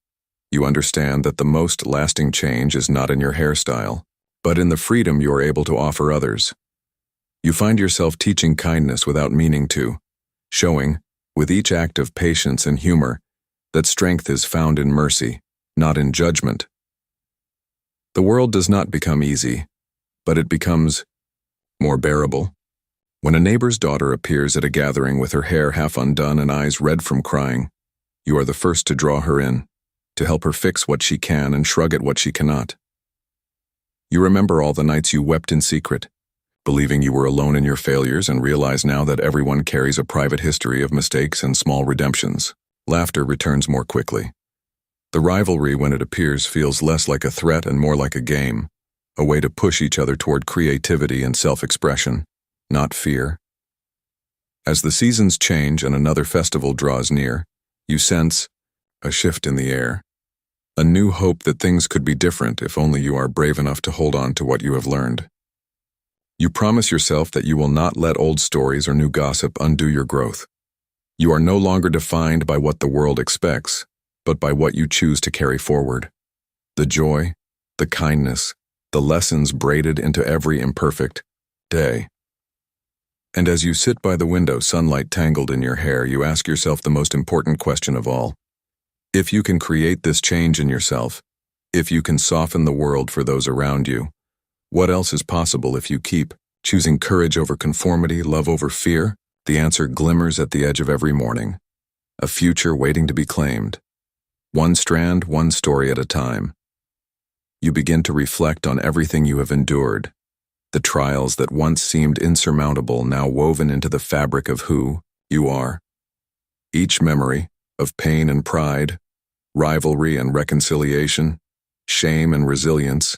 you understand that the most lasting change is not in your hairstyle, but in the freedom you are able to offer others. You find yourself teaching kindness without meaning to, showing, with each act of patience and humor, that strength is found in mercy, not in judgment. The world does not become easy, but it becomes more bearable. When a neighbor's daughter appears at a gathering with her hair half undone and eyes red from crying, you are the first to draw her in, to help her fix what she can and shrug at what she cannot. You remember all the nights you wept in secret, believing you were alone in your failures, and realize now that everyone carries a private history of mistakes and small redemptions. Laughter returns more quickly. The rivalry, when it appears, feels less like a threat and more like a game, a way to push each other toward creativity and self-expression, not fear. As the seasons change and another festival draws near, you sense a shift in the air, a new hope that things could be different if only you are brave enough to hold on to what you have learned. You promise yourself that you will not let old stories or new gossip undo your growth. You are no longer defined by what the world expects, but by what you choose to carry forward. The joy, the kindness, the lessons braided into every imperfect day. And as you sit by the window, sunlight tangled in your hair, you ask yourself the most important question of all. If you can create this change in yourself, if you can soften the world for those around you, what else is possible if you keep choosing courage over conformity, love over fear? The answer glimmers at the edge of every morning. A future waiting to be claimed. One strand, one story at a time. You begin to reflect on everything you have endured, the trials that once seemed insurmountable now woven into the fabric of who you are. Each memory of pain and pride, rivalry and reconciliation, shame and resilience,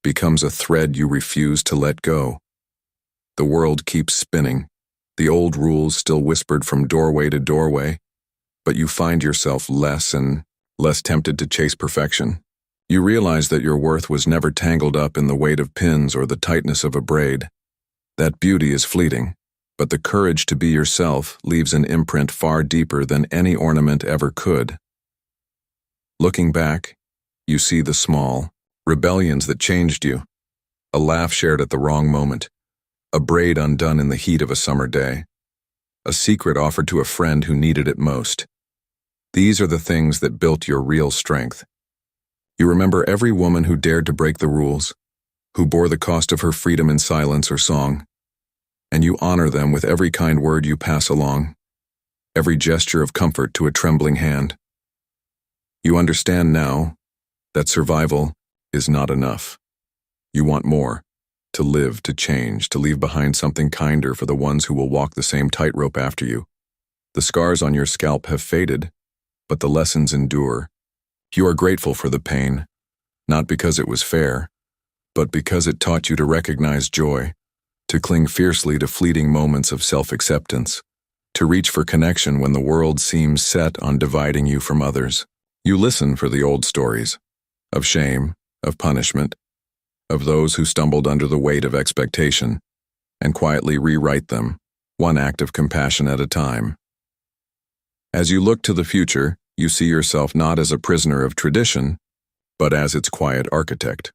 becomes a thread you refuse to let go. The world keeps spinning, the old rules still whispered from doorway to doorway, but you find yourself less and less tempted to chase perfection. You realize that your worth was never tangled up in the weight of pins or the tightness of a braid. That beauty is fleeting, but the courage to be yourself leaves an imprint far deeper than any ornament ever could. Looking back, you see the small rebellions that changed you, a laugh shared at the wrong moment, a braid undone in the heat of a summer day, a secret offered to a friend who needed it most. These are the things that built your real strength. You remember every woman who dared to break the rules, who bore the cost of her freedom in silence or song, and you honor them with every kind word you pass along, every gesture of comfort to a trembling hand. You understand now that survival is not enough. You want more, to live, to change, to leave behind something kinder for the ones who will walk the same tightrope after you. The scars on your scalp have faded, but the lessons endure. You are grateful for the pain, not because it was fair, but because it taught you to recognize joy, to cling fiercely to fleeting moments of self-acceptance, to reach for connection when the world seems set on dividing you from others. You listen for the old stories, of shame, of punishment, of those who stumbled under the weight of expectation, and quietly rewrite them, one act of compassion at a time. As you look to the future, you see yourself not as a prisoner of tradition, but as its quiet architect.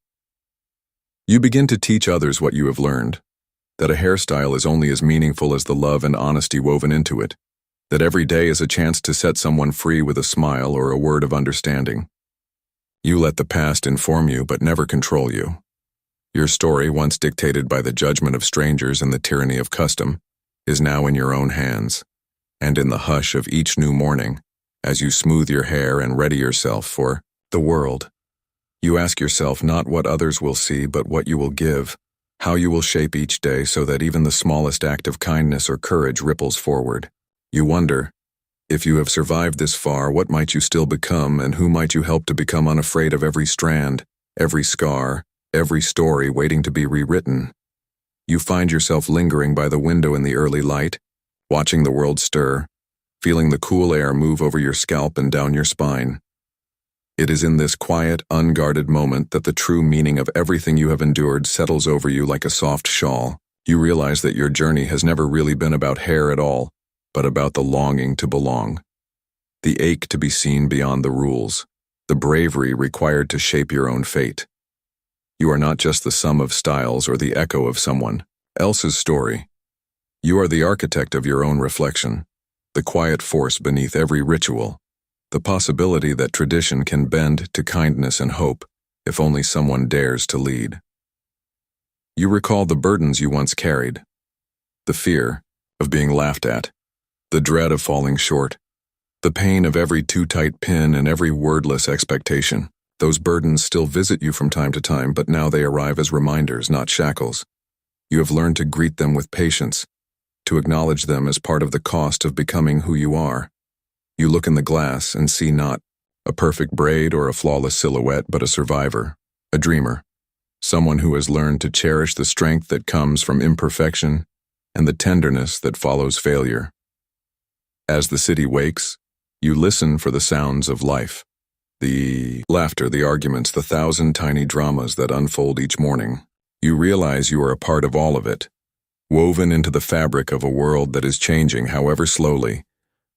You begin to teach others what you have learned, that a hairstyle is only as meaningful as the love and honesty woven into it, that every day is a chance to set someone free with a smile or a word of understanding. You let the past inform you but never control you. Your story, once dictated by the judgment of strangers and the tyranny of custom, is now in your own hands, and in the hush of each new morning, as you smooth your hair and ready yourself for the world. You ask yourself not what others will see, but what you will give, how you will shape each day so that even the smallest act of kindness or courage ripples forward. You wonder, if you have survived this far, what might you still become, and who might you help to become unafraid of every strand, every scar, every story waiting to be rewritten? You find yourself lingering by the window in the early light, watching the world stir, feeling the cool air move over your scalp and down your spine. It is in this quiet, unguarded moment that the true meaning of everything you have endured settles over you like a soft shawl. You realize that your journey has never really been about hair at all, but about the longing to belong, the ache to be seen beyond the rules, the bravery required to shape your own fate. You are not just the sum of styles or the echo of someone else's story. You are the architect of your own reflection, the quiet force beneath every ritual, the possibility that tradition can bend to kindness and hope if only someone dares to lead. You recall the burdens you once carried, the fear of being laughed at, the dread of falling short, the pain of every too tight pin and every wordless expectation. Those burdens still visit you from time to time, but now they arrive as reminders, not shackles. You have learned to greet them with patience, to acknowledge them as part of the cost of becoming who you are. You look in the glass and see not a perfect braid or a flawless silhouette, but a survivor, a dreamer, someone who has learned to cherish the strength that comes from imperfection and the tenderness that follows failure. As the city wakes, you listen for the sounds of life, the laughter, the arguments, the thousand tiny dramas that unfold each morning. You realize you are a part of all of it, woven into the fabric of a world that is changing, however slowly,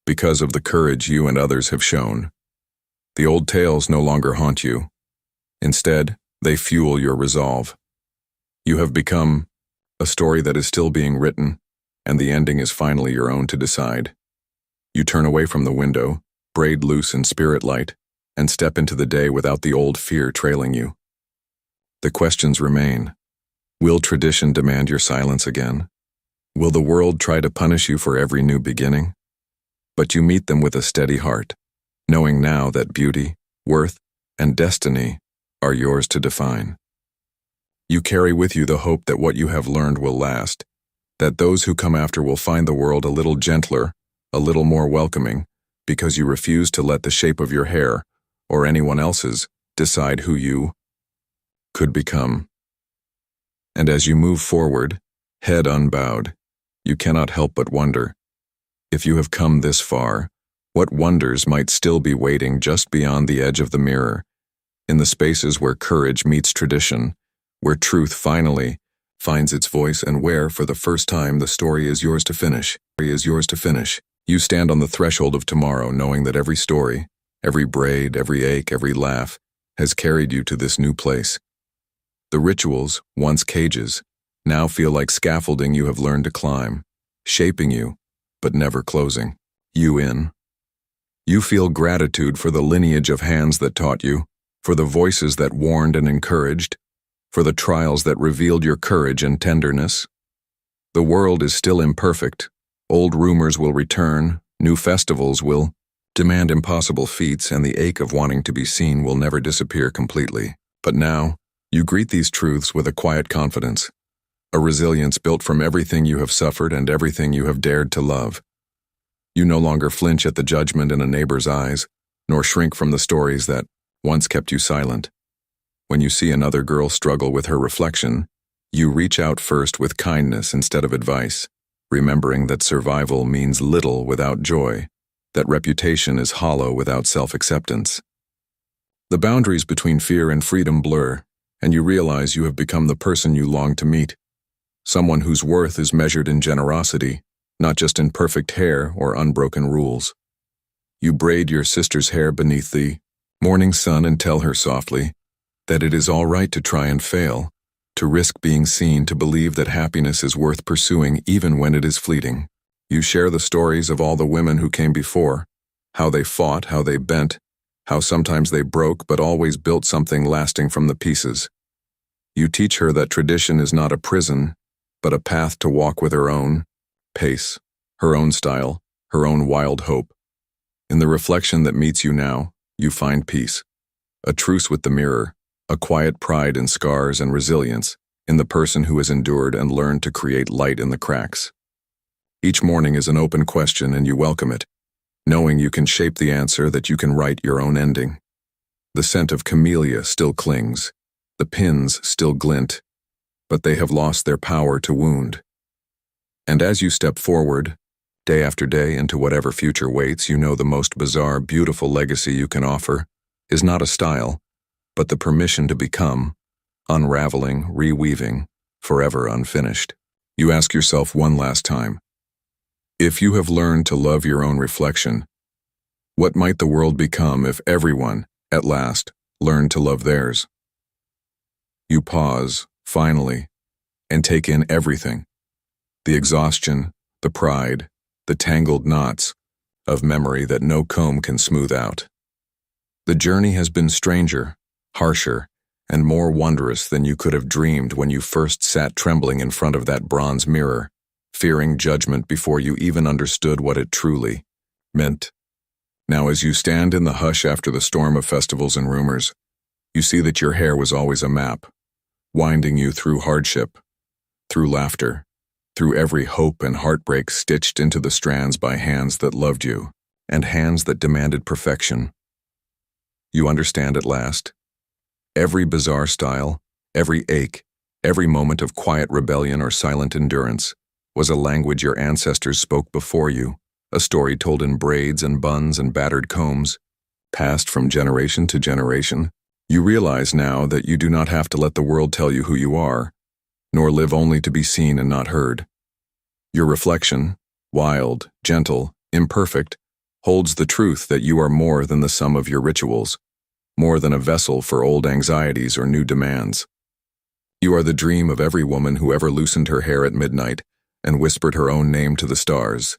because of the courage you and others have shown. The old tales no longer haunt you. Instead, they fuel your resolve. You have become a story that is still being written, and the ending is finally your own to decide. You turn away from the window, braid loose in spirit light, and step into the day without the old fear trailing you. The questions remain. Will tradition demand your silence again? Will the world try to punish you for every new beginning? But you meet them with a steady heart, knowing now that beauty, worth, and destiny are yours to define. You carry with you the hope that what you have learned will last, that those who come after will find the world a little gentler, a little more welcoming, because you refuse to let the shape of your hair, or anyone else's, decide who you could become. And as you move forward, head unbowed, you cannot help but wonder, if you have come this far, what wonders might still be waiting just beyond the edge of the mirror, in the spaces where courage meets tradition, where truth finally finds its voice, and where, for the first time, the story is yours to finish. You stand on the threshold of tomorrow, knowing that every story, every braid, every ache, every laugh, has carried you to this new place. The rituals, once cages, now feel like scaffolding you have learned to climb, shaping you, but never closing you in. You feel gratitude for the lineage of hands that taught you, for the voices that warned and encouraged, for the trials that revealed your courage and tenderness. The world is still imperfect. Old rumors will return, new festivals will demand impossible feats, and the ache of wanting to be seen will never disappear completely. But now, you greet these truths with a quiet confidence, a resilience built from everything you have suffered and everything you have dared to love. You no longer flinch at the judgment in a neighbor's eyes, nor shrink from the stories that once kept you silent. When you see another girl struggle with her reflection, you reach out first with kindness instead of advice, remembering that survival means little without joy, that reputation is hollow without self-acceptance. The boundaries between fear and freedom blur, and you realize you have become the person you long to meet, someone whose worth is measured in generosity, not just in perfect hair or unbroken rules. You braid your sister's hair beneath the morning sun and tell her softly that it is all right to try and fail, to risk being seen, to believe that happiness is worth pursuing even when it is fleeting. You share the stories of all the women who came before, how they fought, how they bent, how sometimes they broke but always built something lasting from the pieces. You teach her that tradition is not a prison, but a path to walk with her own pace, her own style, her own wild hope. In the reflection that meets you now, you find peace, a truce with the mirror, a quiet pride in scars and resilience in the person who has endured and learned to create light in the cracks. Each morning is an open question and you welcome it, knowing you can shape the answer, that you can write your own ending. The scent of camellia still clings, the pins still glint, but they have lost their power to wound. And as you step forward, day after day, into whatever future waits, you know the most bizarre, beautiful legacy you can offer is not a style, but the permission to become, unraveling, reweaving, forever unfinished. You ask yourself one last time, if you have learned to love your own reflection, what might the world become if everyone, at last, learned to love theirs? You pause, finally, and take in everything. The exhaustion, the pride, the tangled knots of memory that no comb can smooth out. The journey has been stranger, harsher, and more wondrous than you could have dreamed when you first sat trembling in front of that bronze mirror, fearing judgment before you even understood what it truly meant. Now, as you stand in the hush after the storm of festivals and rumors, you see that your hair was always a map, winding you through hardship, through laughter, through every hope and heartbreak stitched into the strands by hands that loved you, and hands that demanded perfection. You understand at last. Every bizarre style, every ache, every moment of quiet rebellion or silent endurance was a language your ancestors spoke before you, a story told in braids and buns and battered combs, passed from generation to generation. You realize now that you do not have to let the world tell you who you are, nor live only to be seen and not heard. Your reflection, wild, gentle, imperfect, holds the truth that you are more than the sum of your rituals, more than a vessel for old anxieties or new demands. You are the dream of every woman who ever loosened her hair at midnight and whispered her own name to the stars.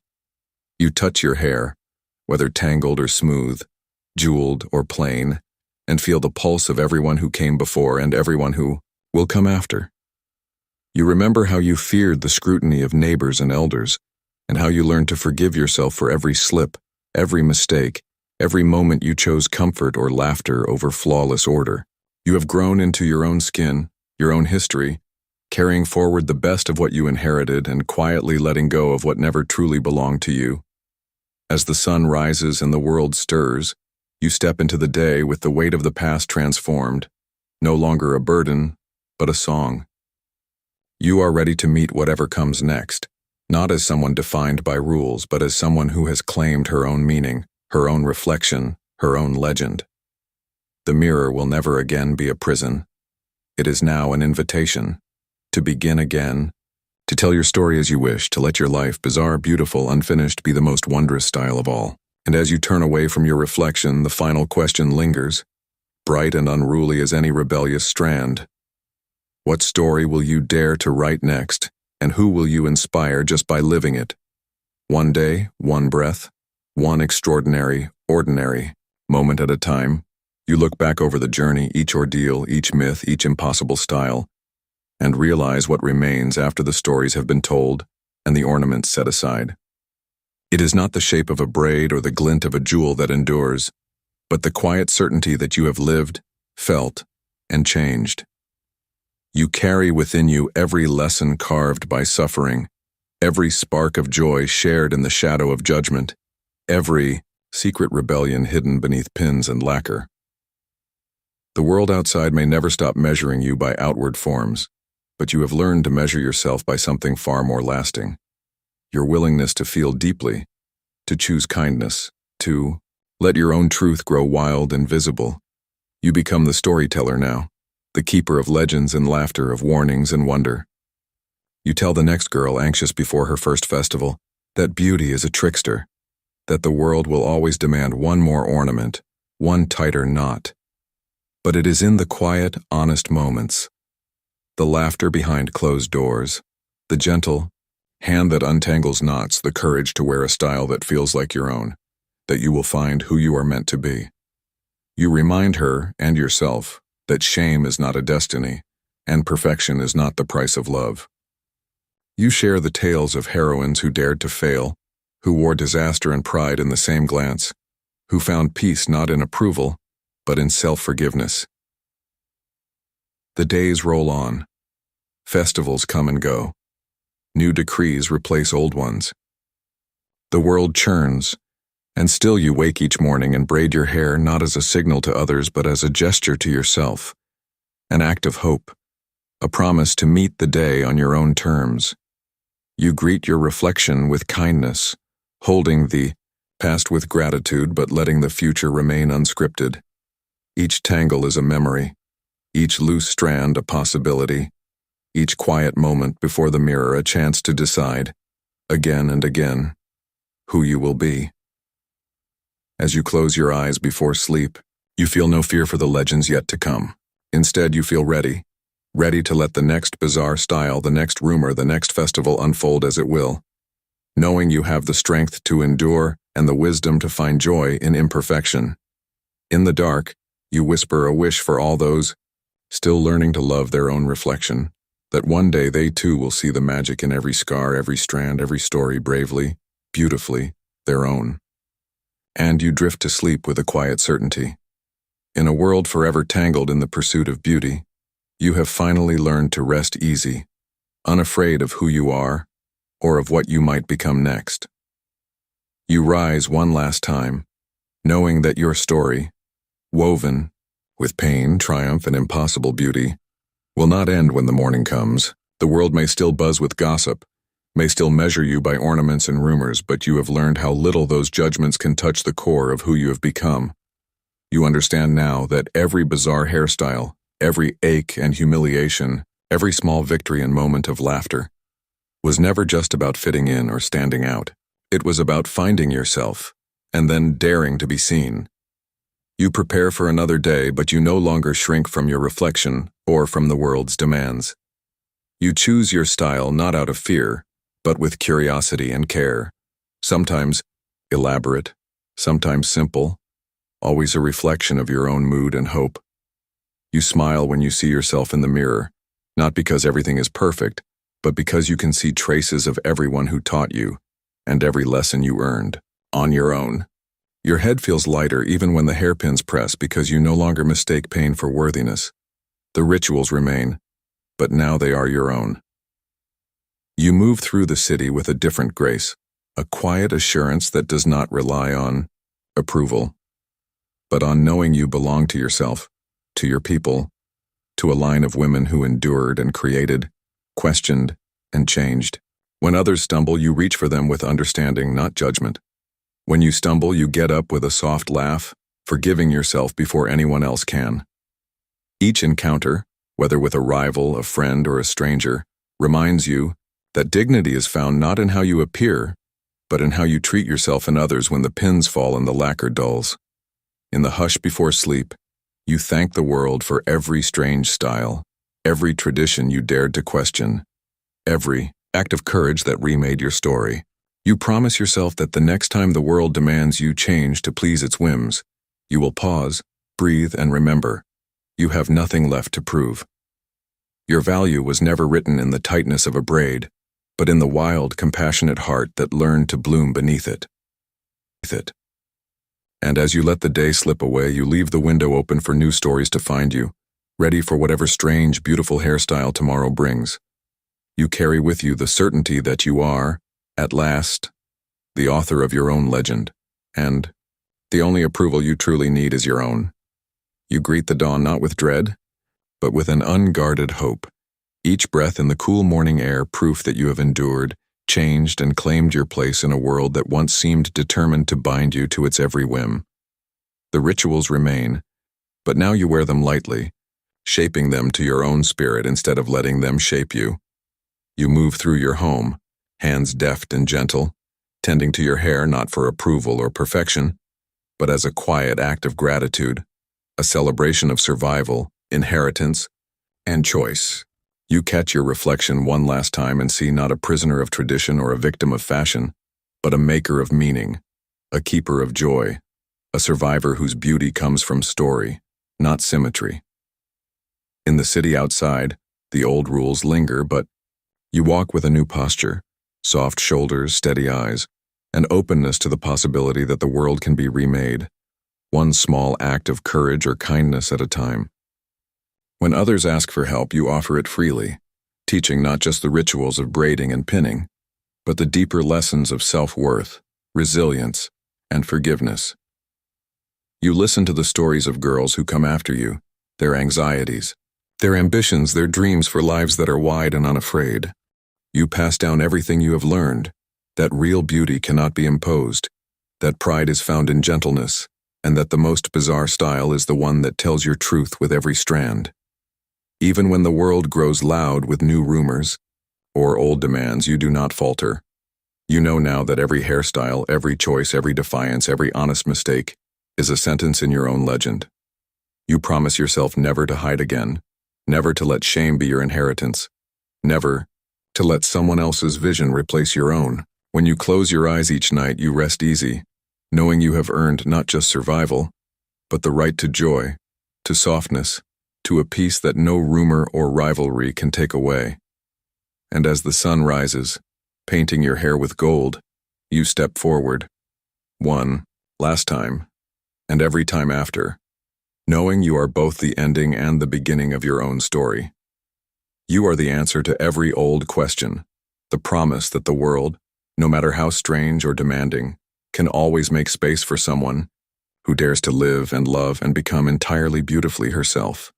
You touch your hair, whether tangled or smooth, jeweled or plain, and feel the pulse of everyone who came before and everyone who will come after. You remember how you feared the scrutiny of neighbors and elders, and how you learned to forgive yourself for every slip, every mistake, every moment you chose comfort or laughter over flawless order. You have grown into your own skin, your own history, carrying forward the best of what you inherited and quietly letting go of what never truly belonged to you. As the sun rises and the world stirs, you step into the day with the weight of the past transformed, no longer a burden, but a song. You are ready to meet whatever comes next, not as someone defined by rules, but as someone who has claimed her own meaning, her own reflection, her own legend. The mirror will never again be a prison. It is now an invitation to begin again, to tell your story as you wish, to let your life, bizarre, beautiful, unfinished, be the most wondrous style of all. And as you turn away from your reflection, the final question lingers, bright and unruly as any rebellious strand. What story will you dare to write next, and who will you inspire just by living it? One day, one breath, one extraordinary, ordinary moment at a time, you look back over the journey, each ordeal, each myth, each impossible style, and realize what remains after the stories have been told and the ornaments set aside. It is not the shape of a braid or the glint of a jewel that endures, but the quiet certainty that you have lived, felt, and changed. You carry within you every lesson carved by suffering, every spark of joy shared in the shadow of judgment, every secret rebellion hidden beneath pins and lacquer. The world outside may never stop measuring you by outward forms, but you have learned to measure yourself by something far more lasting. Your willingness to feel deeply, to choose kindness, to let your own truth grow wild and visible. You become the storyteller now, the keeper of legends and laughter, of warnings and wonder. You tell the next girl anxious before her first festival that beauty is a trickster, that the world will always demand one more ornament, one tighter knot. But it is in the quiet, honest moments, the laughter behind closed doors, the gentle hand that untangles knots, the courage to wear a style that feels like your own, that you will find who you are meant to be. You remind her and yourself that shame is not a destiny, and perfection is not the price of love. You share the tales of heroines who dared to fail, who wore disaster and pride in the same glance, who found peace not in approval, but in self-forgiveness. The days roll on. Festivals come and go. New decrees replace old ones. The world churns, and still you wake each morning and braid your hair not as a signal to others but as a gesture to yourself, an act of hope, a promise to meet the day on your own terms. You greet your reflection with kindness, holding the past with gratitude but letting the future remain unscripted. Each tangle is a memory, each loose strand a possibility, each quiet moment before the mirror a chance to decide, again and again, who you will be. As you close your eyes before sleep, you feel no fear for the legends yet to come. Instead, you feel ready to let the next bizarre style, the next rumor, the next festival unfold as it will, knowing you have the strength to endure and the wisdom to find joy in imperfection. In the dark, you whisper a wish for all those still learning to love their own reflection, that one day they too will see the magic in every scar, every strand, every story bravely, beautifully, their own. And you drift to sleep with a quiet certainty. In a world forever tangled in the pursuit of beauty, you have finally learned to rest easy, unafraid of who you are or of what you might become next. You rise one last time, knowing that your story, woven with pain, triumph, and impossible beauty, will not end when the morning comes. The world may still buzz with gossip, may still measure you by ornaments and rumors, but you have learned how little those judgments can touch the core of who you have become. You understand now that every bizarre hairstyle, every ache and humiliation, every small victory and moment of laughter, was never just about fitting in or standing out. It was about finding yourself, and then daring to be seen. You prepare for another day, but you no longer shrink from your reflection or from the world's demands. You choose your style not out of fear, but with curiosity and care, sometimes elaborate, sometimes simple, always a reflection of your own mood and hope. You smile when you see yourself in the mirror, not because everything is perfect, but because you can see traces of everyone who taught you, and every lesson you earned, on your own. Your head feels lighter even when the hairpins press because you no longer mistake pain for worthiness. The rituals remain, but now they are your own. You move through the city with a different grace, a quiet assurance that does not rely on approval, but on knowing you belong to yourself, to your people, to a line of women who endured and created, questioned, and changed. When others stumble, you reach for them with understanding, not judgment. When you stumble, you get up with a soft laugh, forgiving yourself before anyone else can. Each encounter, whether with a rival, a friend, or a stranger, reminds you that dignity is found not in how you appear, but in how you treat yourself and others when the pins fall and the lacquer dulls. In the hush before sleep, you thank the world for every strange style, every tradition you dared to question, every act of courage that remade your story. You promise yourself that the next time the world demands you change to please its whims, you will pause, breathe, and remember. You have nothing left to prove. Your value was never written in the tightness of a braid, but in the wild, compassionate heart that learned to bloom beneath it. And as you let the day slip away, you leave the window open for new stories to find you, ready for whatever strange, beautiful hairstyle tomorrow brings. You carry with you the certainty that you are, at last, the author of your own legend, and the only approval you truly need is your own. You greet the dawn not with dread, but with an unguarded hope, each breath in the cool morning air proof that you have endured, changed, and claimed your place in a world that once seemed determined to bind you to its every whim. The rituals remain, but now you wear them lightly, shaping them to your own spirit instead of letting them shape you. You move through your home, hands deft and gentle, tending to your hair not for approval or perfection, but as a quiet act of gratitude, a celebration of survival, inheritance, and choice. You catch your reflection one last time and see not a prisoner of tradition or a victim of fashion, but a maker of meaning, a keeper of joy, a survivor whose beauty comes from story, not symmetry. In the city outside, The old rules linger, but you walk with a new posture, soft shoulders, steady eyes, and openness to the possibility that the world can be remade, one small act of courage or kindness at a time. When others ask for help, you offer it freely, teaching not just the rituals of braiding and pinning, but the deeper lessons of self-worth, resilience, and forgiveness. You listen to the stories of girls who come after you, their anxieties, their ambitions, their dreams for lives that are wide and unafraid. You pass down everything you have learned, that real beauty cannot be imposed, that pride is found in gentleness, and that the most bizarre style is the one that tells your truth with every strand. Even when the world grows loud with new rumors or old demands, you do not falter. You know now that every hairstyle, every choice, every defiance, every honest mistake is a sentence in your own legend. You promise yourself never to hide again, never to let shame be your inheritance, never to let someone else's vision replace your own. When you close your eyes each night, you rest easy, knowing you have earned not just survival, but the right to joy, to softness, to a peace that no rumor or rivalry can take away. And as the sun rises, painting your hair with gold, you step forward, one, last time, and every time after, knowing you are both the ending and the beginning of your own story. You are the answer to every old question, the promise that the world, no matter how strange or demanding, can always make space for someone who dares to live and love and become entirely beautifully herself.